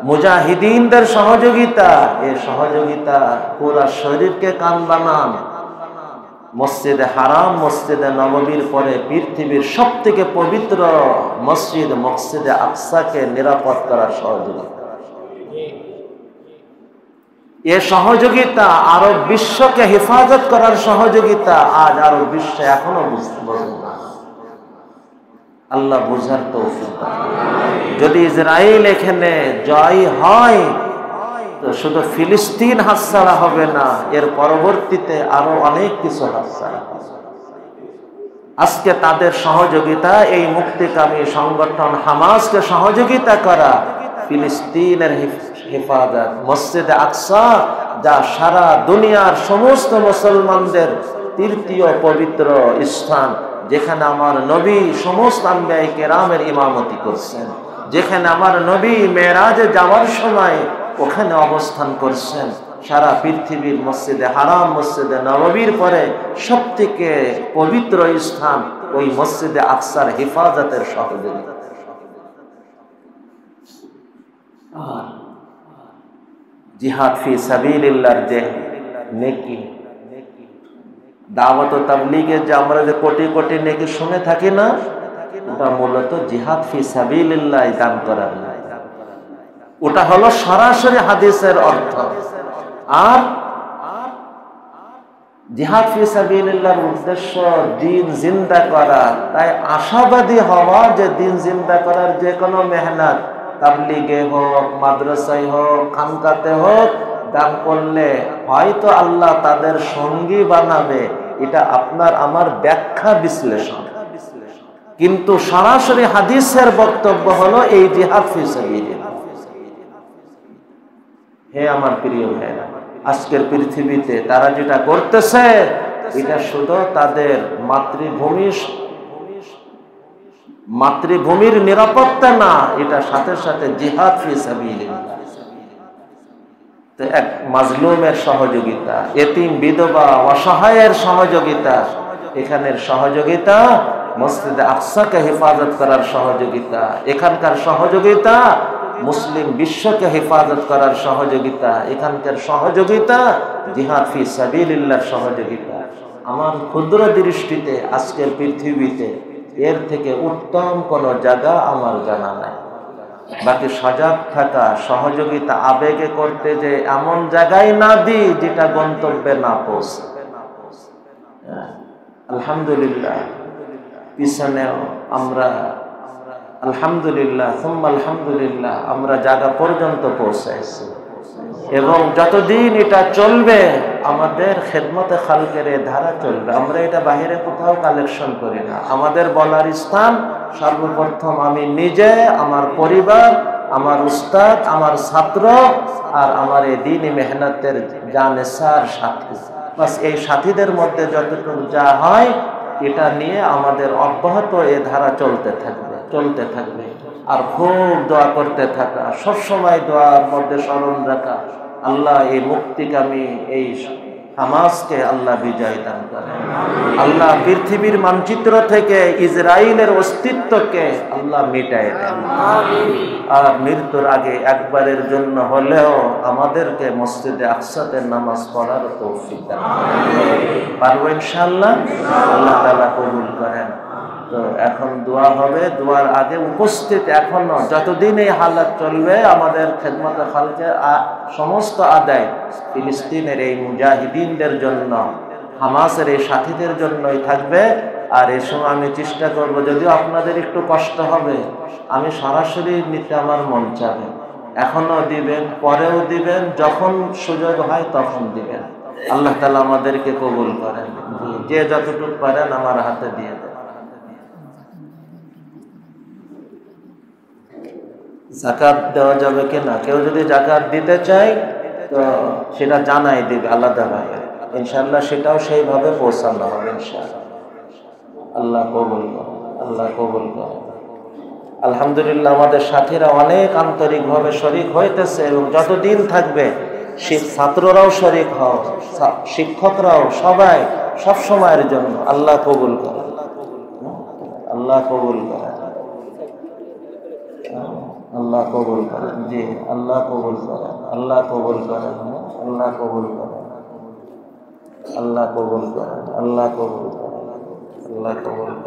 মুজাহিদিনদের সহযোগিতা, এই সহযোগিতা পুরা শরীরকে কান বানান। মসজিদে হারাম, মসজিদে নববীর পরে পৃথিবীর সব থেকে পবিত্র মসজিদ মসজিদে আকসাকে নিরাপদ করার সহযোগিতা। এ সহযোগিতা আরব বিশ্বকে হেফাজত করার সহযোগিতা আজ আরব বিশ্ব এখনো বুঝতে পারে না। আল্লাহ বুঝার তৌফিক দান। যদি ইসরায়েল এখানে জয় হয় তো শুধু ফিলিস্তিন হাতছাড়া হবে না, এর পরবর্তীতে আরো অনেক কিছু হাতছাড়া হবে। আজকে তাদের সহযোগিতা, এই মুক্তিকামী সংগঠন হামাসকে সহযোগিতা করা, ফিলিস্তিনের হেফাজত, মসজিদে আকসা যা সারা দুনিয়ার সমস্ত মুসলমানদের তৃতীয় পবিত্র স্থান, যেখানে আমার নবী সমস্ত আম্বিয়া কেরামের ইমামতি করছেন, যেখানে আমার নবী মেরাজে যাওয়ার সময় ওখানে অবস্থান করছেন। সারা পৃথিবীর মসজিদে হারাম, মসজিদে নববীর পরে সবথেকে পবিত্র স্থান ওই মসজিদে আকসার হেফাজতের সহযোগিতা। জিহাদ ফি সাবিলিল্লাহর যে নেকি, দাওয়াত ও তাবলীগের যে আমরা যে কোটি কোটি নেকি শুনে থাকি না, ওটা মূলত জিহাদ ফি সাবিলিল্লাহ দান করার না। ওটা হলো সরাসরি হাদিসের অর্থ। আর জিহাদ ফি সাবিলিল্লাহর উদ্দেশ্য দিন জিন্দা করা। তাই আশাবাদী হওয়া যে দিন জিন্দা করার যে কোনো মেহনত, তাবলীগে হোক, মাদ্রাসায় হোক, খানকাতে হোক, দান করলে হয়তো আল্লাহ তাদের সঙ্গী বানাবে, এটা আপনার আমার ব্যাখ্যা বিশ্লেষণ। কিন্তু সরাসরি হাদিসের বক্তব্য হলো এই জিহাদ ফি সাবিলিল্লাহ। হে আমার প্রিয় ভাইরা, আজকের পৃথিবীতে তারা যেটা করতেছে, এটা শুধু তাদের মাতৃভূমির নিরাপত্তা না, এটা সাথে সাথে জিহাদ ফি সাবিলিল্লাহ। তো এক মাজলুমের সহযোগিতা, এতিম, বিধবা, অসহায়ের সহযোগিতা, এখানের সহযোগিতা মসজিদে আকসাকে হেফাজত করার সহযোগিতা, এখানকার সহযোগিতা মুসলিম বিশ্বকে হেফাজত করার সহযোগিতা, এখানকার সহযোগিতা জিহাদ ফি সাবিলিল্লাহর সহযোগিতা। আমার ক্ষুদ্র দৃষ্টিতে আজকের পৃথিবীতে এর থেকে উত্তম কোন জায়গা আমার জানা নাই। বাকি সজাগ থাকা, সহযোগিতা আবেগে করতে যে এমন জায়গায় না দিই যেটা গন্তব্যে না পৌঁছে। আলহামদুলিল্লাহ, পিছনেও আমরা আলহামদুলিল্লাহ সুম্মা আলহামদুলিল্লাহ আমরা জায়গা পর্যন্ত পৌঁছাইছি, এবং যতদিন এটা চলবে আমাদের খেদমতে খালকের এ ধারা চলবে। আমরা এটা বাইরে কোথাও কালেকশন করি না। আমাদের বলার স্থান সর্বপ্রথম আমি নিজে, আমার পরিবার, আমার উস্তাদ, আমার ছাত্র, আর আমার এই দ্বীনি মেহনতের জানেসার সাথী। বাস এই সাথীদের মধ্যে যতটুকু যা হয় এটা নিয়ে আমাদের অব্যাহত এ ধারা চলতে থাকবে। আর খুব দোয়া করতে থাকা, সবসময় দোয়ার মধ্যে স্মরণ রাখা, আল্লাহ এই মুক্তিকামী এই হামাসকে আল্লাহ বিজয় দান করেন। আল্লাহ পৃথিবীর মানচিত্র থেকে ইসরায়েলের অস্তিত্বকে আল্লাহ মিটায় দেন। আর মৃত্যুর আগে একবারের জন্য হলেও আমাদেরকে মসজিদে আকসাতে নামাজ পড়ার তৌফিক দান করেন। পারবো ইনশাআল্লাহ? আল্লাহ তাআলা কবুল করেন। তো এখন দোয়া হবে। দোয়ার আগে উপস্থিত এখনো যতদিন এই হালাত চলবে আমাদের খেদমতে খালকে সমস্ত আদায় ফিলিস্তিনের এই মুজাহিদিনদের জন্য, হামাসের এই সাথীদের জন্যই থাকবে। আর এই সময় আমি চেষ্টা করব, যদিও আপনাদের একটু কষ্ট হবে, আমি সরাসরি নিতে আমার মন চাবে। এখনো দিবেন, পরেও দিবেন, যখন সুযোগ হয় তখন দিবেন। আল্লাহ তাআলা আমাদেরকে কবুল করেন। যে যতটুকু পারেন আমার হাতে দিয়ে দেন। জাকাত দেওয়া যাবে কিনা? কেউ যদি জাকাত দিতে চায় তো সেটা জানাই দিবে আলাদাভাবে, ইনশাআল্লাহ সেটাও সেইভাবে পৌঁছানো হবে ইনশাআল্লাহ। আল্লাহ কবুল করে, আল্লাহ কবুল করে। আলহামদুলিল্লাহ আমাদের সাথীরা অনেক আন্তরিকভাবে শরীক হইতেছে, এবং যতদিন থাকবে ছাত্ররাও শরীক হও, শিক্ষকরাও, সবাই সব সময়ের জন্য। আল্লাহ কবুল করে, আল্লাহ কবুল করে, আল্লাহ কবুল করেন। জি আল্লাহ কবুল করেন, আল্লাহ কবুল করেন, আল্লাহ কবুল করেন, আল্লাহ কবুল করেন, আল্লাহ কবুল করেন, আল্লাহ কবুল করেন।